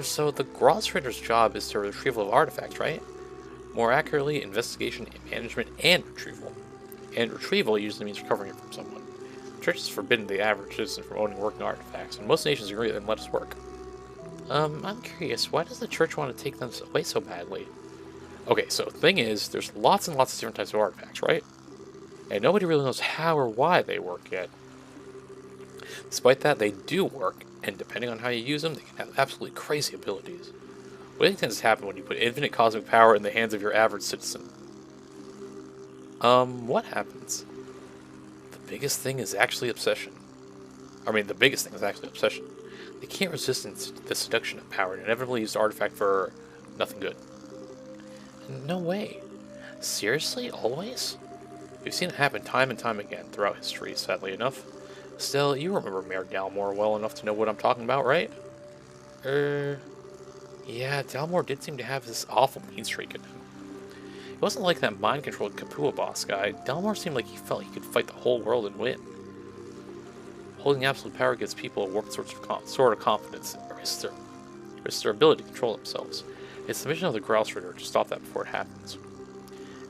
S1: So the Gralstriders' job is the retrieval of artifacts, right? More accurately, investigation, management, and retrieval. And retrieval usually means recovering it from someone. The church has forbidden the average citizen from owning working artifacts, and most nations agree and let us work. I'm curious, why does the church want to take them away so badly? Okay, so the thing is, there's lots and lots of different types of artifacts, right? And nobody really knows how or why they work yet. Despite that, they do work, and depending on how you use them, they can have absolutely crazy abilities. What do you think tends to happen when you put infinite cosmic power in the hands of your average citizen? What happens? The biggest thing is actually obsession. The biggest thing is actually obsession. They can't resist the seduction of power and inevitably use the artifact for nothing good. No way. Seriously? Always? We've seen it happen time and time again throughout history, sadly enough. Still, you remember Mayor Dalmore well enough to know what I'm talking about, right? Yeah, Dalmore did seem to have this awful mean streak in him. It wasn't like that mind-controlled Kapua boss guy. Dalmore seemed like he felt he could fight the whole world and win. Holding absolute power gives people a warped sort of confidence and risks their ability to control themselves. It's the mission of the Gralstrider to stop that before it happens.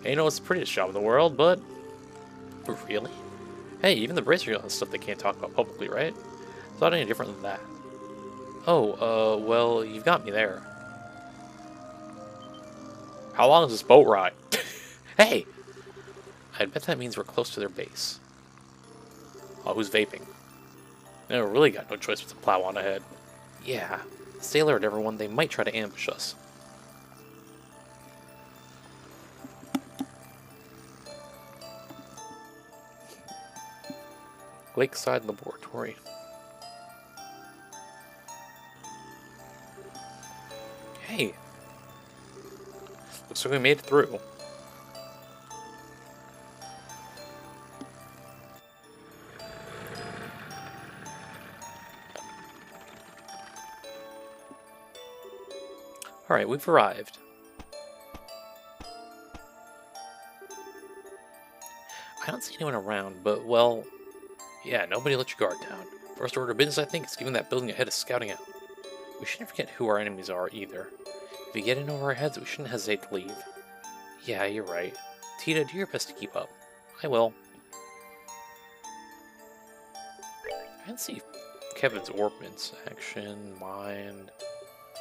S1: And it's the prettiest job in the world, but really? Hey, even the Bracer has stuff they can't talk about publicly, right? It's not any different than that. Oh, well, you've got me there. How long is this boat ride? Hey! I bet that means we're close to their base. Oh, who's vaping? No, really got no choice but to plow on ahead. Yeah, stay alert, everyone. They might try to ambush us. Lakeside Laboratory. Hey! Looks like we made it through. Alright, we've arrived. I don't see anyone around, but, well, yeah, nobody let your guard down. First order of business, I think, is giving that building a head of scouting out. We shouldn't forget who our enemies are, either. If we get in over our heads, we shouldn't hesitate to leave. Yeah, you're right. Tita, do your best to keep up. I will. I didn't see Kevin's orbments. Action, mind...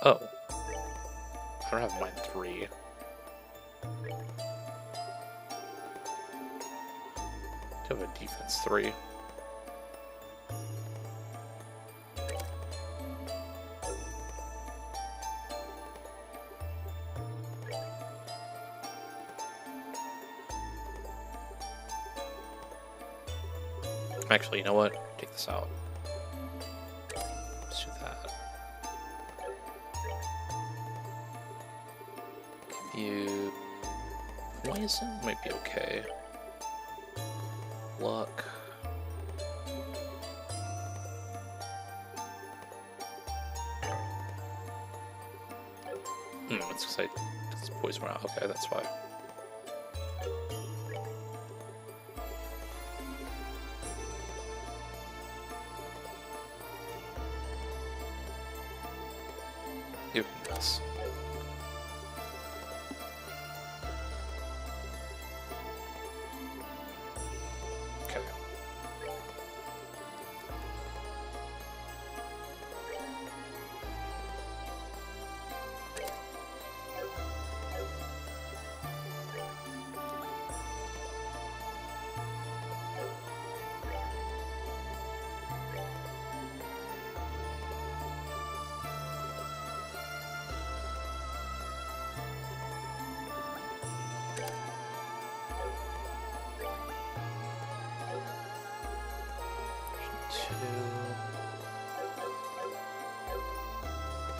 S1: Oh. I don't have mind 3. I have a defense 3. Actually, you know what? Take this out. Let's do that. Give you poison? Might be okay. Luck. It's because it's poison out. Okay, that's why. Give him this. Okay.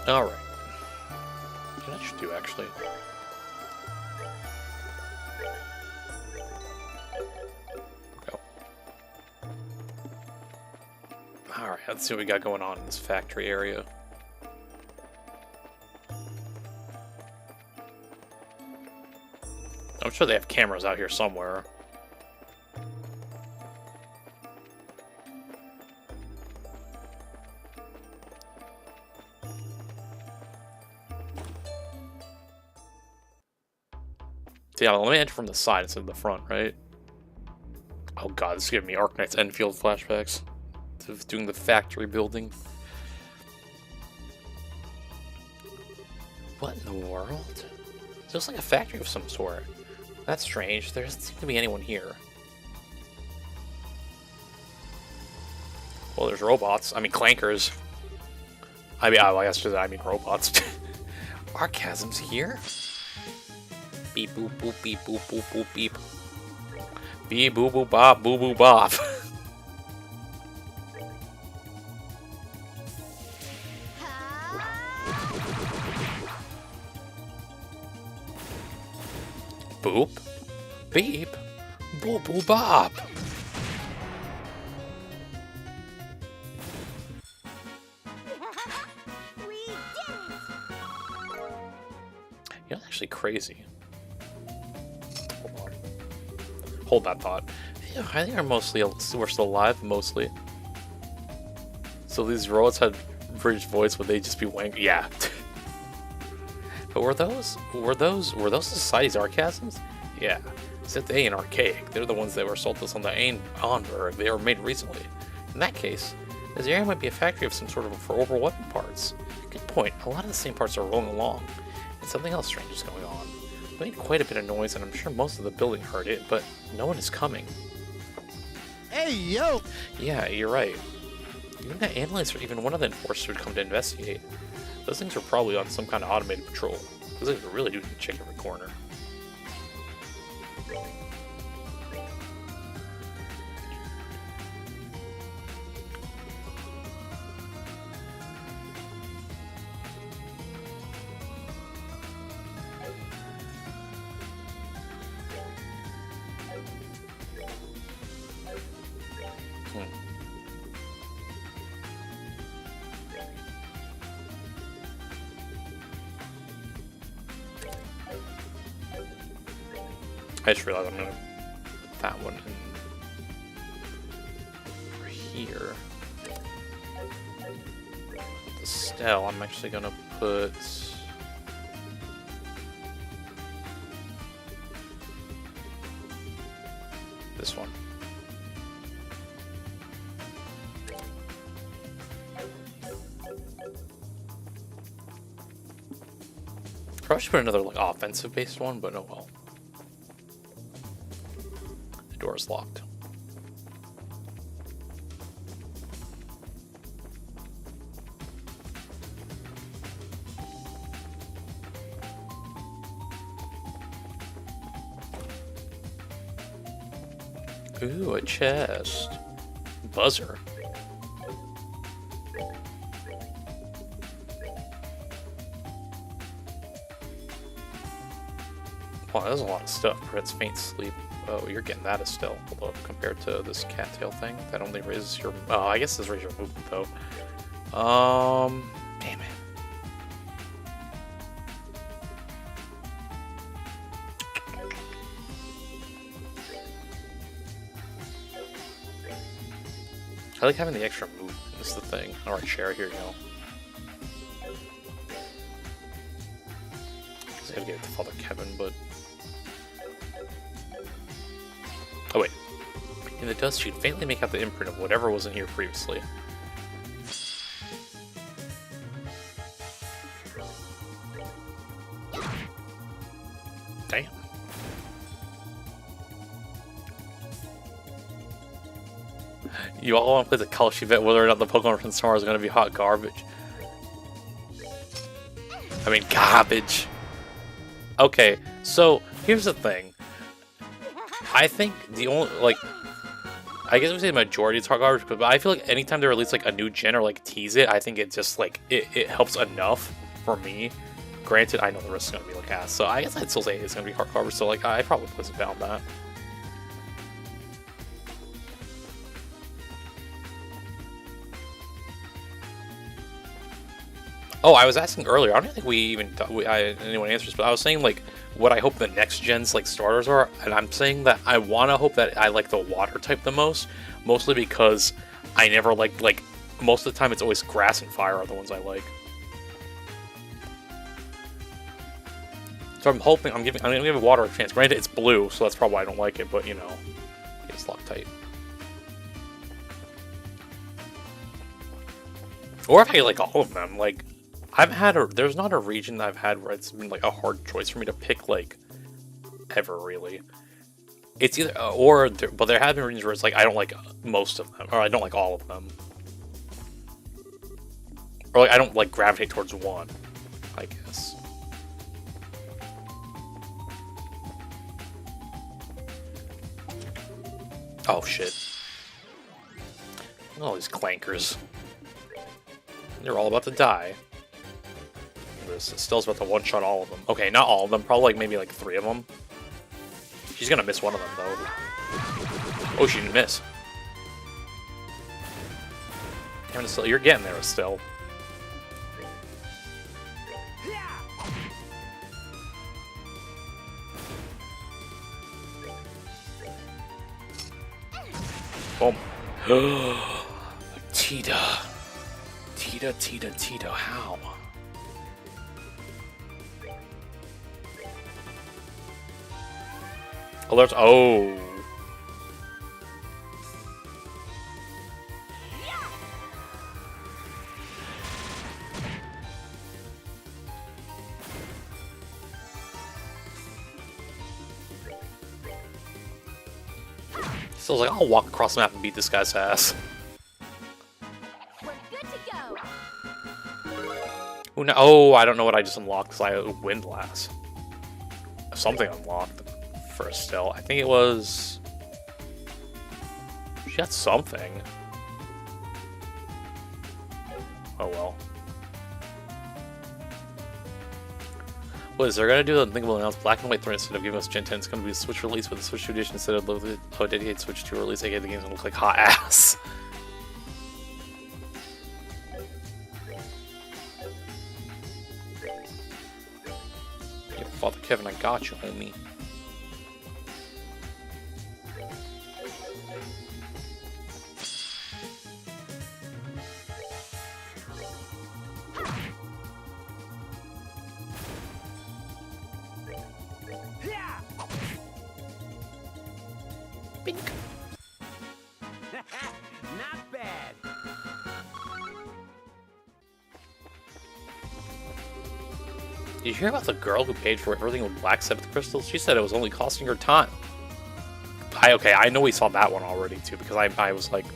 S1: Alright. That should do, actually. Go. Alright, let's see what we got going on in this factory area. I'm sure they have cameras out here somewhere. So yeah, let me enter from the side instead of the front, right? Oh god, this is giving me Arknight's Enfield flashbacks. Of doing the factory building. What in the world? It looks like a factory of some sort. That's strange. There doesn't seem to be anyone here. Well, there's robots. I mean, clankers. I guess I mean robots. Archasm's here? Beep boop boop beep boop boop boop beep. Beep boo boo bop boo boo bop. Boop, beep, boo boo bop.
S3: We did it!
S1: You're actually crazy. Hold on. Hold that thought. Yeah, I think we're still alive, mostly. So these robots had British voice, would they just be wank? Yeah. But were those society's archasms? Yeah. Except they ain't archaic. They're the ones that were sold to us on the Onberg. They were made recently. In that case, this area might be a factory of some sort of for over weapon parts. Good point. A lot of the same parts are rolling along. And something else strange is going on. It made quite a bit of noise, and I'm sure most of the building heard it, but no one is coming.
S2: Hey, yo!
S1: Yeah, you're right. Even the analysts or even one of the enforcers would come to investigate. Those things are probably on some kind of automated patrol. Those things really do check every corner. I just realized I'm gonna put that one in over here. The Stell, I'm actually gonna put this one. Probably should put another like offensive based one, but oh well. Door is locked. Ooh, a chest. Buzzer. Wow, there's a lot of stuff. Prevents faint sleep. Oh, you're getting that Estelle, although compared to this cattail thing, that only raises your... Oh, I guess this raises your movement, though. Damn it. I like having the extra move, is the thing. Alright, share, here you go. I gotta give it to Father Kevin, but... Oh wait. In the dust, you'd faintly make out the imprint of whatever wasn't here previously. Damn. You all want to play the Kalshi bet whether or not the Pokemon from tomorrow is going to be hot garbage. I mean, garbage. Okay, so here's the thing. I think the only, like, I guess we say the majority is hot garbage, but I feel like anytime they release, like, a new gen or, like, tease it, I think it just, like, it helps enough for me. Granted, I know the rest is going to be, like, ass, so I guess I'd still say it's going to be hot garbage, so, like, I probably put it down that. Oh, I was asking earlier. I don't think we even anyone answers, but I was saying like what I hope the next gen's like starters are, and I'm saying that I want to hope that I like the water type the most, mostly because I never like most of the time it's always grass and fire are the ones I like. So I'm hoping I'm gonna give water a chance. Granted, it's blue, so that's probably why I don't like it, but you know, it's Loctite. Or if I like all of them, like there's not a region that I've had where it's been like a hard choice for me to pick like ever really. It's either but there have been regions where it's like I don't like most of them, or I don't like all of them, or like I don't like gravitate towards one, I guess. Oh shit! All these clankers. They're all about to die. This Estelle about to one-shot all of them. Okay, not all of them. Probably like maybe like 3 of them. She's gonna miss one of them though. Oh, she didn't miss. Damn it, Estelle, you're getting there, Estelle. Boom. Tita. Tita, how? Alerts. Oh. So I was like, I'll walk across the map and beat this guy's ass.
S3: We're good to go.
S1: Oh, no. Oh, I don't know what I just unlocked because I wind blast. Something unlocked for Estelle. I think it was. She got something. Oh well. What is they're gonna do? The thing will announce black and white thread instead of giving us Gen 10. It's gonna be a Switch release with a Switch 2 edition instead of the dedicated Switch 2 release. The game's gonna look like hot ass. Yo, Father Kevin, I got you, homie.
S2: Not bad.
S1: Did you hear about the girl who paid for everything with Black Sabbath crystals? She said it was only costing her time. Okay, I know we saw that one already too, because I was like,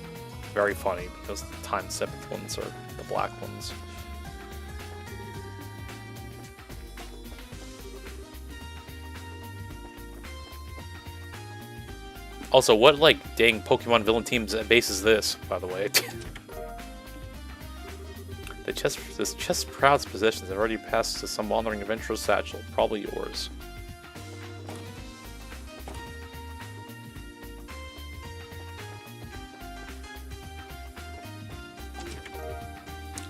S1: very funny, because the time Sabbath ones are the black ones. Also, what like dang Pokemon villain team's base is this, by the way? This chest Proud's possessions have already passed to some wandering adventurer's satchel. Probably yours.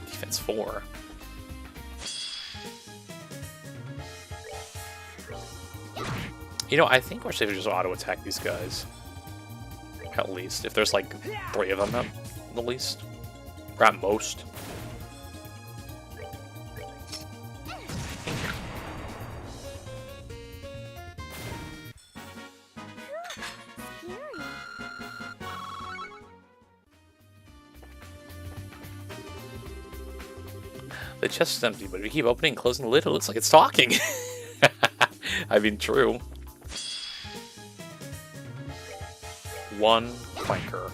S1: Defense 4. You know, I think we're safe to just auto-attack these guys. At least. If there's like 3 of them at the least. Or at most. The chest is empty, but if you keep opening and closing the lid, it looks like it's talking. I mean, true. 1 clanker.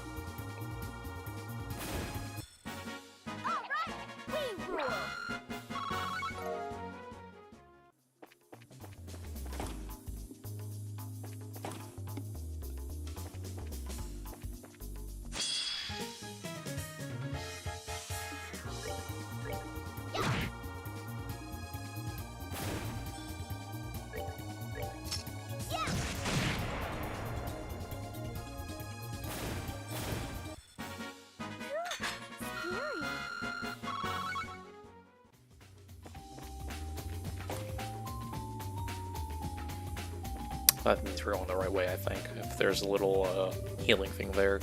S1: That means we're going the right way, I think. If there's a little healing thing there.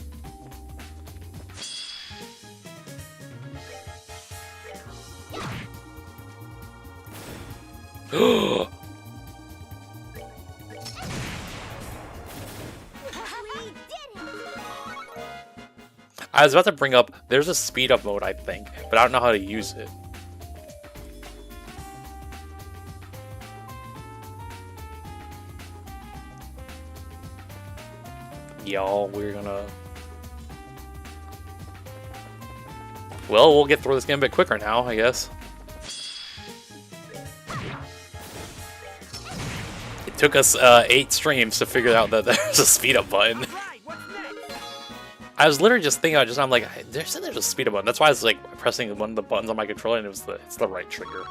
S3: We did it!
S1: I was about to bring up, there's a speed up mode, I think, but I don't know how to use it. Y'all, we're gonna... Well, we'll get through this game a bit quicker now, I guess. It took us 8 streams to figure out that there's a speed up button.
S2: Right, what's next?
S1: I was literally just thinking about it, I'm like, there's a speed up button. That's why I was like pressing one of the buttons on my controller, and it's the right trigger.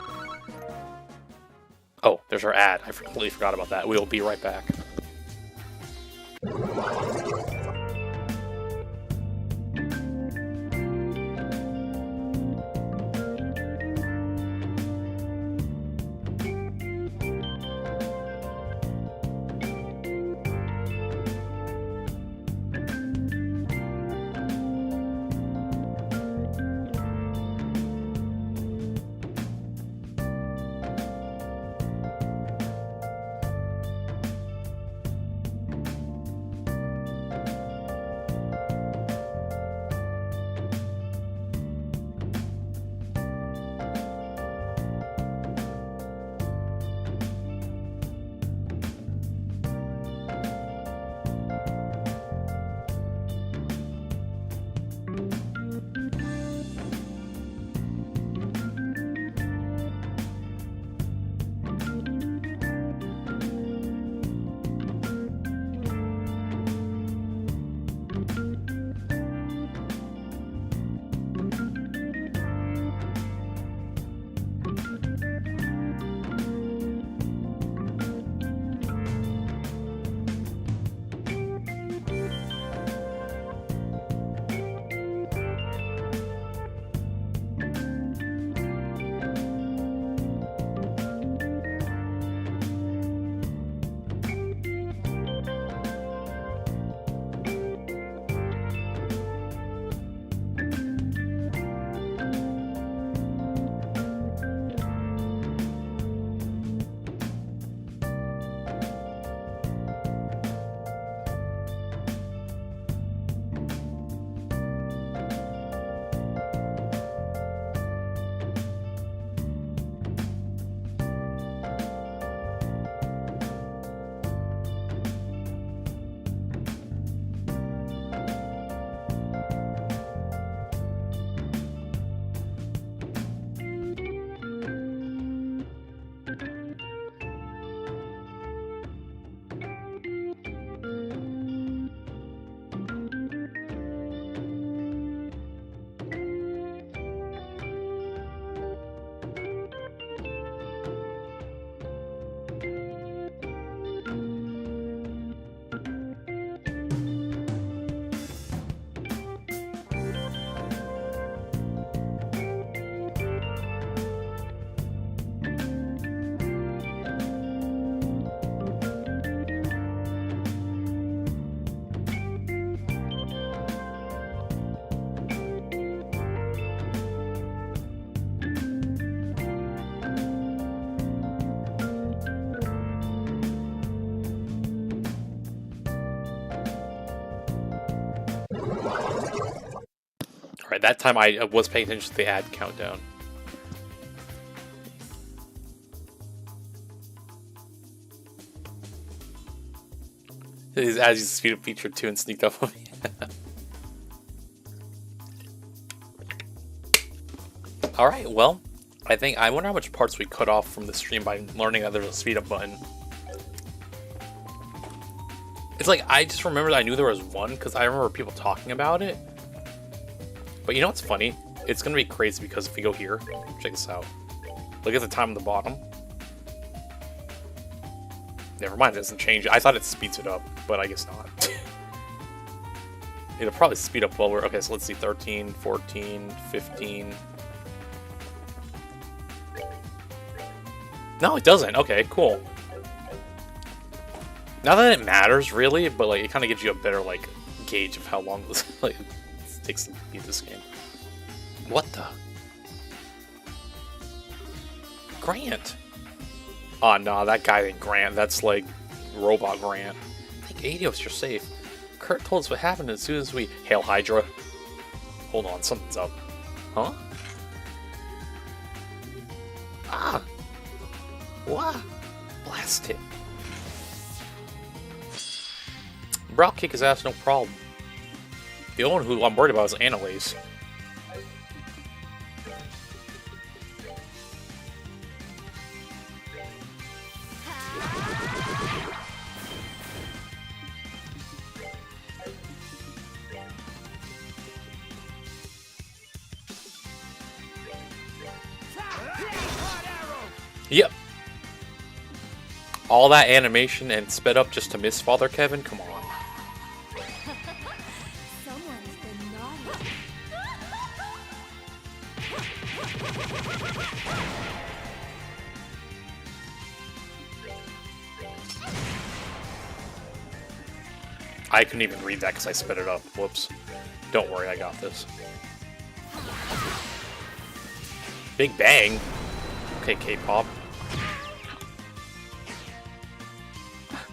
S1: Oh, there's our ad. I completely forgot about that. We'll be right back. Alright, that time I was paying attention to the ad countdown. These ads use the speed up feature too and sneaked up on me. Alright, well, I wonder how much parts we cut off from the stream by learning that there's a speed up button. It's like, I just remembered I knew there was one because I remember people talking about it. But you know what's funny? It's going to be crazy because if we go here, check this out. Look at the time on the bottom. Never mind, it doesn't change it. I thought it speeds it up, but I guess not. It'll probably speed up while we're... Okay, so let's see. 13, 14, 15... No, it doesn't. Okay, cool. Not that it matters really, but like it kind of gives you a better like gauge of how long this like takes to beat this game. What the? Grant? Oh no, that guy ain't Grant. That's like Robot Grant. I think Adios, you're safe. Kurt told us what happened as soon as we... Hail Hydra. Hold on, something's up. Huh? Ah! What? Blast it. Bro, I'll kick his ass, no problem. The only one who I'm worried about is Annalise. Yep. All that animation and sped up just to miss Father Kevin? Come on.
S3: Someone's been naughty.
S1: I couldn't even read that because I sped it up. Whoops. Don't worry, I got this. Big Bang? Okay, K-pop.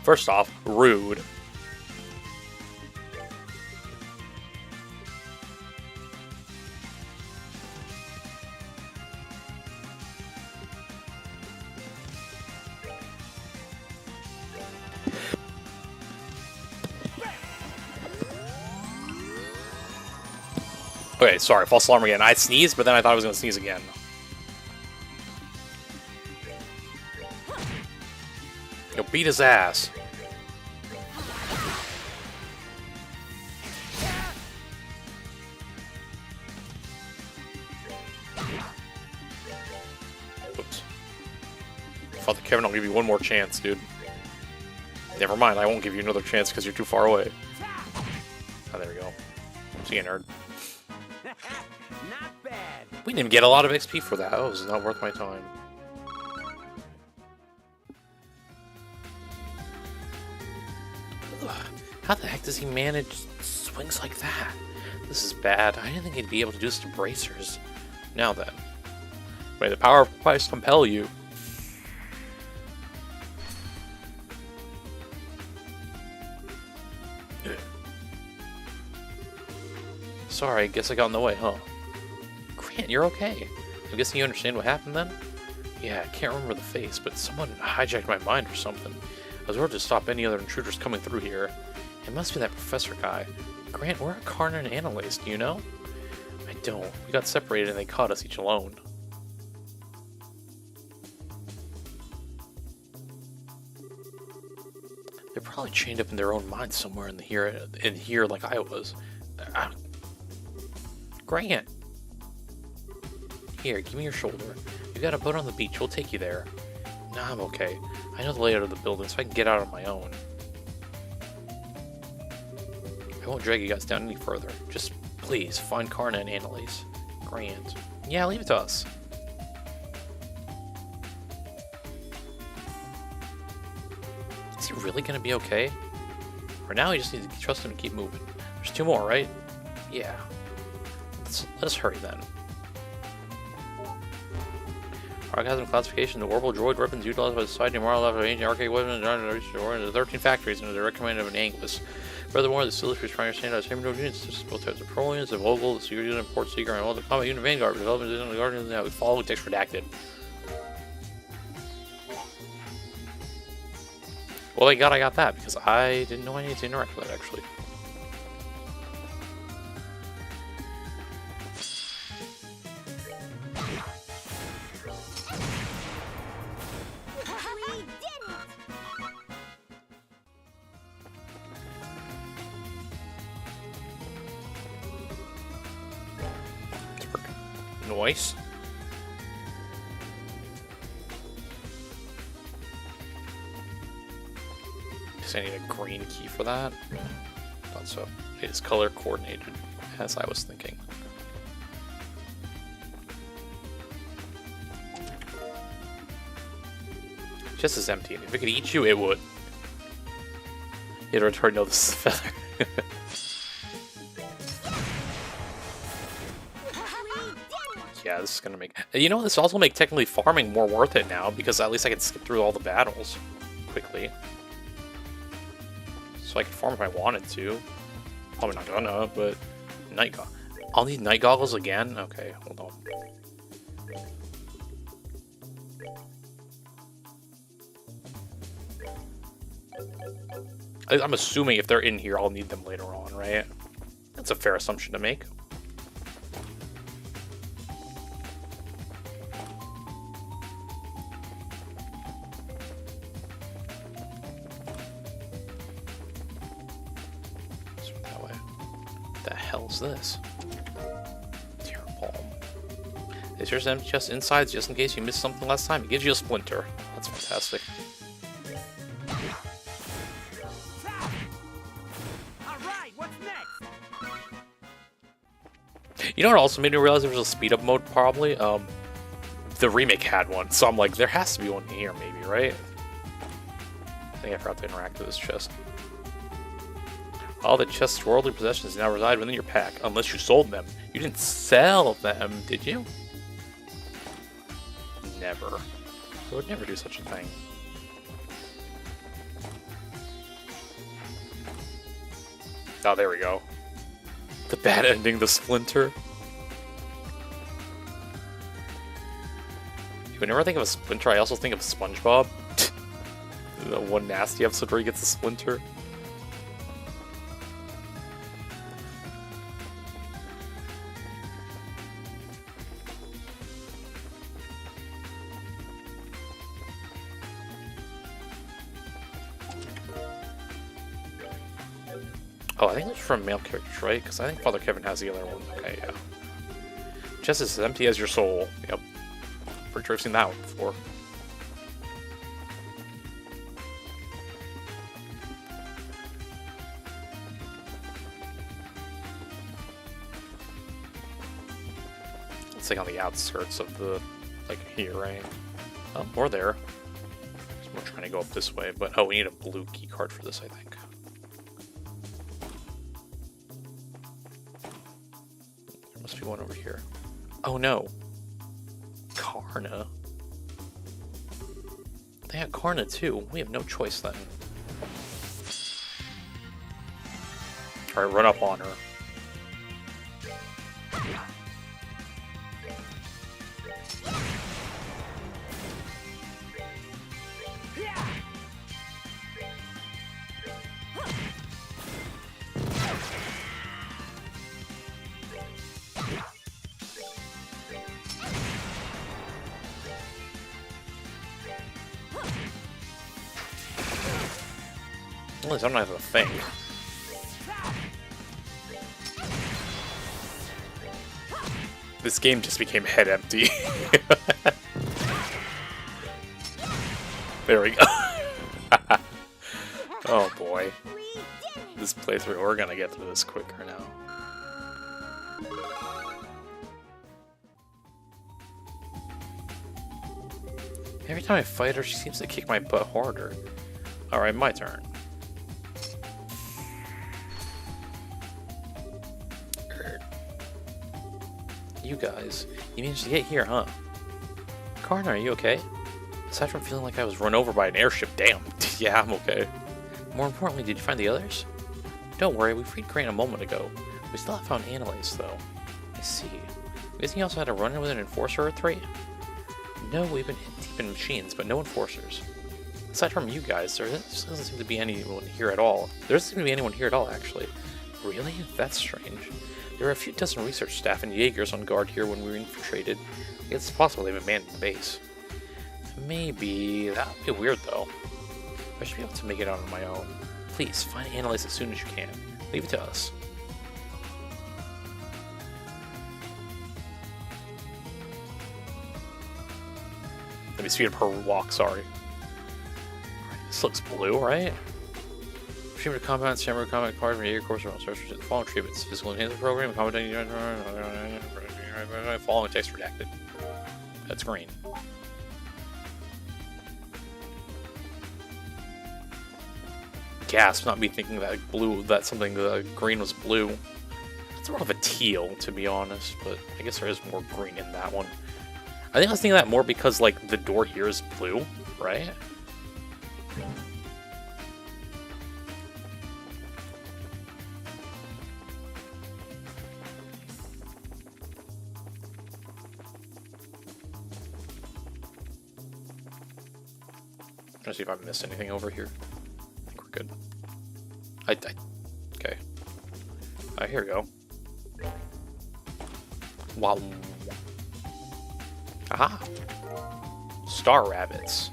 S1: First off, rude. Okay, sorry, false alarm again. I sneezed, but then I thought I was going to sneeze again. Yo, beat his ass. Oops. Father Kevin, I'll give you one more chance, dude. Never mind, I won't give you another chance because you're too far away. Oh, there we go. See you, nerd.
S2: Not bad.
S1: We didn't get a lot of XP for that. That was not worth my time. Ugh. How the heck does he manage swings like that? This is bad. I didn't think he'd be able to do this to bracers. Now then. May the power of Christ compel you. Sorry, guess I got in the way, huh? Grant, you're okay. I'm guessing you understand what happened then? Yeah, I can't remember the face, but someone hijacked my mind or something. I was ordered to stop any other intruders coming through here. It must be that professor guy. Grant, where are Karna and Annalise, do you know? I don't. We got separated and they caught us each alone. They're probably chained up in their own minds somewhere in here like I was. Grant! Here, give me your shoulder. You got a boat on the beach, we'll take you there. Nah, I'm okay. I know the layout of the building, so I can get out on my own. I won't drag you guys down any further. Just, please, find Karna and Annalise. Grant. Yeah, leave it to us. Is he really gonna be okay? For now, we just need to trust him and keep moving. There's 2 more, right? Yeah. Let us hurry then. Orgasm classification: the orbital droid weapons utilized by the Society of Moral of ancient archaic weapons are the 13 factories under the direct command of an Anglus. Furthermore, the Silver is trying to stand out humanoid units, such as both types of patrol units, the Vogel, the security unit, Port Seeker, and all the combat unit Vanguard. Development is in the Guardians now. We follow text redacted. Well, thank God I got that, because I didn't know I needed to interact with that, actually. Noise. Guess I need a green key for that. Thought so. It is color coordinated, as I was thinking. Just as empty. If it could eat you, it would. You don't already know this is a feather. Yeah, this is gonna make... You know, this also make technically farming more worth it now, because at least I can skip through all the battles quickly. So I can farm if I wanted to. Probably not gonna, but... Night goggles. I'll need night goggles again? Okay, hold on. I'm assuming if they're in here, I'll need them later on, right? That's a fair assumption to make. That way. What the hell's this? Tear palm. Is yours empty chest inside just in case you missed something last time? It gives you a splinter. That's fantastic. You know what also made me realize there was a speed up mode, probably? The remake had one, so I'm like, there has to be one here, maybe, right? I think I forgot to interact with this chest. All the chest's worldly possessions now reside within your pack, unless you sold them. You didn't sell them, did you? Never. I would never do such a thing. Oh, there we go. The bad ending, the splinter. Whenever I think of a splinter, I also think of SpongeBob. The one nasty episode where he gets a splinter. Oh, I think it's from male characters, right? Because I think Father Kevin has the other one. Okay, yeah. Chest is as empty as your soul. Yep. Pretty sure I've seen that one before. It's like on the outskirts of the, like, here, right? Oh, more there. So we're trying to go up this way, but oh, we need a blue key card for this, I think. There must be one over here. Oh no. Karna. They had Karna too. We have no choice then. Alright, run up on her. At least I don't have a thing. This game just became head empty. There we go. Oh boy. This playthrough, we're gonna get through this quicker now. Every time I fight her, she seems to kick my butt harder. Alright, my turn. You guys, you managed to get here, huh? Karna, are you okay? Aside from feeling like I was run over by an airship, damn. Yeah, I'm okay. More importantly, did you find the others? Don't worry, we freed Crane a moment ago. We still haven't found Annalise, though. I see. I'm guessing you also had a run-in with an enforcer or three? No, we've been deep in machines, but no enforcers. Aside from you guys, there doesn't seem to be anyone here at all. There doesn't seem to be anyone here at all, actually. Really? That's strange. There were a few dozen research staff and Jaegers on guard here when we were infiltrated. It's possible they've abandoned the base. Maybe. That would be weird, though. I should be able to make it out on my own. Please, find Annalise as soon as you can. Leave it to us. Let me speed up her walk, sorry. This looks blue, right? Treatment of compound, samurai combat card from your course around search for the following treatments. Physical enhancement program, combat following text redacted. That's green. gasp, not me thinking that blue, that something green was blue. It's more of a teal, to be honest, but I guess there is more green in that one. I think I was thinking that more because, like, the door here is blue, right? Trying to see if I missed anything over here. I think we're good. Okay. Here we go. Wow. Aha! Star rabbits.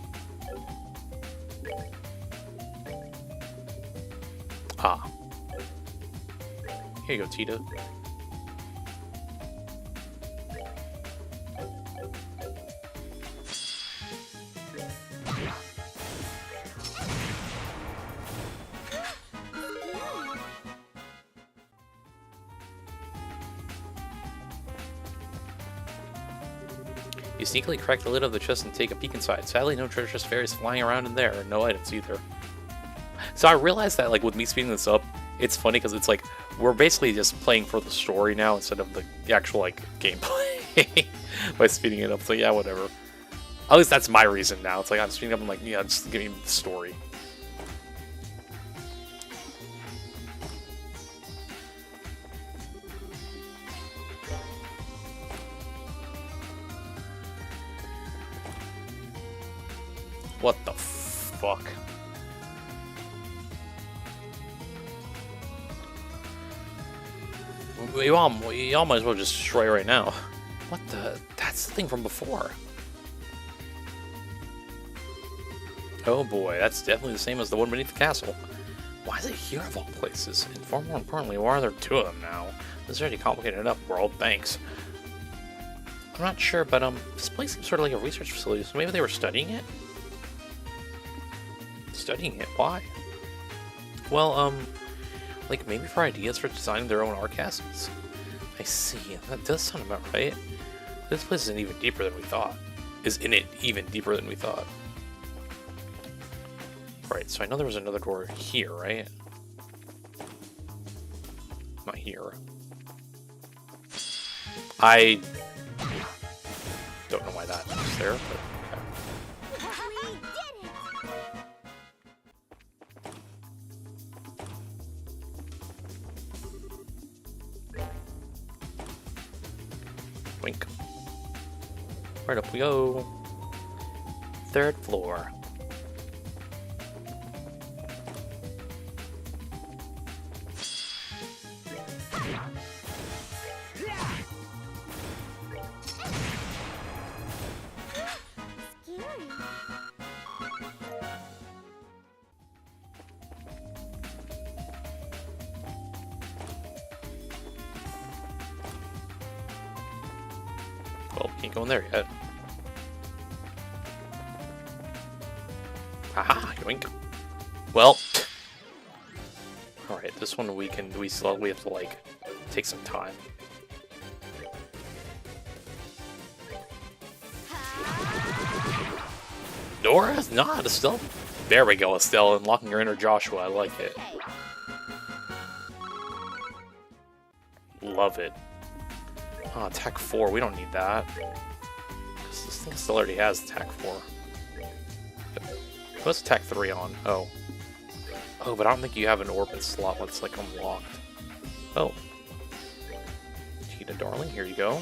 S1: Ah. Here you go, Tita. You sneakily crack the lid of the chest and take a peek inside. Sadly, no treasure chest fairies flying around in there, no items either. So I realized that, like, with me speeding this up, it's funny because it's like we're basically just playing for the story now instead of the actual, like, gameplay by speeding it up. So yeah, whatever. At least that's my reason now. It's like I'm speeding up and like, yeah, just give me the story. What the fuck? Y'all might as well just destroy right now. What the? That's the thing from before. Oh boy, that's definitely the same as the one beneath the castle. Why is it here of all places? And far more importantly, why are there two of them now? This is already complicated enough, world. Thanks. I'm not sure, but this place seems sort of like a research facility, so maybe they were studying it? Studying it? Why? Well, like maybe for ideas for designing their own art castles? I see. That does sound about right. This place isn't even deeper than we thought. Even deeper than we thought? Right, so I know there was another door here, right? Not here. I don't know why that was there, but wink. Right up we go. 3rd floor. Well, can't go in there yet. Aha, yoink. Well, all right. This one we have to like take some time. Dora, not Estelle. There we go, Estelle, unlocking your inner Joshua. I like it. Love it. Oh, attack 4. We don't need that. This thing still already has attack 4. What's attack 3 on? Oh. Oh, but I don't think you have an orbit slot that's like unlocked. Oh. Cheetah darling, here you go.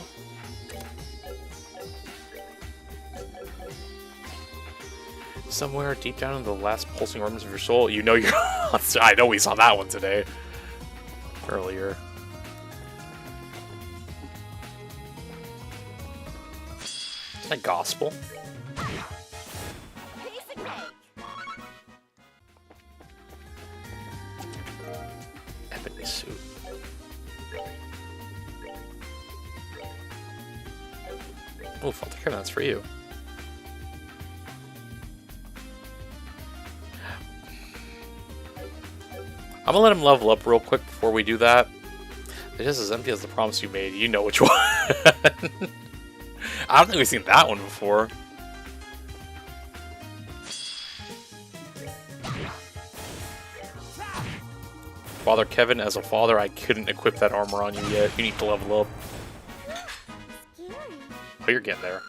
S1: Somewhere deep down in the last pulsing organs of your soul, you know you're. I know we saw that one today. Earlier. Is that gospel? Ebony suit. Oof, I'll take care of that's for you. I'm gonna let him level up real quick before we do that. It's just as empty as the promise you made. You know which one. I don't think we've seen that one before. Father Kevin, as a father, I couldn't equip that armor on you yet. You need to level up.
S3: Scary.
S1: Oh, you're getting there.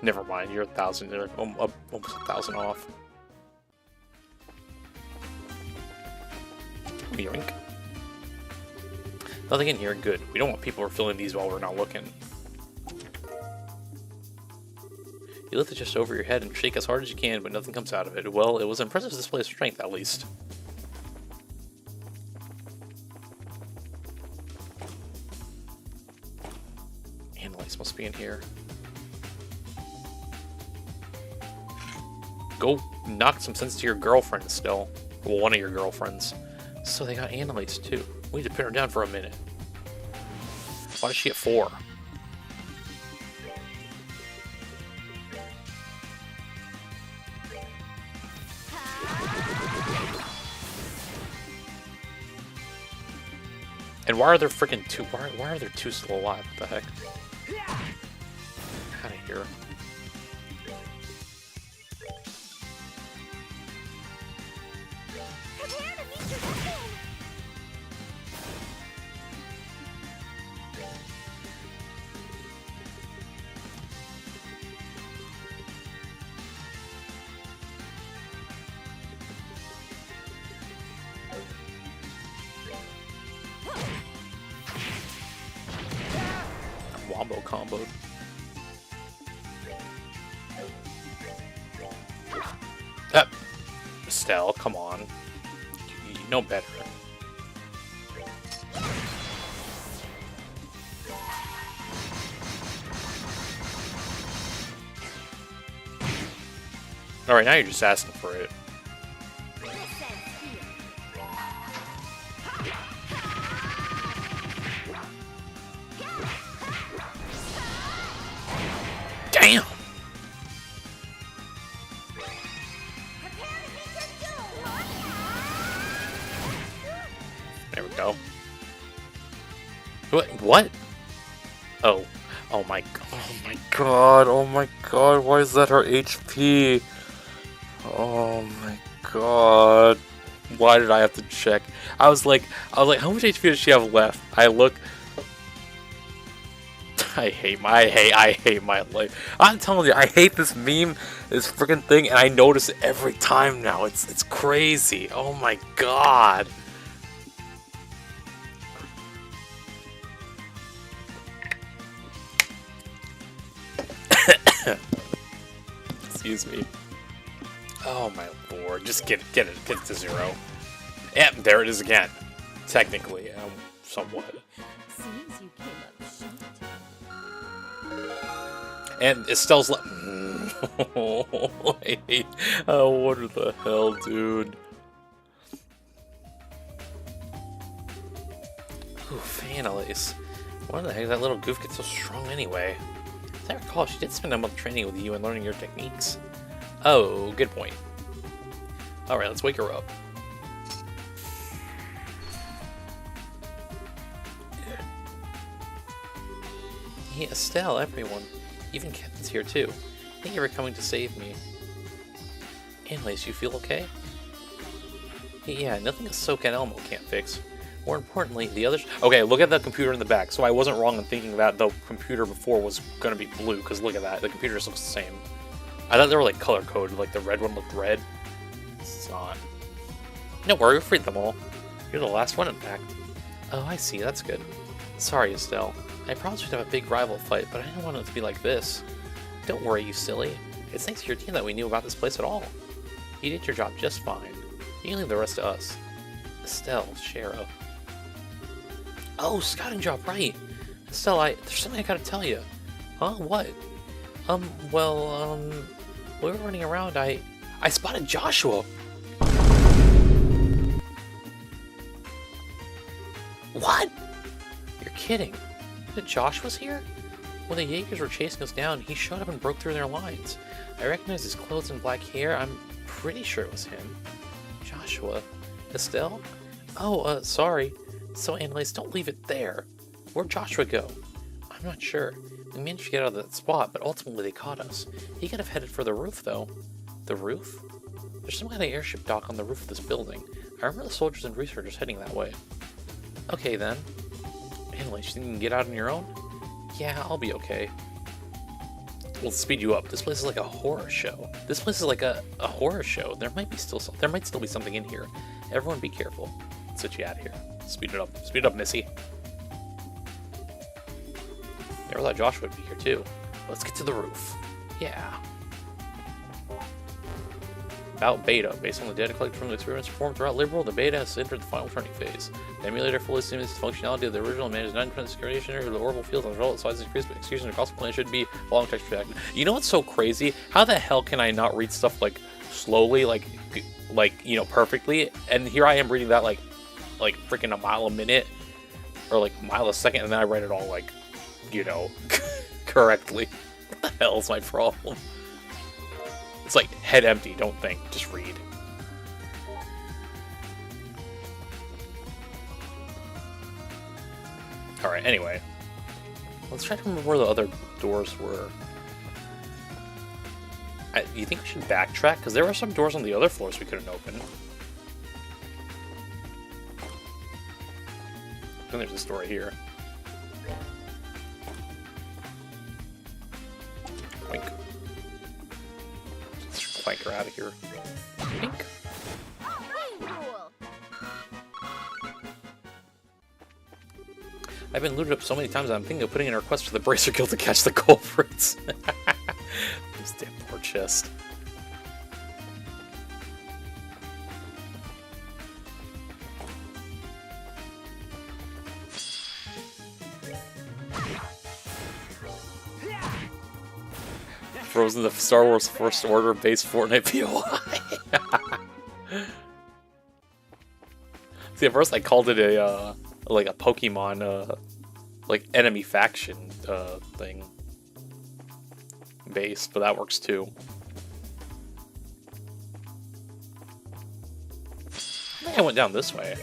S1: Never mind, you're 1,000. You're almost 1,000 off. Yoink. Nothing in here. Good. We don't want people refilling these while we're not looking. You lift it just over your head and shake as hard as you can, but nothing comes out of it. Well, it was an impressive display of strength, at least. Analyze must be in here. Go knock some sense to your girlfriend still. Well, one of your girlfriends. So they got analytes too. We need to pin her down for a minute. Why does she get 4? And why are there freaking 2? Why are there 2 still alive? What the heck? Out of here.
S3: Prepare to meet your weapon.
S1: Wombo comboed. Estelle, come on. You know better. Alright, now you're just asking for it. Damn! There we go. What? Oh. Oh my god. Oh my god. Why is that her HP? Oh my god. Why did I have to check? I was like, how much HP does she have left? I look. I hate my life. I'm telling you, I hate this meme, this freaking thing, and I notice it every time now. It's crazy. Oh my god. Excuse me. Oh my lord. Just get it to 0. Yeah, there it is again. Technically, somewhat.
S3: Seems you came up short.
S1: And Estelle's like, oh, what the hell, dude? Ooh, Annalise. Why the heck did that little goof get so strong anyway? As I recall, she did spend a month training with you and learning your techniques. Oh, good point. Alright, let's wake her up. Hey, Estelle, everyone. Even Kevin's here too. Thank you for coming to save me. Annalise, you feel okay? Yeah, nothing a Soak and Elmo can't fix. More importantly, the others... Okay, look at the computer in the back. So I wasn't wrong in thinking that the computer before was going to be blue, because look at that. The computer just looks the same. I thought they were like color coded, like the red one looked red. It's not. No worry, we freed them all. You're the last one, in fact. Oh, I see. That's good. Sorry, Estelle. I promised we'd have a big rival fight, but I didn't want it to be like this. Don't worry, you silly. It's thanks to your team that we knew about this place at all. You did your job just fine. You can leave the rest to us. Estelle, Sheriff. Oh, scouting job, right. Estelle, there's something I gotta tell you. Huh? What? While we were running around, I spotted Joshua. What? You're kidding. Josh was here? When the Jaegers were chasing us down, he showed up and broke through their lines. I recognized his clothes and black hair. I'm pretty sure it was him. Joshua? Estelle? Oh, sorry. So, Annalise, don't leave it there. Where'd Joshua go? I'm not sure. We managed to get out of that spot, but ultimately they caught us. He could have headed for the roof, though. The roof? There's some kind of airship dock on the roof of this building. I remember the soldiers and researchers heading that way. Okay then. Anyway, you think you can get out on your own? Yeah, I'll be okay. We'll speed you up. This place is like a horror show. This place is like a horror show. There might still be something in here. Everyone be careful. Let's get you out of here. Speed it up. Speed it up, Missy. Never thought Joshua would be here too. Let's get to the roof. Yeah. About beta. Based on the data collected from the experiments performed throughout Liberal, the beta has entered the final turning phase. The emulator fully simulates the functionality of the original and manages 90% security of the orbital field as well as size increase, but execution across the plane should be following texture reaction. You know what's so crazy? How the hell can I not read stuff like slowly, like you know, perfectly? And here I am reading that like freaking a mile a minute or like a mile a second, and then I write it all like, you know, correctly. What the hell is my problem? It's like head empty, don't think, just read. Alright, anyway. Let's try to remember where the other doors were. You think we should backtrack? Because there were some doors on the other floors we couldn't open. And there's this door here. Wink. Let's clank her out of here. Wink. I've been looted up so many times that I'm thinking of putting in a request for the Bracer Guild to catch the culprits. This damn poor chest. Frozen the Star Wars First Order based Fortnite POI. See, at first I called it a like a Pokemon like enemy faction thing base, but that works too. I think I went down this way.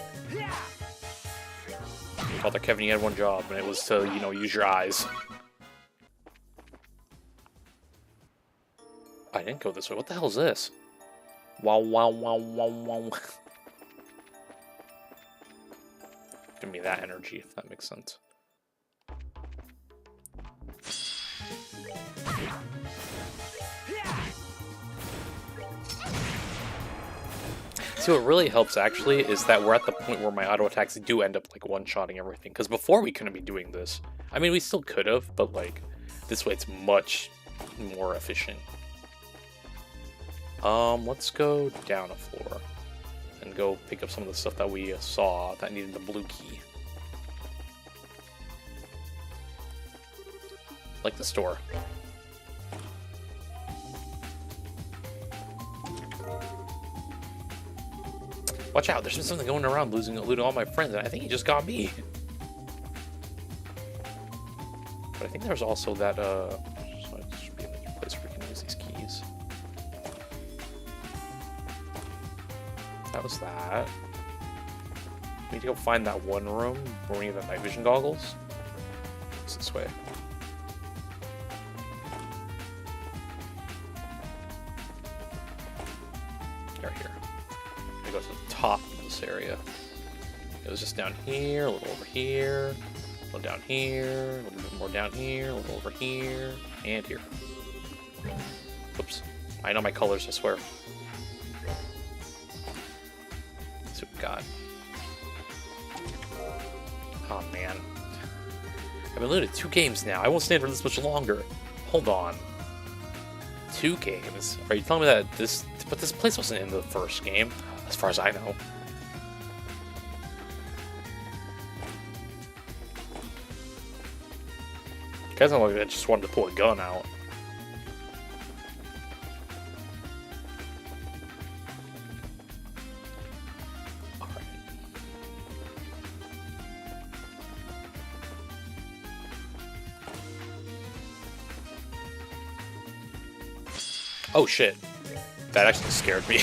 S1: Father Kevin, you had one job, and it was to, you know, use your eyes. I didn't go this way. What the hell is this? Wow, wow, wow, wow, wow. Give me that energy, if that makes sense. See, what really helps, actually, is that we're at the point where my auto attacks do end up, like, one-shotting everything. Because before, we couldn't be doing this. I mean, we still could have, but, like, this way it's much more efficient. Let's go down a floor and go pick up some of the stuff that we saw that needed the blue key. Like the store. Watch out, there's been something going around looting all my friends, and I think he just got me. But I think there's also that, so it should be a place where we can use these keys. That was that. We need to go find that one room where we need the night vision goggles. It's this way. Right here. I go to the top of this area. It was just down here, a little over here, a little down here, a little bit more down here, a little over here, and here. Oops. I know my colors, I swear. Let's see what we got. Oh man. I've been looted 2 games now. I won't stand for this much longer. Hold on. 2 games? Are you telling me that this... But this place wasn't in the first game, as far as I know. You guys don't look like I just wanted to pull a gun out. Alright. Oh shit. That actually scared me.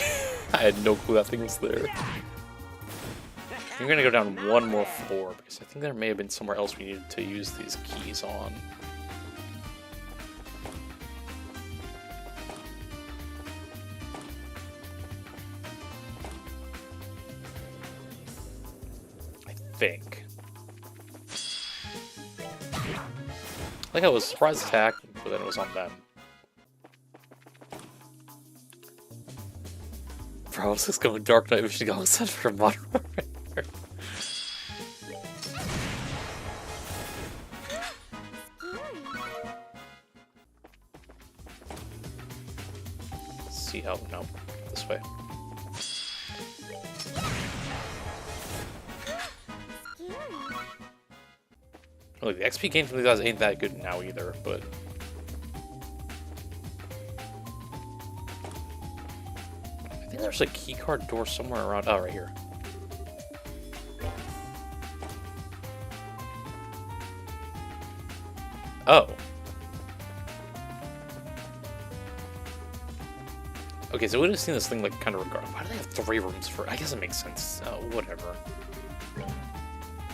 S1: I had no clue that thing was there. I'm gonna go down one more floor because I think there may have been somewhere else we needed to use these keys on. think. Like I was surprise attack, but then it was on them. Bro, I was just going Dark Knight. We should go set for a modern warfare. See how? No, this way. Really, the XP gained from these guys ain't that good now either, but. I think there's a keycard door somewhere around. Oh, right here. Oh. Okay, so we would have seen this thing like kind of regard. Why do they have 3 rooms for? I guess it makes sense. Whatever.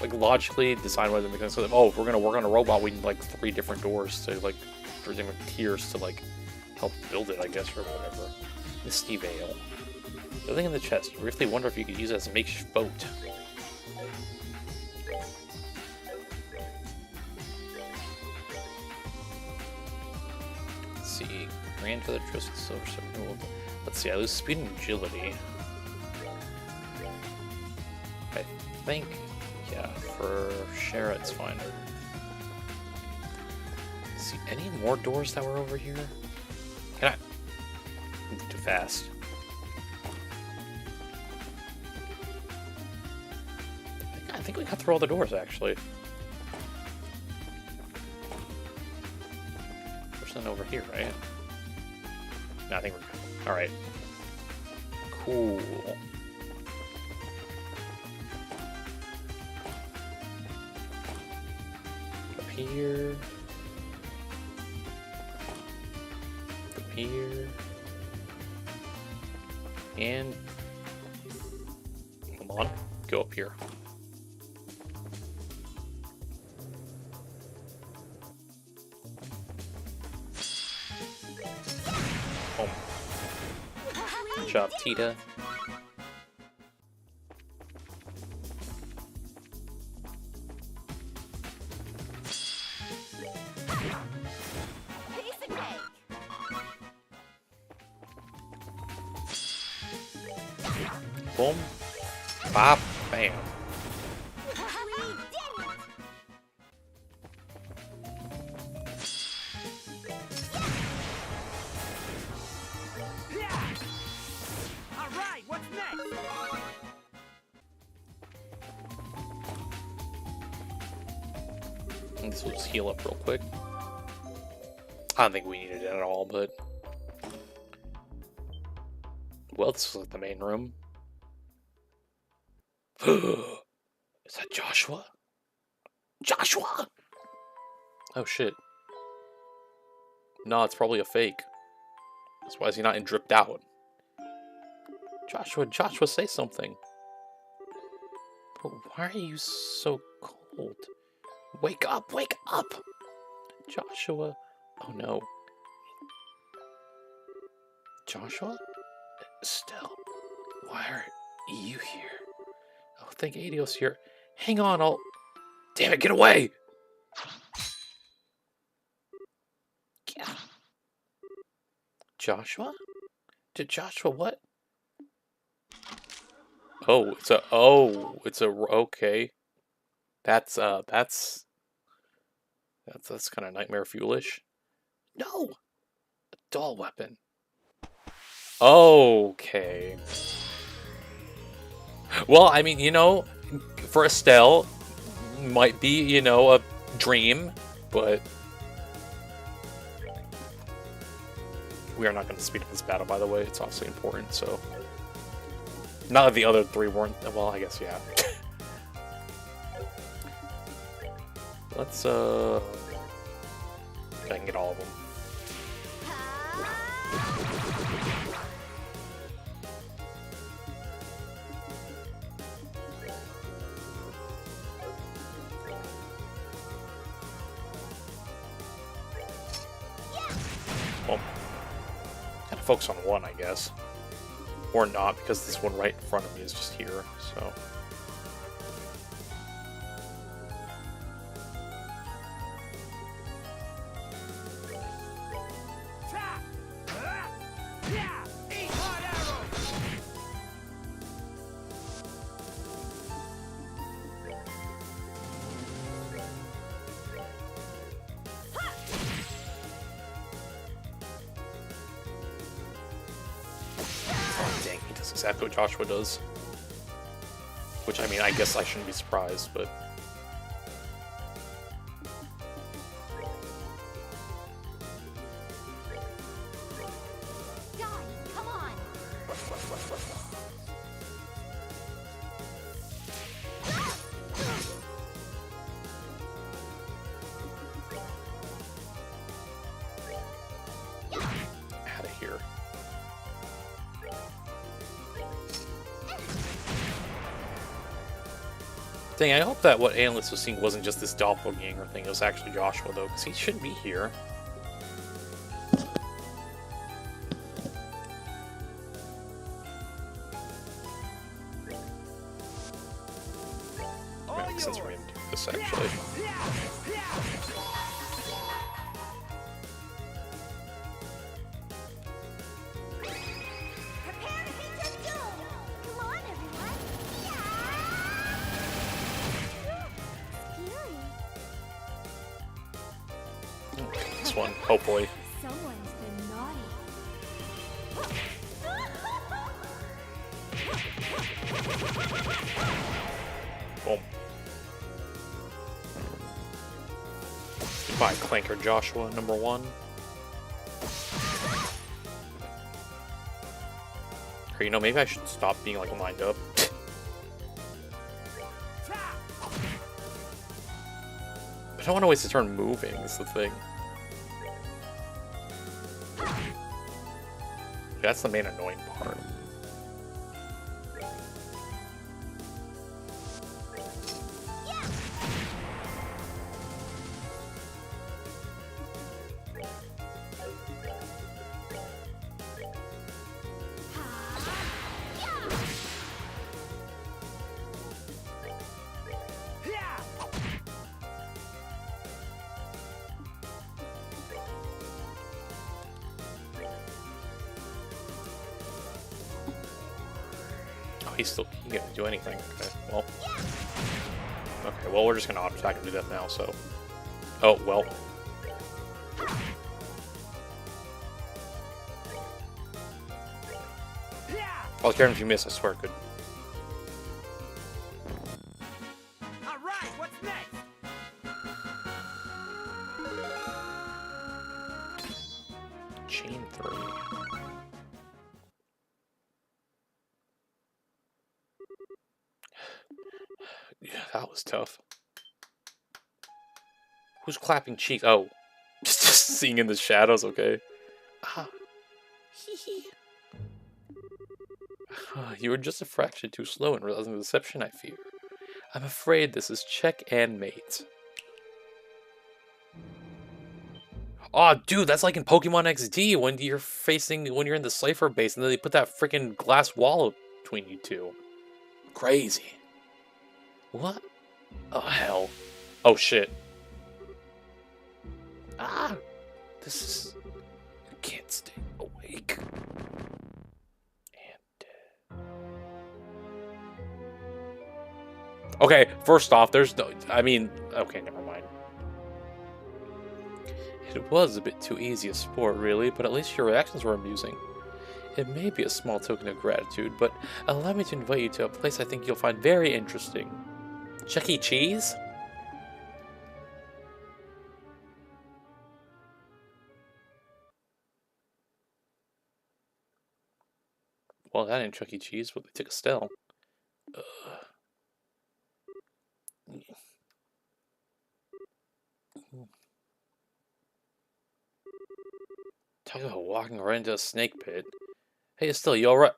S1: Like logically, decide whether it makes sense. So, oh, if we're gonna work on a robot, we need like 3 different doors to like, 3 different tiers to like help build it, I guess, or whatever. Misty Veil. Building in the chest. You briefly wonder if you could use it as a makeshift boat. Let's see. Ran for the trust silver. Let's see. I lose speed and agility. I think. Yeah, for Shara, it's fine. See, any more doors that were over here? Can I? Too fast. I think we got through all the doors, actually. There's none over here, right? No, I think we're good. Alright. Cool. Here, up here, and come on, go up here. Boom. Good job, Tita. Boom. Bop. Bam.
S2: Alright, what's next?
S1: And this will just heal up real quick. I don't think we needed it at all, but. Well, this was like the main room. Is that Joshua? Joshua! Oh shit. No, it's probably a fake. That's why is he not in dripped out? Joshua, say something. But why are you so cold? Wake up! Joshua. Oh no. Joshua? Still. Why are you here? Oh, thank Adios here. Hang on, I'll... Damn it, get away! Yeah. Joshua? Did Joshua what? Oh, it's a, okay. That's kind of nightmare fuelish. No! A doll weapon. Okay. Well, I mean, you know, for Estelle, might be, you know, a dream, but we are not going to speed up this battle, by the way. It's obviously important, so. Not that the other 3 weren't. Well, I guess, yeah. Let's, I can get all of them. Well, gotta focus on one, I guess. Or not, because this one right in front of me is just here, so. That's exactly what Joshua does. Which, I mean, I guess I shouldn't be surprised, but...
S3: Donnie, come on.
S1: Out of here. Dang, I hope that what Analyst was seeing wasn't just this doppelganger thing. It was actually Joshua, though, because he shouldn't be here. Makes sense for me to do this, actually.
S3: Prepare to meet your doom. Come on, everyone. Scary.
S1: This one, hopefully.
S3: Someone's been naughty.
S1: Boom. Goodbye, Clanker Joshua, number 1. Or, you know, maybe I should stop being, like, lined up. I don't want to waste a turn moving, is the thing. That's the main annoying part. He can't do anything. Okay, well. Okay, well, we're just gonna auto attack and do that now, so. Oh, well. I'll care if you miss, I swear, good.
S2: Alright, what's next?
S1: Chain 3. Yeah, that was tough. Who's clapping cheeks? Oh. Just seeing in the shadows, okay. Ah. You were just a fraction too slow in realizing the deception, I fear. I'm afraid this is check and mate. Aw, oh, dude, that's like in Pokemon XD when you're in the Cypher base and then they put that freaking glass wall between you two. Crazy. What? Oh, hell. Oh, shit. Ah! This is... I can't stay awake. Okay, first off, there's no... I mean... Okay, never mind. It was a bit too easy a sport, really, but at least your reactions were amusing. It may be a small token of gratitude, but allow me to invite you to a place I think you'll find very interesting. Chuck E. Cheese? Well, that ain't Chuck E. Cheese, but they took Estelle. Talk about walking right into a snake pit. Hey, Estelle, you alright?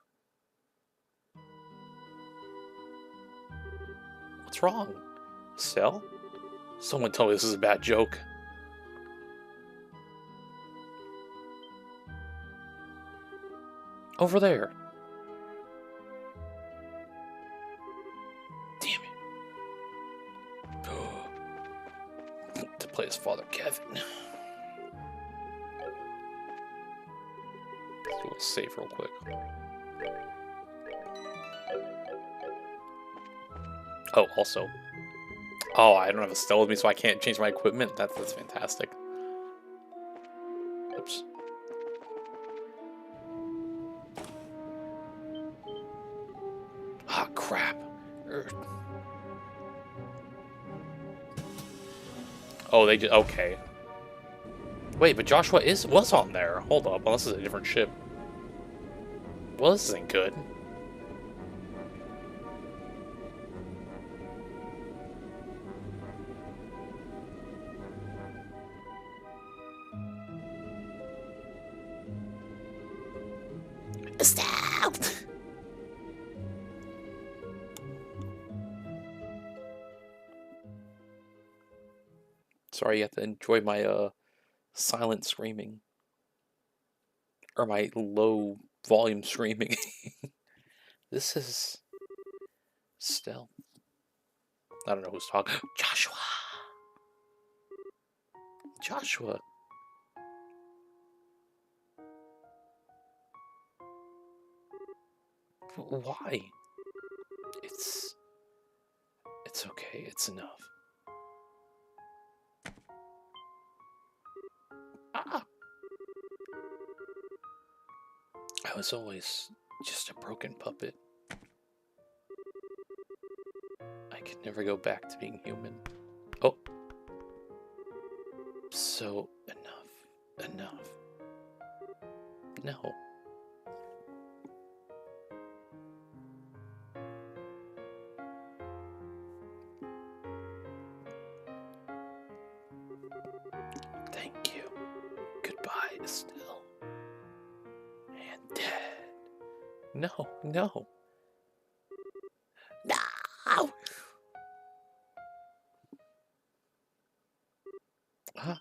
S1: What's wrong? Estelle? Someone told me this is a bad joke. Over there. Damn it. To play as Father Kevin. Let's do a save real quick. Oh, also. Oh, I don't have Estelle with me, so I can't change my equipment. That's fantastic. Oops. Ah, crap. Oh, they did. Okay. Wait, but Joshua was on there. Hold up. Well, this is a different ship. Well, this isn't good. Stop! Sorry, you have to enjoy my silent screaming. Or my low volume screaming. This is Stell. I don't know who's talking. Joshua! Joshua! Why? It's okay. It's enough. Ah! I was always just a broken puppet. I could never go back to being human. Oh. So, enough. Enough. No. Thank you. Goodbye, Estelle. And dead. No, no. No! Huh?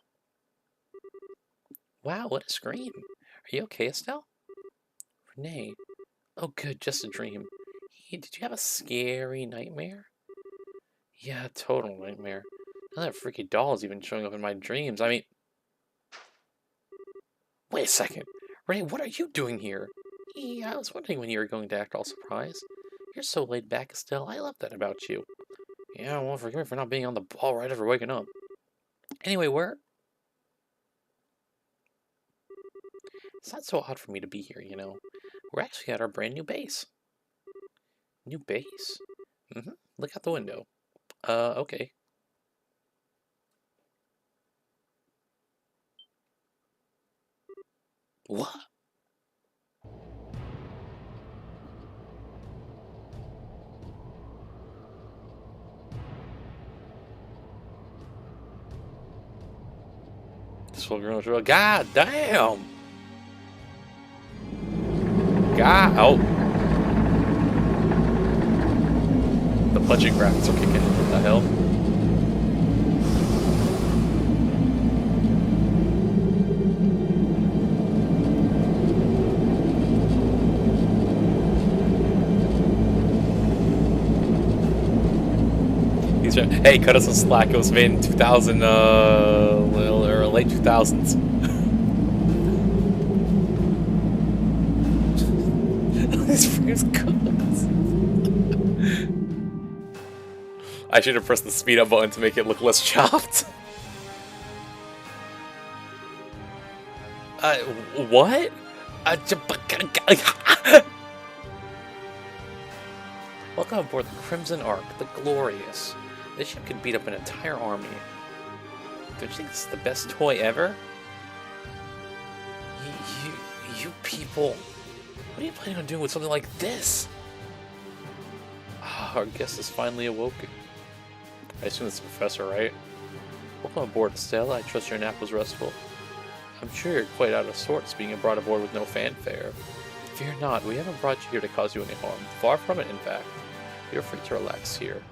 S1: Wow, what a scream. Are you okay, Estelle? Renee. Oh, good, just a dream. Hey, did you have a scary nightmare? Yeah, total nightmare. Now that freaky doll is even showing up in my dreams. I mean... Wait a second. Renee, what are you doing here? Yeah, I was wondering when you were going to act all surprised. You're so laid back, Estelle. I love that about you. Yeah, well, forgive me for not being on the ball right after waking up. Anyway, it's not so odd for me to be here, you know. We're actually at our brand new base. New base? Mm-hmm. Look out the window. Okay. What? This will grow to a god damn. God, oh. The budget graphics are kicking in. What the hell? Hey, cut us some slack. It was made in 2000, or late 2000s. These frames cooked. I should have pressed the speed up button to make it look less chopped. What? Welcome aboard the Crimson Ark, the Glorious. This ship could beat up an entire army. Don't you think this is the best toy ever? You people, what are you planning on doing with something like this? Our guest is finally awoken. I assume it's the professor, right? Welcome aboard, Estelle. I trust your nap was restful. I'm sure you're quite out of sorts being brought aboard with no fanfare. Fear not, we haven't brought you here to cause you any harm. Far from it, in fact. You're free to relax here.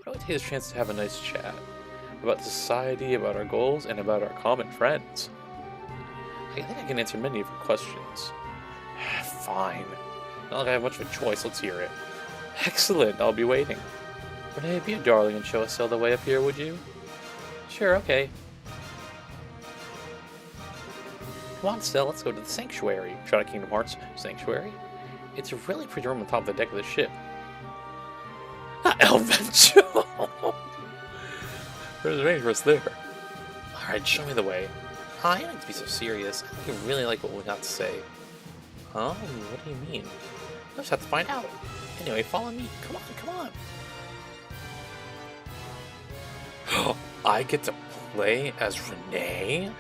S1: Why don't we take this chance to have a nice chat? About society, about our goals, and about our common friends. I think I can answer many of your questions. Fine. Not like I have much of a choice, let's hear it. Excellent, I'll be waiting. Renee, be a darling and show Estelle the way up here, would you? Sure, okay. Come on, Estelle, let's go to the sanctuary. Shout out Kingdom Hearts Sanctuary. It's a really pretty room on top of the deck of the ship. Not Elvencho! There's a waiting for us there. Alright, show me the way. I don't need to be so serious. I think you really like what we got to say. Huh? What do you mean? We'll just have to find out. Anyway, follow me. Come on, come on. I get to play as Renee?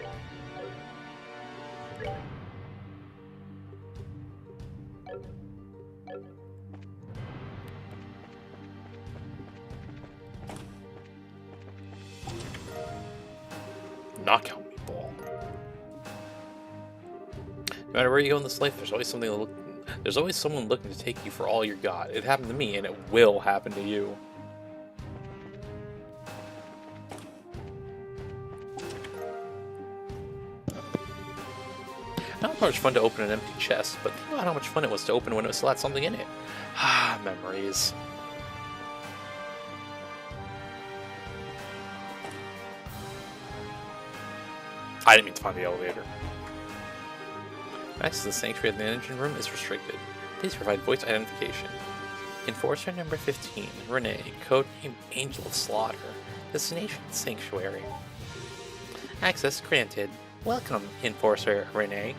S1: Knockout me, ball. No matter where you go in this life, there's always someone looking to take you for all you got. It happened to me, and it will happen to you. Not much fun to open an empty chest, but think about how much fun it was to open when it still had something in it. Ah, memories. I didn't mean to find the elevator. Access to the sanctuary of the engine room is restricted. Please provide voice identification. Enforcer number 15, Renee, codename Angel of Slaughter. Destination Sanctuary. Access granted. Welcome, Enforcer Renee.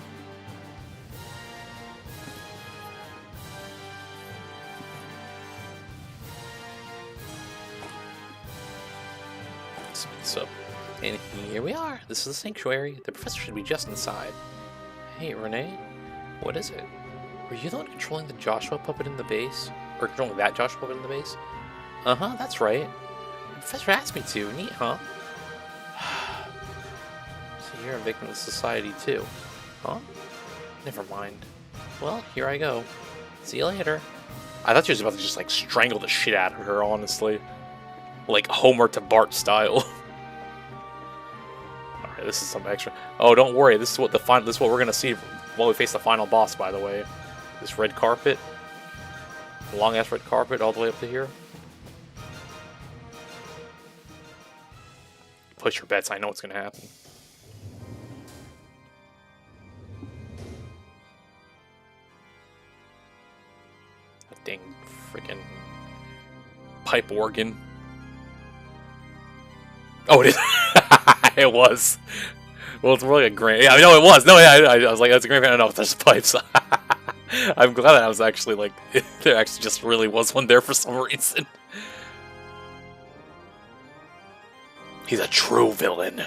S1: So, and here we are. This is the sanctuary. The professor should be just inside. Hey, Renee, what is it? Were you the one controlling the Joshua puppet in the base? Or controlling that Joshua puppet in the base? Uh-huh, that's right. The professor asked me to. Neat, huh? So you're a victim of society, too. Huh? Never mind. Well, here I go. See you later. I thought she was about to just, like, strangle the shit out of her, honestly. Like, Homer to Bart style. Alright, this is some extra. Oh, don't worry. This is what we're gonna see while we face the final boss, by the way. This red carpet. Long ass red carpet all the way up to here. Place your bets, I know what's gonna happen. That dang freaking pipe organ. Oh, it is. It was. Well, it's more like a grand. Yeah, I know it was. No, yeah, I was like, that's a grand. I don't know if there's pipes. I'm glad that I was actually like, there actually just really was one there for some reason. He's a true villain.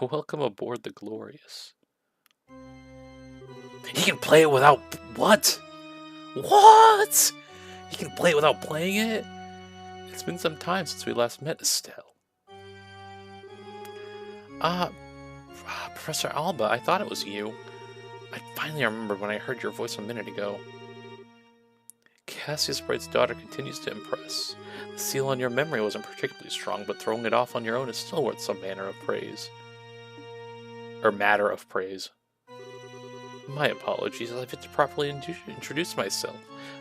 S1: Welcome aboard the Glorious. He can play it without... What? What? He can play it without playing it? It's been some time since we last met, Estelle. Professor Alba, I thought it was you. I finally remembered when I heard your voice a minute ago. Cassius Bright's daughter continues to impress. The seal on your memory wasn't particularly strong, but throwing it off on your own is still worth some manner of praise. Or matter of praise. My apologies, I've yet to properly introduce myself.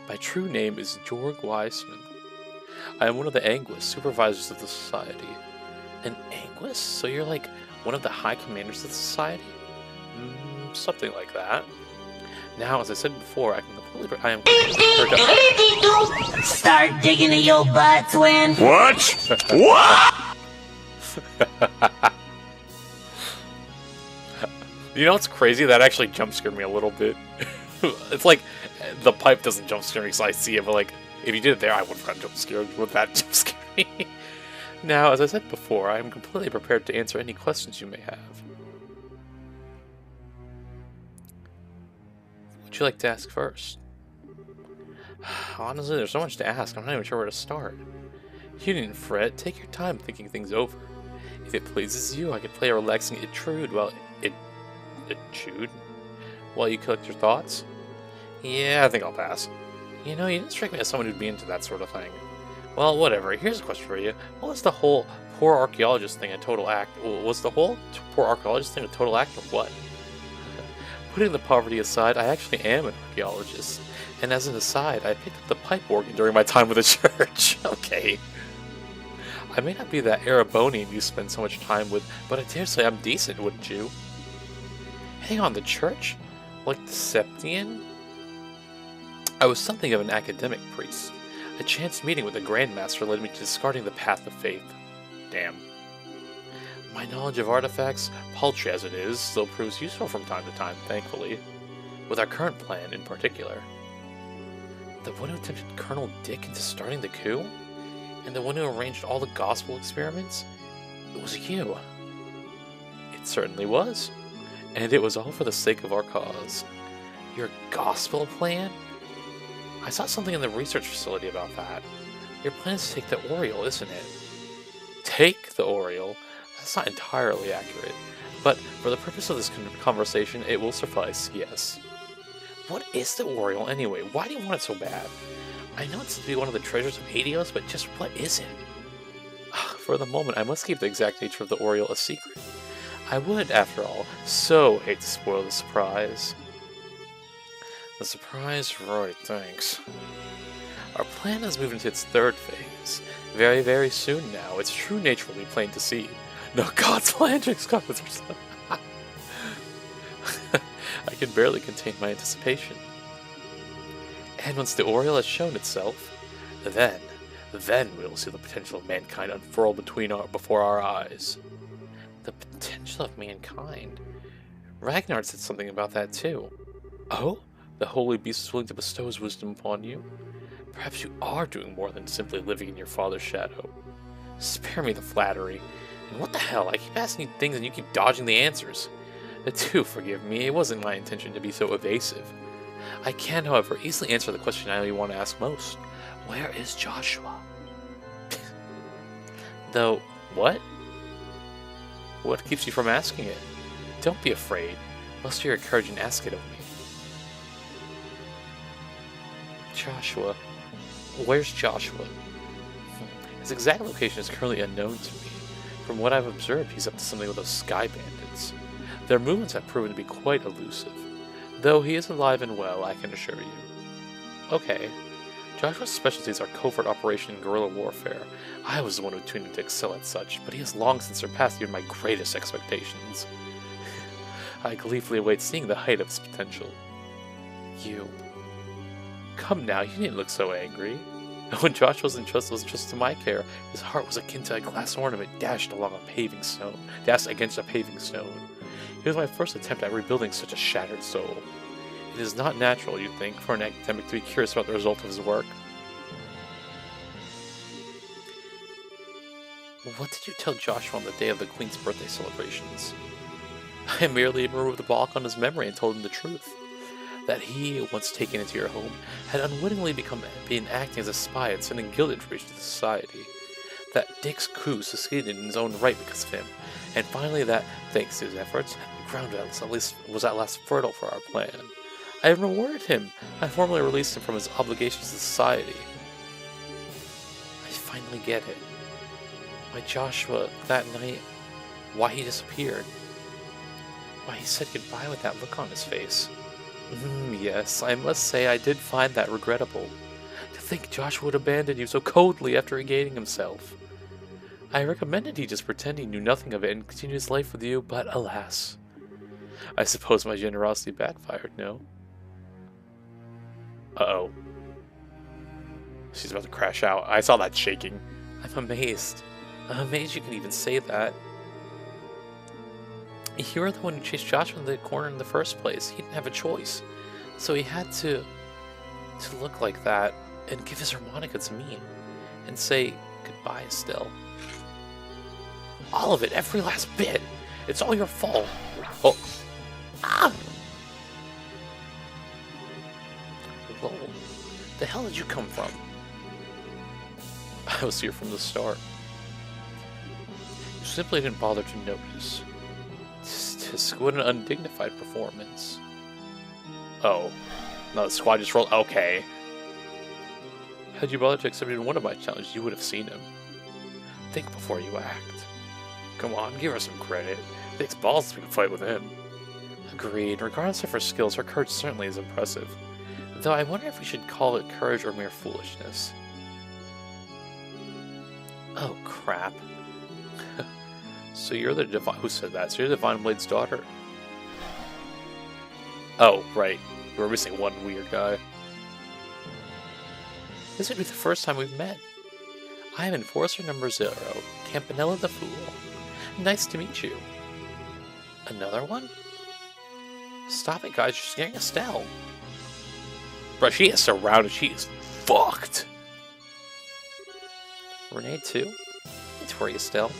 S1: My true name is Jorg Weissman. I am one of the Anguis, supervisors of the society. An Anguis? So you're like one of the high commanders of the society? Something like that. Now, as I said before, I am
S4: Start digging in your butt, twin.
S2: What? What?
S1: You know what's crazy? That actually jump scared me a little bit. It's like the pipe doesn't jump scare me, so I see it, but like if you did it there, I would have gotten jump scared. Would that jump scare me? Now, as I said before, I am completely prepared to answer any questions you may have. What would you like to ask first? Honestly, there's so much to ask, I'm not even sure where to start. You needn't fret, take your time thinking things over. If it pleases you, I could play a relaxing etude while while you collect your thoughts? Yeah, I think I'll pass. You know, you didn't strike me as someone who'd be into that sort of thing. Well, whatever. Here's a question for you. What was the whole poor archaeologist thing a total act? Was the whole poor archaeologist thing a total act or what? Putting the poverty aside, I actually am an archaeologist. And as an aside, I picked up the pipe organ during my time with the church. Okay. I may not be that Erebonian you spend so much time with, but I dare say I'm decent, wouldn't you? Hang on, the church? Like the Septian? I was something of an academic priest. A chance meeting with the Grandmaster led me to discarding the path of faith. Damn. My knowledge of artifacts, paltry as it is, still proves useful from time to time, thankfully. With our current plan in particular. The one who tempted Colonel Dick into starting the coup? And the one who arranged all the gospel experiments? It was you. It certainly was. And it was all for the sake of our cause. Your gospel plan? I saw something in the research facility about that. Your plan is to take the Oriole, isn't it? Take the Oriole? That's not entirely accurate. But for the purpose of this conversation, it will suffice, yes. What is the Oriole anyway? Why do you want it so bad? I know it's to be one of the treasures of Hades, but just what is it? For the moment, I must keep the exact nature of the Oriole a secret. I would, after all, so hate to spoil the surprise. The surprise? Right, thanks. Our plan has moved into its third phase. Very, very soon now. Its true nature will be plain to see. No, God's plan, I can barely contain my anticipation. And once the Oriole has shown itself, then we will see the potential of mankind unfurl before our eyes. The potential of mankind? Ragnar said something about that too. Oh? The Holy Beast is willing to bestow his wisdom upon you? Perhaps you are doing more than simply living in your father's shadow. Spare me the flattery. And what the hell? I keep asking you things and you keep dodging the answers. Do forgive me, it wasn't my intention to be so evasive. I can, however, easily answer the question I want to ask most. Where is Joshua? Though, what? What keeps you from asking it? Don't be afraid. Muster your courage and ask it of me. Joshua. Where's Joshua? His exact location is currently unknown to me. From what I've observed, he's up to something with those sky bandits. Their movements have proven to be quite elusive. Though he is alive and well, I can assure you. Okay. Joshua's specialties are covert operation and guerrilla warfare. I was the one who tuned him to excel at such, but he has long since surpassed even my greatest expectations. I gleefully await seeing the height of his potential. You. Come now, you needn't look so angry. When Joshua was entrusted to my care, his heart was akin to a glass ornament dashed against a paving stone. It was my first attempt at rebuilding such a shattered soul. It is not natural, you'd think, for an academic to be curious about the result of his work. What did you tell Joshua on the day of the Queen's birthday celebrations? I merely removed the block on his memory and told him the truth. That he, once taken into your home, had unwittingly been acting as a spy and sending guild information to society. That Dick's coup succeeded in his own right because of him, and finally that, thanks to his efforts, the ground was at last fertile for our plan. I rewarded him. I formally released him from his obligations to society. I finally get it. Why Joshua, that night, why he disappeared. Why he said goodbye with that look on his face. Yes, I must say I did find that regrettable. To think Joshua would abandon you so coldly after regaining himself. I recommended he just pretend he knew nothing of it and continue his life with you, but alas. I suppose my generosity backfired, no? Uh-oh. She's about to crash out. I saw that shaking. I'm amazed. I'm amazed you can even say that. You were the one who chased Joshua in the corner in the first place. He didn't have a choice. So he had to look like that and give his harmonica to me. And say goodbye still. All of it, every last bit. It's all your fault. Oh. Ah! Lol. The hell did you come from? I was here from the start. You simply didn't bother to notice. What an undignified performance. Oh. No, the squad just rolled. Okay. Had you bothered to accept even one of my challenges, you would have seen him. Think before you act. Come on, give her some credit. It takes balls to fight with him. Agreed. Regardless of her skills, her courage certainly is impressive. Though I wonder if we should call it courage or mere foolishness. Oh, crap. So you're the Divine... Who said that? So you're the Divine Blade's daughter? Oh, right. We're missing one weird guy. This would be the first time we've met. I am Enforcer number 0, Campanella the Fool. Nice to meet you. Another one? Stop it, guys. You're scaring Estelle. Bro, she is surrounded. She is fucked. Renee, too? It's worry, Estelle.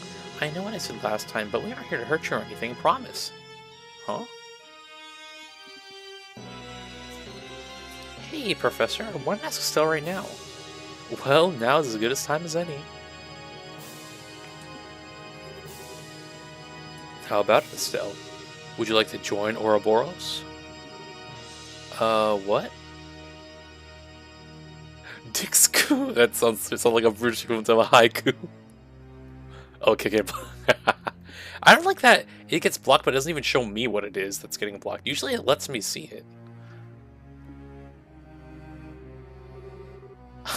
S1: I know what I said last time, but we aren't here to hurt you or anything. Promise. Huh? Hey, Professor. I want to ask Estelle right now. Well, now's as good a time as any. How about it, Estelle? Would you like to join Ouroboros? What? Dixku? That sounds like a British equivalent of a haiku. Okay. I don't like that it gets blocked, but it doesn't even show me what it is that's getting blocked. Usually it lets me see it.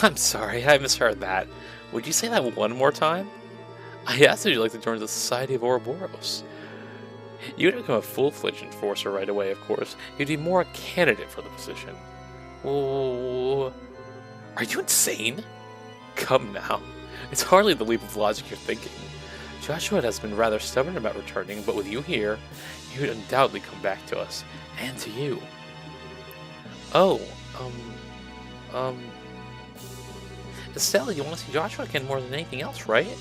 S1: I'm sorry, I misheard that. Would you say that one more time? I asked if you'd like to join the Society of Ouroboros. You would become a full-fledged enforcer right away, of course. You'd be more a candidate for the position. Oh, are you insane? Come now. It's hardly the leap of logic you're thinking. Joshua has been rather stubborn about returning, but with you here, he would undoubtedly come back to us. And to you. Oh, Estelle, you want to see Joshua again more than anything else, right?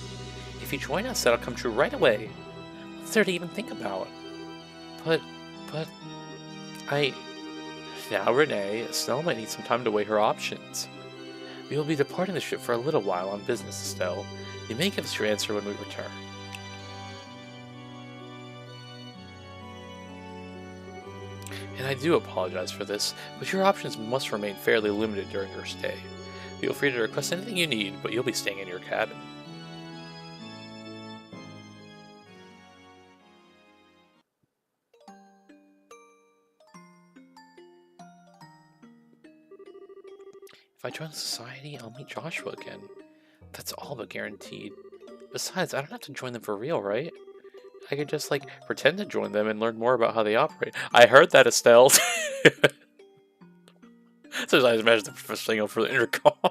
S1: If you join us, that'll come true right away. What's there to even think about? But, Now, Renee, Estelle might need some time to weigh her options. We will be departing the ship for a little while on business, Estelle. You may give us your answer when we return. And I do apologize for this, but your options must remain fairly limited during your stay. Feel free to request anything you need, but you'll be staying in your cabin. If I join the society, I'll meet Joshua again. That's all but guaranteed. Besides, I don't have to join them for real, right? I could just, pretend to join them and learn more about how they operate. I heard that, Estelle. So I just imagine the professor saying over the intercom. I'm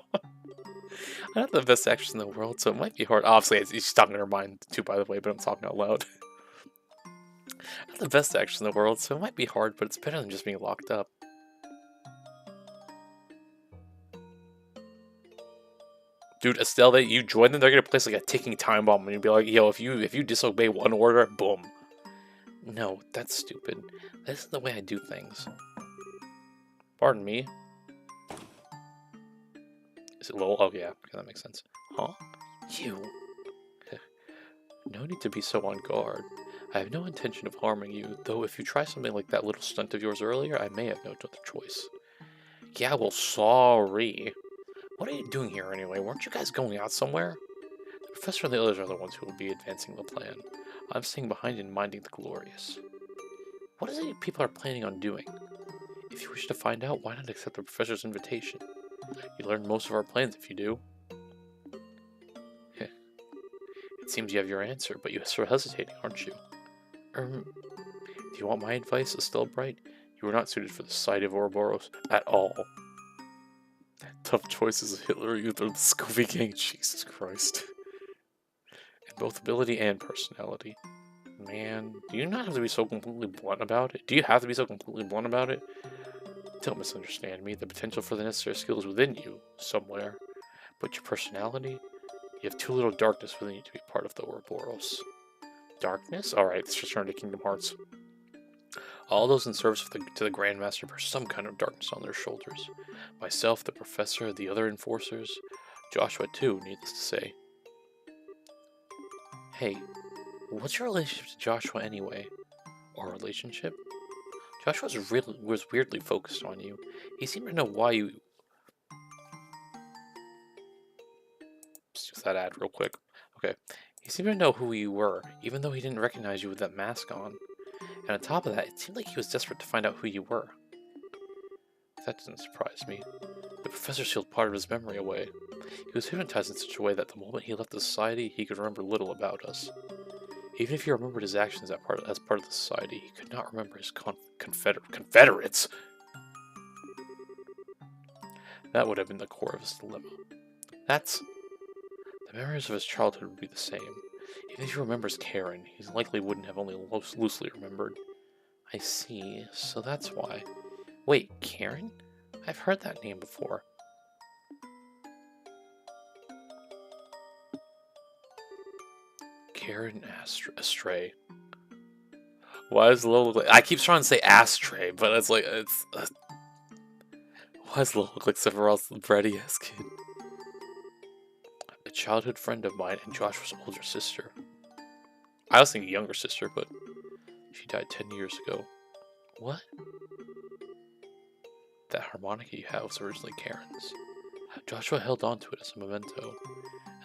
S1: not the best actress in the world, so it might be hard. Obviously, she's talking in her mind, too, by the way, but I'm talking out loud. I'm not the best actress in the world, so it might be hard, but it's better than just being locked up. Dude, Estelle, you join them, they're gonna place a ticking time bomb and you'll be like, yo, if you disobey one order, boom. No, that's stupid. This is the way I do things. Pardon me. Is it low? Oh yeah, okay, that makes sense. Huh? You? No need to be so on guard. I have no intention of harming you, though if you try something like that little stunt of yours earlier, I may have no other choice. Yeah, well, sorry. What are you doing here anyway? Weren't you guys going out somewhere? The professor and the others are the ones who will be advancing the plan. I'm staying behind and minding the glorious. What is it you people are planning on doing? If you wish to find out, why not accept the professor's invitation? You learn most of our plans if you do. It seems you have your answer, but you're still hesitating, aren't you? Do you want my advice, Estelle Bright? You are not suited for the Society of Ouroboros at all. Tough choices, Hitler Youth or the Scooby Gang, Jesus Christ. In both ability and personality. Man, do you not have to be so completely blunt about it? Do you have to be so completely blunt about it? Don't misunderstand me. The potential for the necessary skills within you, somewhere. But your personality? You have too little darkness within you to be part of the Ouroboros. Darkness? Alright, let's return to Kingdom Hearts. All those in service to the Grandmaster bear some kind of darkness on their shoulders. Myself, the Professor, the other enforcers, Joshua too, needless to say. Hey, what's your relationship to Joshua anyway? Or relationship? Joshua was weirdly focused on you. He seemed to know why you... Let's use that ad real quick. Okay. He seemed to know who you were, even though he didn't recognize you with that mask on. And on top of that, it seemed like he was desperate to find out who you were. That didn't surprise me. The professor sealed part of his memory away. He was hypnotized in such a way that the moment he left the society, he could remember little about us. Even if he remembered his actions as part of the society, he could not remember his Confederates! That would have been the core of his dilemma. The memories of his childhood would be the same. Even if he remembers Karen, he likely wouldn't have only loosely remembered. I see, so that's why. Wait, Karen? I've heard that name before. Karen Astray. Why does Lil look like... I keep trying to say ashtray, but it's like... Why does Lil look like Sephiroth's bratty-ass kid? A childhood friend of mine and Joshua's older sister. I was thinking younger sister, but she died 10 years ago. What? That harmonica you have was originally Karen's. Joshua held on to it as a memento,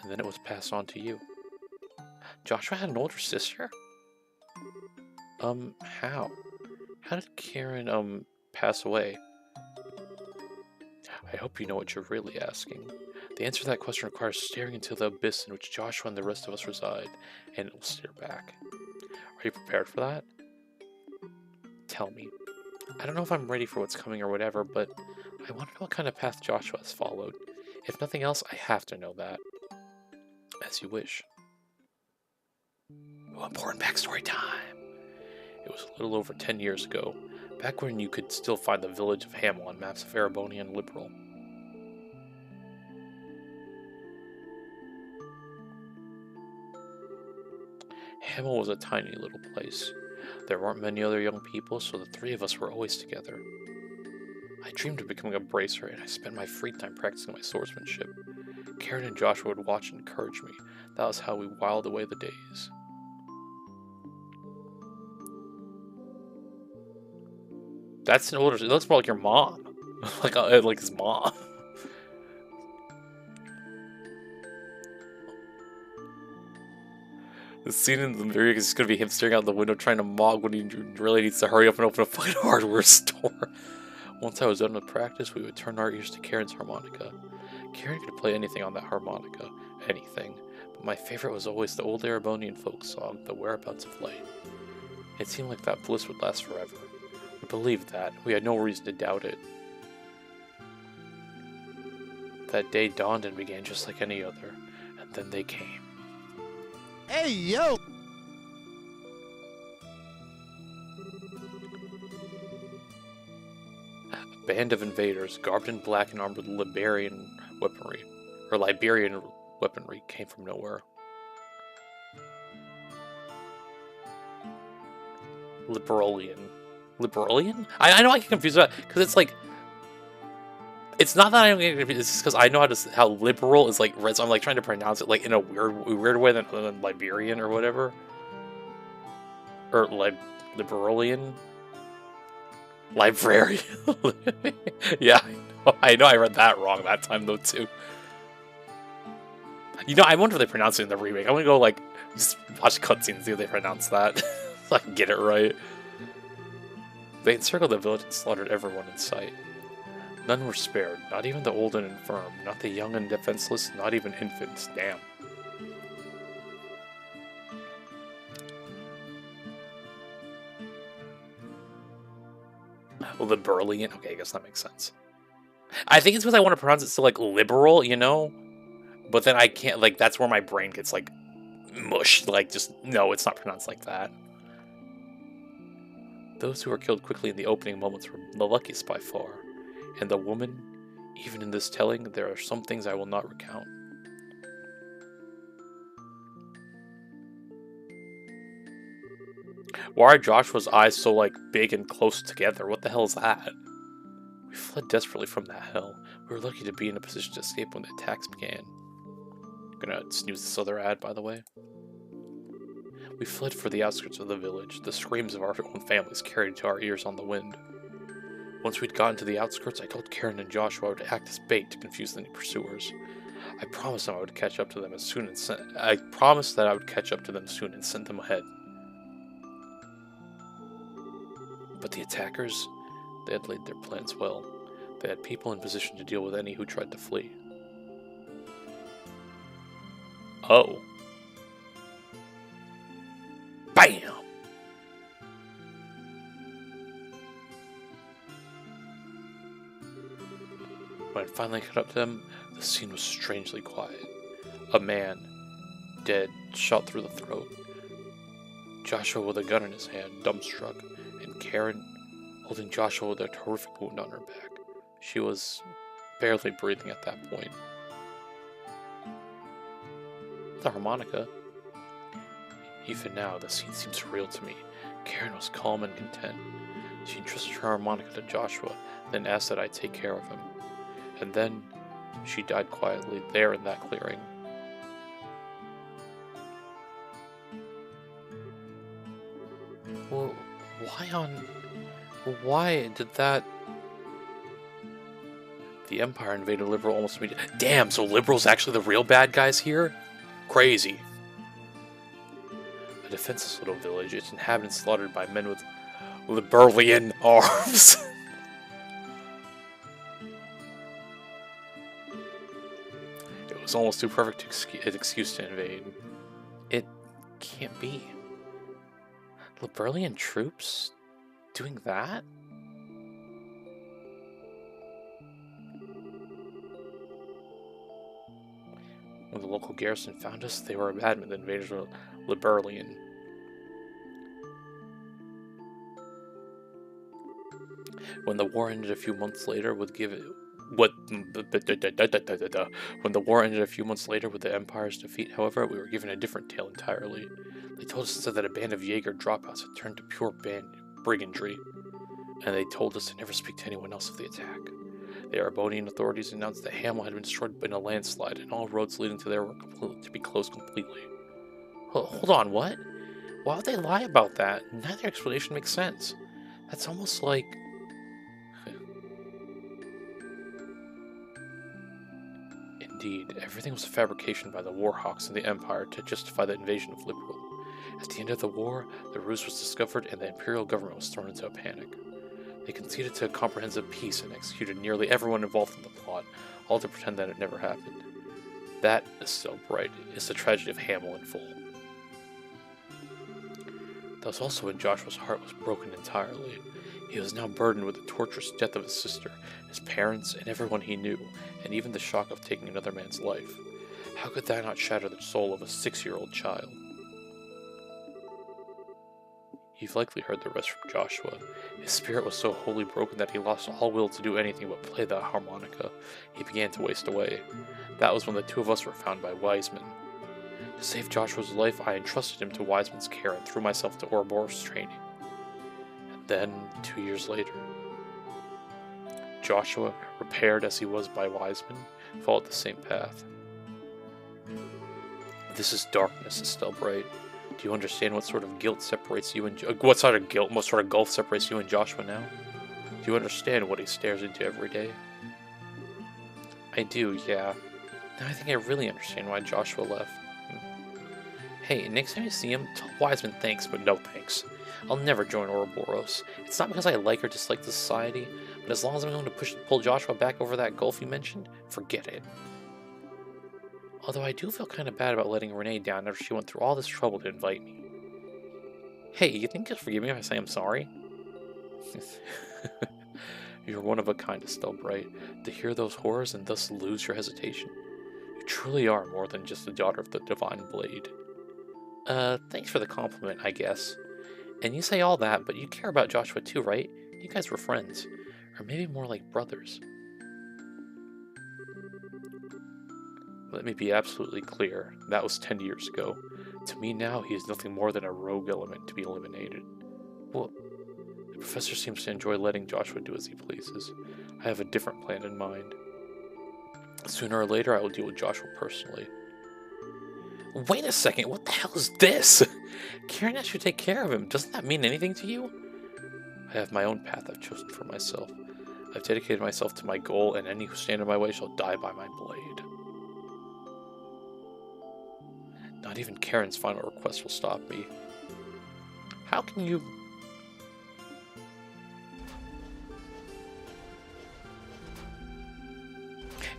S1: and then it was passed on to you. Joshua had an older sister? How? How did Karen, pass away? I hope you know what you're really asking. The answer to that question requires staring into the abyss in which Joshua and the rest of us reside, and it will stare back. Are you prepared for that? Tell me. I don't know if I'm ready for what's coming or whatever, but I want to know what kind of path Joshua has followed. If nothing else, I have to know that. As you wish. Oh, important backstory time. It was a little over 10 years ago, back when you could still find the village of Hamel on maps of Erebony and Liberal. Hamel was a tiny little place. There weren't many other young people, so the three of us were always together. I dreamed of becoming a bracer, and I spent my free time practicing my swordsmanship. Karen and Joshua would watch and encourage me. That was how we whiled away the days. That's an older... It looks more like your mom. like his mom. The scene in the video is going to be him staring out the window trying to mog when he really needs to hurry up and open a fucking hardware store. Once I was done with practice, we would turn our ears to Karen's harmonica. Karen could play anything on that harmonica. Anything. But my favorite was always the old Erebonian folk song, The Whereabouts of Light. It seemed like that bliss would last forever. We believed that. We had no reason to doubt it. That day dawned and began just like any other. And then they came.
S2: Hey, yo!
S1: A band of invaders, garbed in black and armed with Liberian weaponry, came from nowhere. Liberalian? I know I get confused about because it's like... It's not that I'm getting confused, it's just because I know how liberal is like red, so I'm like trying to pronounce it like in a weird way than Liberian or whatever. Or Liberalian? Librarian. Yeah, I know I read that wrong that time though too. You know, I wonder if they pronounce it in the remake. I'm gonna go like just watch cutscenes and see if they pronounce that. So I can get it right. They encircled the village and slaughtered everyone in sight. None were spared, not even the old and infirm, not the young and defenseless, not even infants. Damn. Liberalian? Okay, I guess that makes sense. I think it's because I want to pronounce it so, like, liberal, you know? But then I can't, like, that's where my brain gets, like, mushed. Like, just, no, it's not pronounced like that. Those who were killed quickly in the opening moments were the luckiest by far. And the woman, even in this telling, there are some things I will not recount. Why are Joshua's eyes so, like, big and close together? What the hell is that? We fled desperately from that hell. We were lucky to be in a position to escape when the attacks began. I'm gonna snooze this other ad, by the way. We fled for the outskirts of the village. The screams of our own families carried to our ears on the wind. Once we'd gotten to the outskirts, I told Karen and Joshua I would act as bait to confuse the pursuers. I promised them I would catch up to them soon and send them ahead. But the attackers, they had laid their plans well. They had people in position to deal with any who tried to flee. Oh. Bam! When I finally caught up to them, the scene was strangely quiet. A man, dead, shot through the throat. Joshua with a gun in his hand, dumbstruck, and Karen holding Joshua with a horrific wound on her back. She was barely breathing at that point. The harmonica. Even now, the scene seems real to me. Karen was calm and content. She entrusted her harmonica to Joshua, then asked that I take care of him. And then, she died quietly there in that clearing. Well, why did that... The Empire invaded Liberal almost immediately. Damn, so Liberal's actually the real bad guys here? Crazy. A defenseless little village, its inhabitants slaughtered by men with Liberalian arms. It was almost too perfect an excuse to invade. It can't be. Liberalian troops doing that? When the local garrison found us, they were adamant that the invaders were Liberalian. When the war ended a few months later with When the war ended a few months later with the Empire's defeat, however, we were given a different tale entirely. They told us instead that a band of Jaeger dropouts had turned to pure brigandry, and they told us to never speak to anyone else of the attack. The Arbonian authorities announced that Hamel had been destroyed in a landslide, and all roads leading to there were to be closed completely. Hold on, what? Why would they lie about that? Neither explanation makes sense. That's almost like... Indeed, everything was a fabrication by the Warhawks and the Empire to justify the invasion of Liberal. At the end of the war, the ruse was discovered and the Imperial government was thrown into a panic. They conceded to a comprehensive peace and executed nearly everyone involved in the plot, all to pretend that it never happened. That, Estelle Bright, is the tragedy of Hamel in full. That was also when Joshua's heart was broken entirely. He was now burdened with the torturous death of his sister, his parents, and everyone he knew, and even the shock of taking another man's life. How could that not shatter the soul of a 6-year-old child? You've likely heard the rest from Joshua. His spirit was so wholly broken that he lost all will to do anything but play the harmonica. He began to waste away. That was when the two of us were found by Wiseman. To save Joshua's life, I entrusted him to Wiseman's care and threw myself to Ouroboros training. And then, 2 years later, Joshua, repaired as he was by Wiseman, followed the same path. This is darkness, Estelle Bright. Do you understand what sort of guilt separates you and what sort of gulf separates you and Joshua now? Do you understand what he stares into every day? I do, yeah. Now I think I really understand why Joshua left. Hey, next time you see him, tell Wiseman thanks, but no thanks. I'll never join Ouroboros. It's not because I like or dislike the society, but as long as I'm going to pull Joshua back over that gulf you mentioned, forget it. Although I do feel kind of bad about letting Renee down after she went through all this trouble to invite me. Hey, you think you'll forgive me if I say I'm sorry? You're one of a kind, Estelle Bright. To hear those horrors and thus lose your hesitation. You truly are more than just the daughter of the Divine Blade. Thanks for the compliment, I guess. And you say all that, but you care about Joshua too, right? You guys were friends. Or maybe more like brothers. Let me be absolutely clear, that was 10 years ago. To me now, he is nothing more than a rogue element to be eliminated. Well, the professor seems to enjoy letting Joshua do as he pleases. I have a different plan in mind. Sooner or later, I will deal with Joshua personally. Wait a second, what the hell is this? Karen asked you to take care of him. Doesn't that mean anything to you? I have my own path I've chosen for myself. I've dedicated myself to my goal, and any who stand in my way shall die by my blade. Not even Karen's final request will stop me. How can you...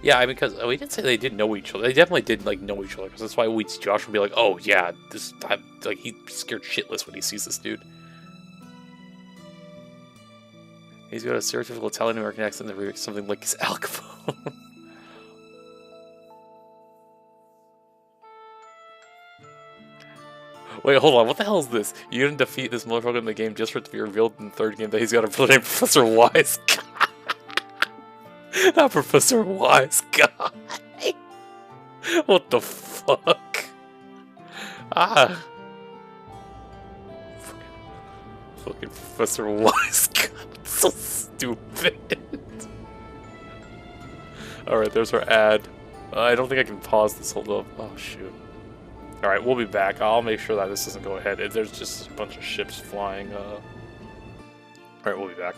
S1: Yeah, I mean, because we didn't say they didn't know each other. They definitely did, like, know each other. Because that's why Josh would be like, oh, yeah, like, he's scared shitless when he sees this dude. He's got a stereotypical Italian-American accent that reads something like his Al Capone. Wait, hold on. What the hell is this? You didn't defeat this motherfucker in the game just for it to be revealed in the third game that he's got a brother named Professor Wise Guy. Not Professor Wise Guy. What the fuck? Ah. Fucking Professor Wise Guy. So stupid. Alright, there's our ad. I don't think I can pause this. Hold up. Oh, shoot. Alright, we'll be back. I'll make sure that this doesn't go ahead. There's just a bunch of ships flying. Alright, we'll be back.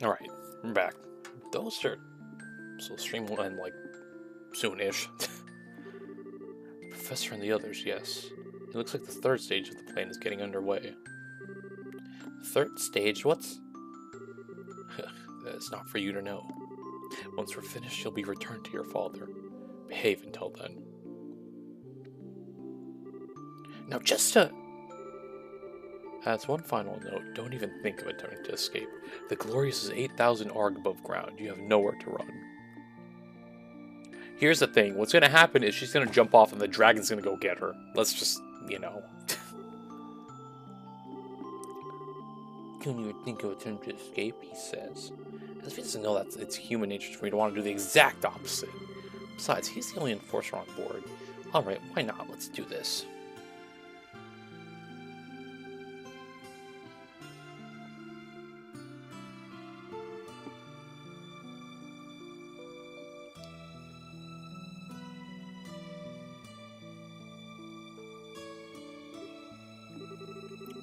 S1: Alright, we're back. Those are... So stream will end, like, soon-ish. Professor and the others, yes. It looks like the third stage of the plan is getting underway. Third stage? What's... That's not for you to know. Once we're finished, you'll be returned to your father. Behave until then. Now just to... As one final note, don't even think of attempting to escape. The Glorious is 8,000 arg above ground. You have nowhere to run. Here's the thing. What's going to happen is she's going to jump off and the dragon's going to go get her. Let's just, you know. Don't even think of attempting to escape, he says. As if he doesn't know that it's human nature for me to want to do the exact opposite. Besides, he's the only enforcer on board. Alright, why not? Let's do this.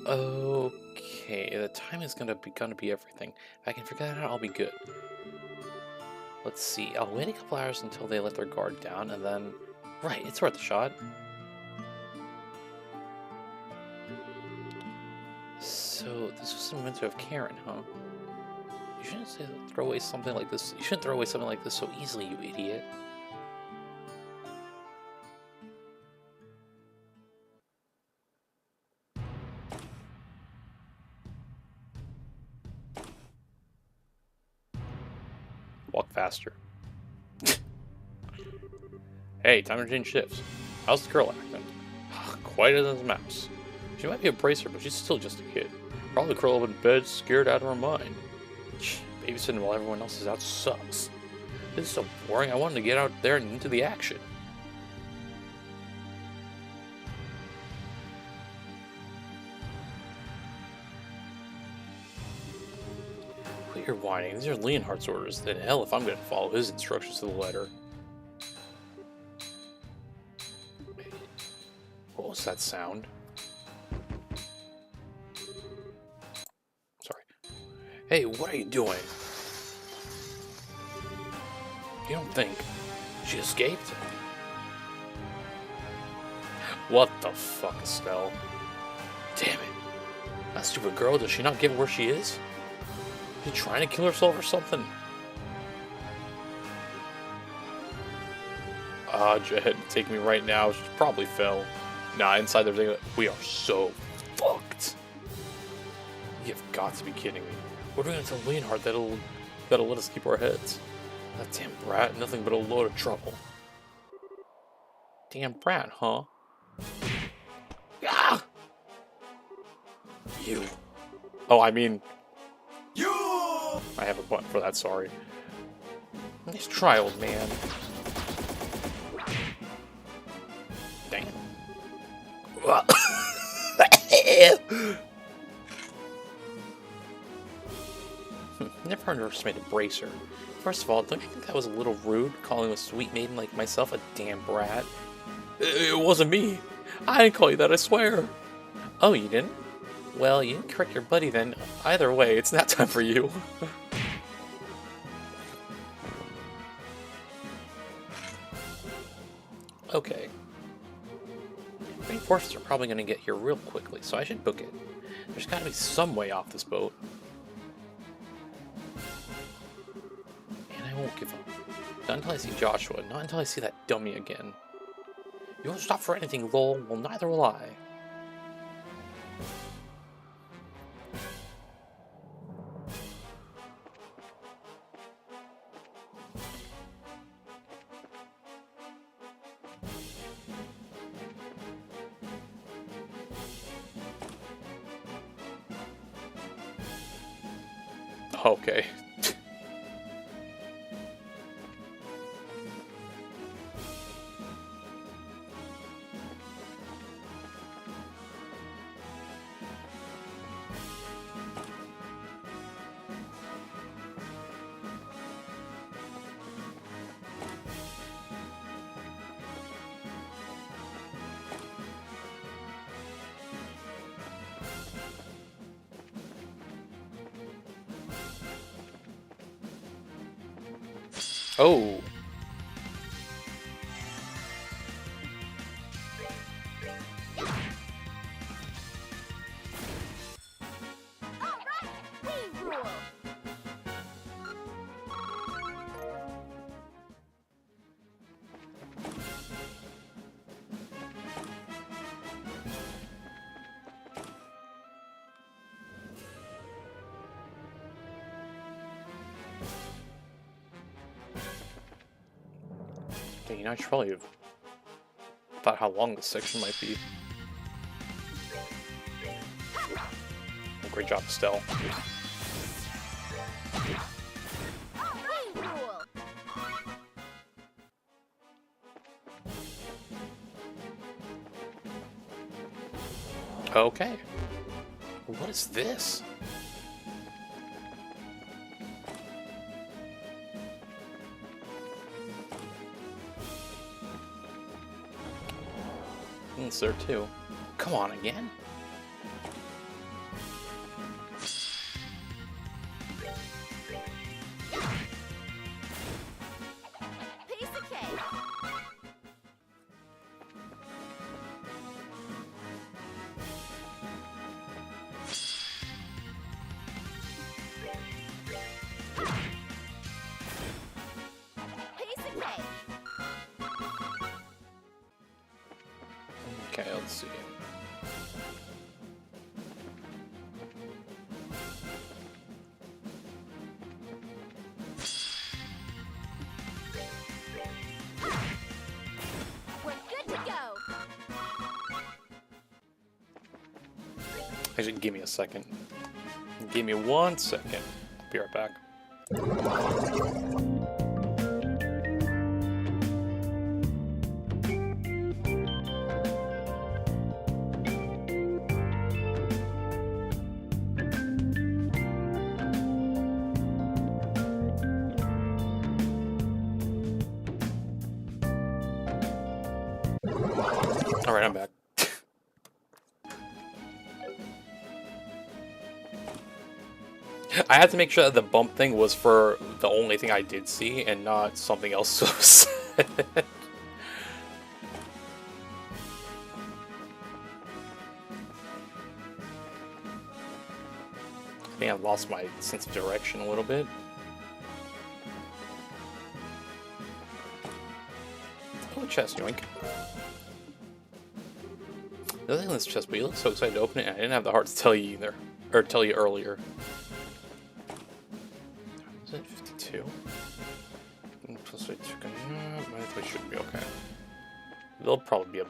S1: Okay, the time is gonna be everything. If I can figure that out, I'll be good. Let's see. I'll wait a couple hours until they let their guard down, and then... Right, it's worth a shot. So, this was an memento of Karen, huh? You shouldn't throw away something like this. You shouldn't throw away something like this so easily, you idiot. Walk faster. Hey, time to change shifts. How's the girl acting? Quiet as a mouse. She might be a bracer, but she's still just a kid. Probably curl up in bed, scared out of her mind. Babysitting while everyone else is out sucks. This is so boring. I wanted to get out there and into the action. Quit your whining. These are Leonhardt's orders. Then hell if I'm going to follow his instructions to the letter. What was that sound? Sorry. Hey, what are you doing? You don't think she escaped? What the fuck, Estelle? Damn it. That stupid girl, does she not get where she is? Is she trying to kill herself or something? Jed, take me right now. She probably fell. Nah, inside they're we are so fucked. You've got to be kidding me. What are we gonna tell Leonhardt that'll let us keep our heads? That damn brat, nothing but a load of trouble. Damn brat, huh? Ah! You. Oh, I mean... You! I have a button for that, sorry. Nice try, old man. Dang it. Never underestimated Bracer. First of all, don't you think that was a little rude, calling a sweet maiden like myself a damn brat? It wasn't me. I didn't call you that, I swear. Oh, you didn't? Well, you didn't correct your buddy then. Either way, it's not time for you. Okay. Reinforcements are probably going to get here real quickly, so I should book it. There's got to be some way off this boat. And I won't give up. Not until I see Joshua, not until I see that dummy again. You won't stop for anything, lol. Well, neither will I. Okay. Oh. You know, I should probably have thought how long this section might be. Oh, great job, Estelle. Okay. What is this? It's there too. Come on again.
S3: Piece of cake.
S1: Okay, let's see.
S3: We're good to go.
S1: Actually, give me a second. Give me 1 second. Be right back. Alright, I'm back. I had to make sure that the bump thing was for the only thing I did see and not something else was said. I think I've lost my sense of direction a little bit. Oh, chest, yoink. The other thing in this chest, but you look so excited to open it, and I didn't have the heart to tell you either. Or tell you earlier. Is it 52? Plus I took a... I should be okay. There'll probably be a...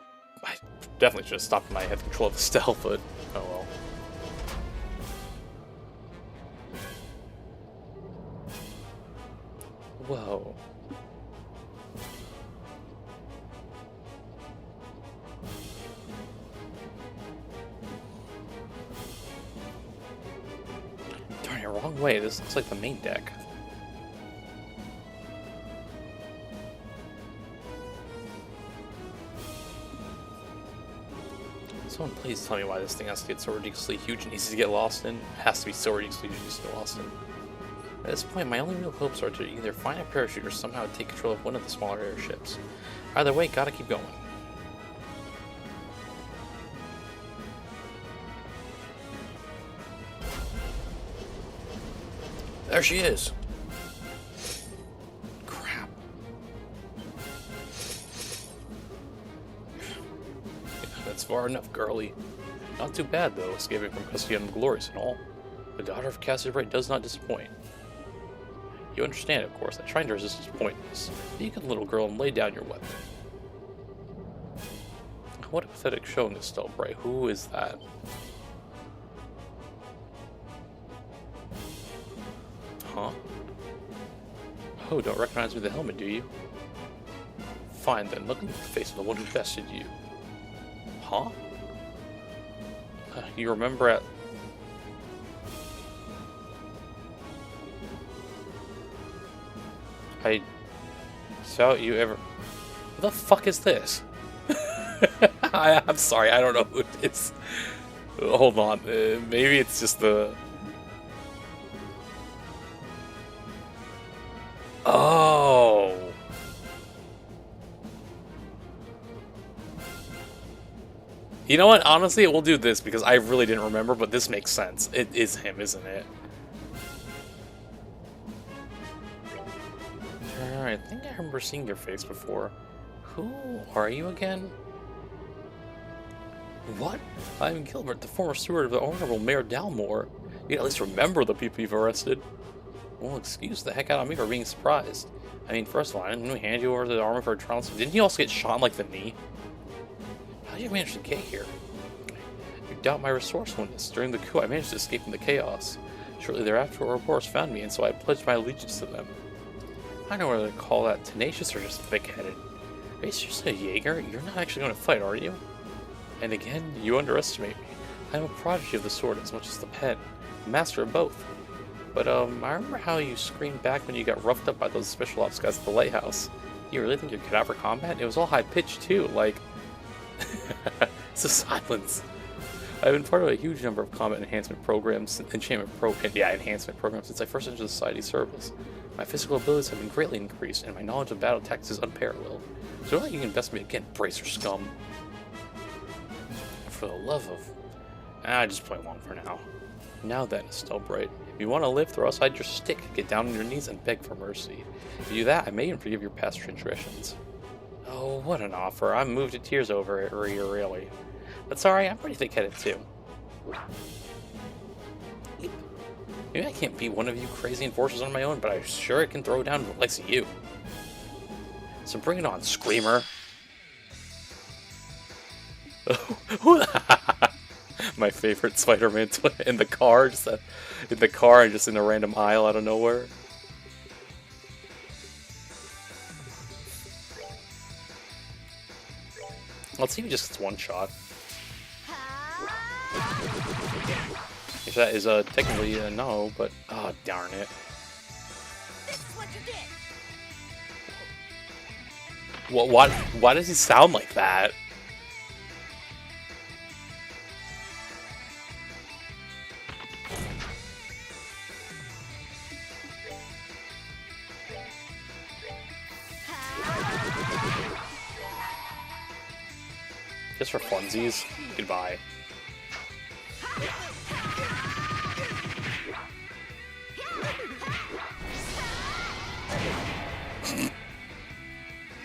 S1: I definitely should have stopped when I had control of the stealth, but oh well. Whoa. Darn it, wrong way. This looks like the main deck. Someone please tell me why this thing has to get so ridiculously huge and easy to get lost in. It has to be so ridiculously easy to get lost in. At this point, my only real hopes are to either find a parachute or somehow take control of one of the smaller airships. Either way, gotta keep going. There she is! Crap. That's far enough, girlie. Not too bad, though, escaping from custody and glories and all. The daughter of Cassie Bright does not disappoint. You understand, of course, that trying to resist is pointless. Be a good little girl and lay down your weapon. What a pathetic showing is still Bright. Who is that? Huh? Oh, don't recognize me with the helmet, do you? Fine then, look at the face of the one who bested you. Huh? You remember at... I doubt you ever... What the fuck is this? I'm sorry, I don't know who it is. Hold on, maybe it's just the... Oh! You know what? Honestly, we'll do this because I really didn't remember, but this makes sense. It is him, isn't it? I think I remember seeing your face before. Who are you again? What? I'm Gilbert, the former steward of the Honorable Mayor Dalmore. You at least remember the people you've arrested. Well, excuse the heck out of me for being surprised. I mean, first of all, didn't we hand you over to the army for a trial? Didn't you also get shot in, like, the knee? How did you manage to get here? You doubt my resourcefulness. During the coup, I managed to escape from the chaos. Shortly thereafter, Ouroboros found me, and so I pledged my allegiance to them. I don't know whether to call that tenacious or just thick-headed. Are you seriously a Jaeger? You're not actually going to fight, are you? And again, you underestimate me. I'm a prodigy of the sword as much as the pen. A master of both. But, I remember how you screamed back when you got roughed up by those special ops guys at the lighthouse. You really think you're cut out for combat? It was all high-pitched, too, like... It's a silence. I've been part of a huge number of combat enhancement programs, enhancement programs since I first entered the society service. My physical abilities have been greatly increased, and my knowledge of battle tactics is unparalleled. So don't let you invest me again, bracer scum. For the love of... I just play along for now. Now then, Estelle Bright, if you want to live, throw aside your stick, get down on your knees, and beg for mercy. If you do that, I may even forgive your past transgressions. Oh, Oh, what an offer. I'm moved to tears over it, really. But sorry, I'm pretty thick-headed too. Maybe I can't beat one of you crazy enforcers on my own, but I sure can throw down the likes of you. So bring it on, Screamer. My favorite Spider-Man in the car, just in the car and just in a random aisle out of nowhere. Let's see if he just gets one shot. If that is technically a no, but oh darn it.
S3: This is what you get.
S1: Why does he sound like that? Just for funsies. Goodbye.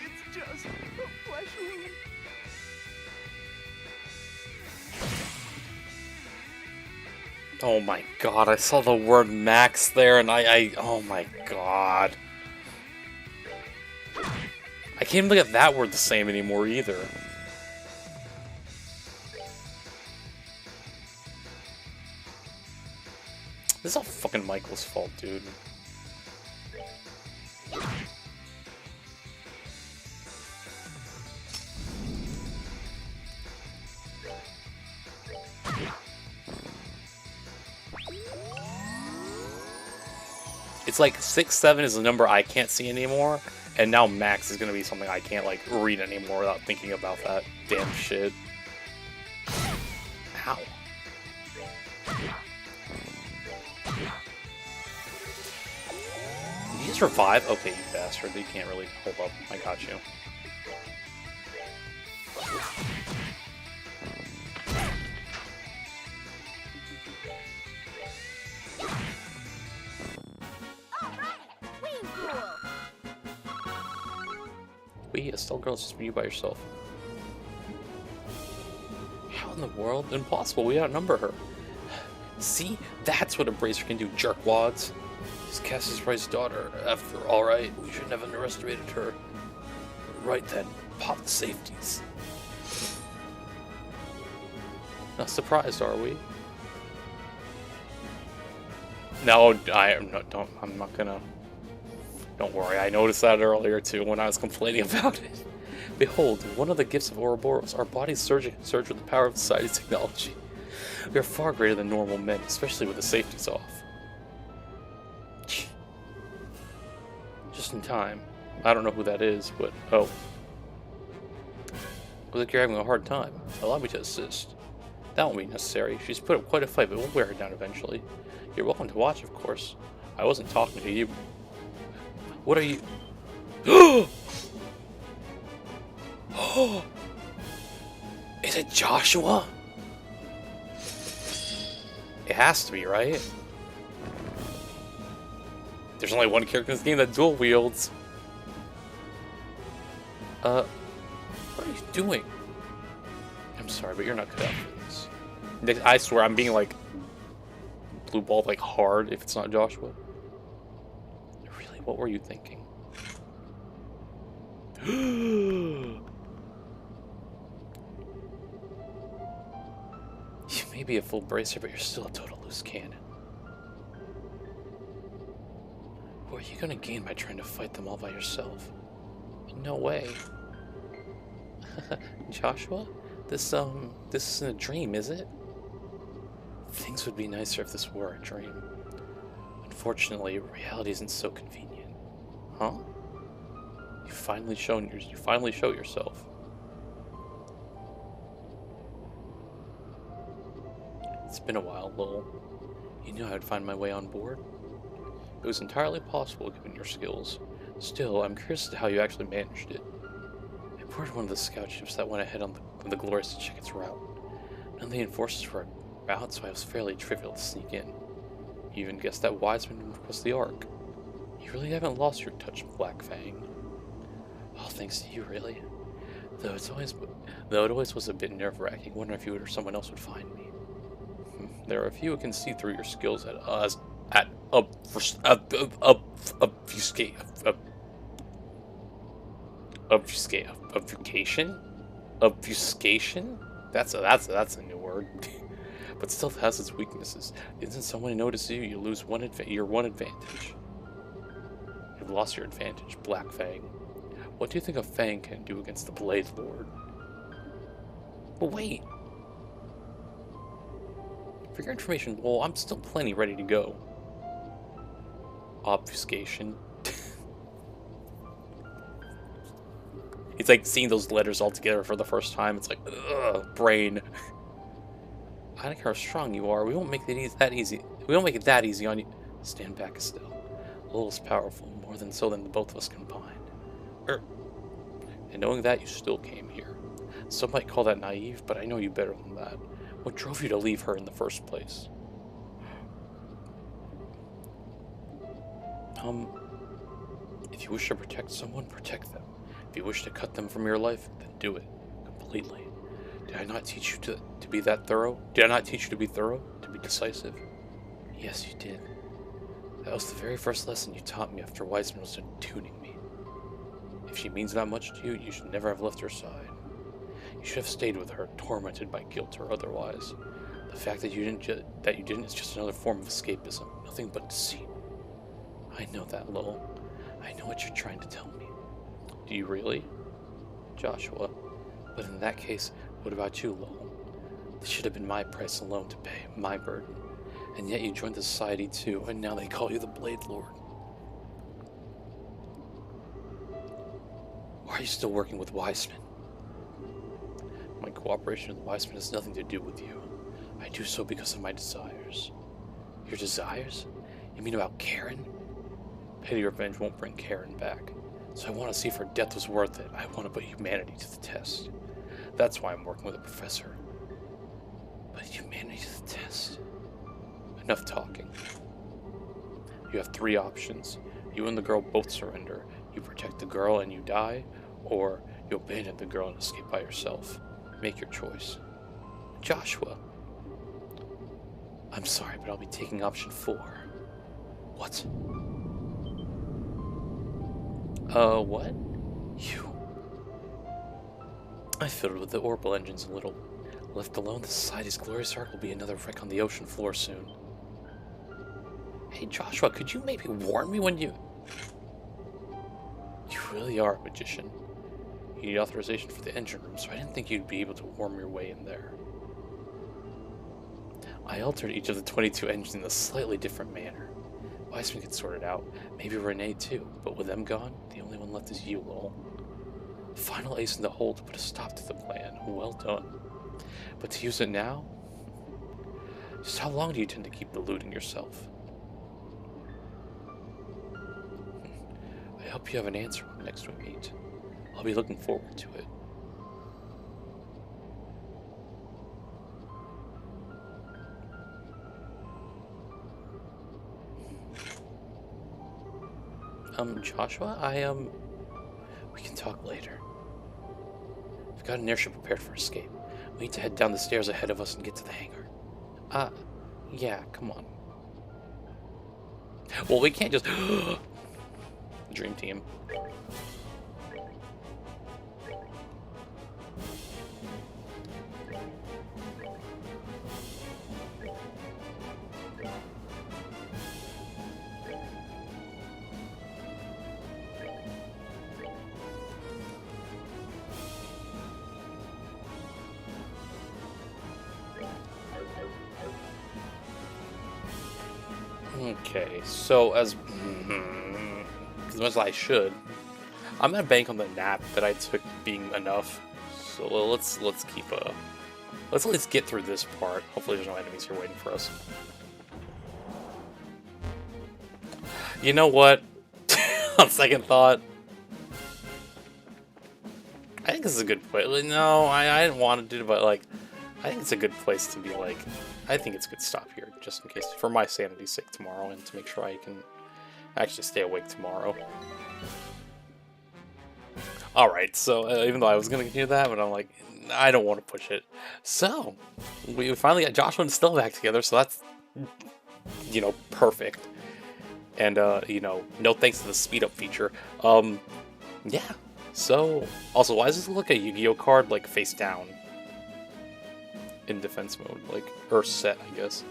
S2: It's just a flesh wound.
S1: Oh my god, I saw the word Max there and oh my god. I can't even look at that word the same anymore either. This is all fucking Michael's fault, dude. It's like 6, 7 is a number I can't see anymore, and now Max is gonna be something I can't like read anymore without thinking about that damn shit. Ow. Did you just revive? Okay, you bastard. You can't really hold up. I got you. Wait, Estelle girl, it's just you by yourself. How in the world? Impossible, we outnumber her. See? That's what a bracer can do, jerkwads. She's Cassius Wright's daughter. After all right, we shouldn't have underestimated her. Right then, pop the safeties. Not surprised, are we? No, I'm not gonna. Don't worry, I noticed that earlier too when I was complaining about it. Behold, one of the gifts of Ouroboros, our bodies surge with the power of society's technology. We are far greater than normal men, especially with the safeties off. Just in time. I don't know who that is, but oh. Looks like you're having a hard time. Allow me to assist. That won't be necessary. She's put up quite a fight, but we'll wear her down eventually. You're welcome to watch, of course. I wasn't talking to you. What are you? Is it Joshua? It has to be, right? There's only one character in this game that dual wields. What are you doing? I'm sorry, but you're not good at this. I swear, I'm being like blue balled like hard if it's not Joshua. Really, what were you thinking? You may be a full bracer, but you're still a total loose cannon. What are you gonna gain by trying to fight them all by yourself? No way. Joshua? This isn't a dream, is it? Things would be nicer if this were a dream. Unfortunately, reality isn't so convenient. Huh? You finally show yourself. It's been a while, lol. You knew I would find my way on board? It was entirely possible given your skills. Still, I'm curious as to how you actually managed it. I boarded one of the scout ships that went ahead on the Glorious to check its route. None of the enforcers were about, so I was fairly trivial to sneak in. You even guessed that Wiseman was the Ark. You really haven't lost your touch, Black Fang. All thanks to you, really. Though it's always, though it always was a bit nerve-wracking, wondering if you or someone else would find me. There are a few who can see through your skills at us, at obfuscate, obfuscation, obfuscation. That's a new word. But stealth has its weaknesses. Isn't someone notice you, you lose your one advantage. You've lost your advantage, Black Fang. What do you think a Fang can do against the Blade Lord? But wait. For your information, well, I'm still plenty ready to go. Obfuscation. It's like seeing those letters all together for the first time. It's like, ugh, brain. I don't care how strong you are. We won't make it that easy. We won't make it that easy on you. Stand back still. Little's powerful, more than so than the both of us combined. And knowing that, you still came here. Some might call that naive, but I know you better than that. What drove you to leave her in the first place? If you wish to protect someone, protect them. If you wish to cut them from your life, then do it. Completely. Did I not teach you to be that thorough? Did I not teach you to be thorough? To be decisive? Yes, you did. That was the very first lesson you taught me after Wiseman was done tuning me. If she means that much to you, you should never have left her side. You should have stayed with her, tormented by guilt or otherwise. The fact that you didn't is just another form of escapism, nothing but deceit. I know that, Lowell. I know what you're trying to tell me. Do you really? Joshua. But in that case, what about you, Lowell? This should have been my price alone to pay, my burden. And yet you joined the society too, and now they call you the Blade Lord. Why are you still working with Wiseman? My cooperation with Wiseman has nothing to do with you. I do so because of my desires. Your desires? You mean about Karen? Petty revenge won't bring Karen back. So I want to see if her death was worth it. I want to put humanity to the test. That's why I'm working with a professor. Put humanity to the test. Enough talking. You have three options. You and the girl both surrender. You protect the girl and you die, or you abandon the girl and escape by yourself. Make your choice. Joshua. I'm sorry, but I'll be taking option 4. What? What? You. I fiddled with the orbital engines a little. Left alone, the Society's glorious ark will be another wreck on the ocean floor soon. Hey, Joshua, could you maybe warn me when you... You really are a magician. You need authorization for the engine room, so I didn't think you'd be able to worm your way in there. I altered each of the 22 engines in a slightly different manner. Wiseman could sort it out, maybe Renee too, but with them gone, the only one left is you, Lowell. Final ace in the hole to put a stop to the plan. Well done. But to use it now? Just how long do you tend to keep eluding yourself? I hope you have an answer next we meet. I'll be looking forward to it. Joshua, we can talk later. I've got an airship prepared for escape. We need to head down the stairs ahead of us and get to the hangar. Yeah, come on. Well, we can't just... Dream team. Okay, so as much as I should, I'm gonna bank on the nap that I took being enough. So let's at least get through this part. Hopefully, there's no enemies here waiting for us. You know what? On second thought, I think this is a good place. No, I didn't want to do it, but like, I think it's a good place to be like. I think it's a good stop here, just in case, for my sanity's sake tomorrow, and to make sure I can actually stay awake tomorrow. Alright, so even though I was going to continue that, but I'm like, I don't want to push it. So, we finally got Joshua and Still back together, so that's, you know, perfect. And, you know, no thanks to the speed up feature. Yeah. So, also, why does this look like a Yu-Gi-Oh card, like, face down? In defense mode, like, or set, I guess.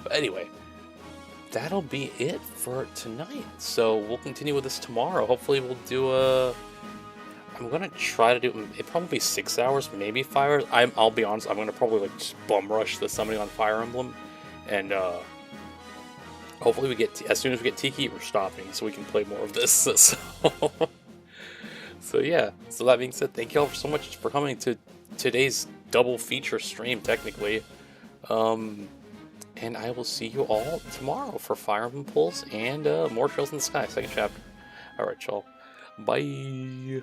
S1: But anyway, that'll be it for tonight. So, we'll continue with this tomorrow. Hopefully, we'll do a... I'm gonna try to do it. Probably 6 hours, maybe 5 hours. I'll be honest. I'm gonna probably like just bum rush the summoning on Fire Emblem, and hopefully we get as soon as we get Tiki, we're stopping so we can play more of this. So yeah. So that being said, thank you all so much for coming to today's double feature stream, technically. And I will see you all tomorrow for Fire Emblem Pulse and more Trails in the Sky, second chapter. All right, y'all. Bye.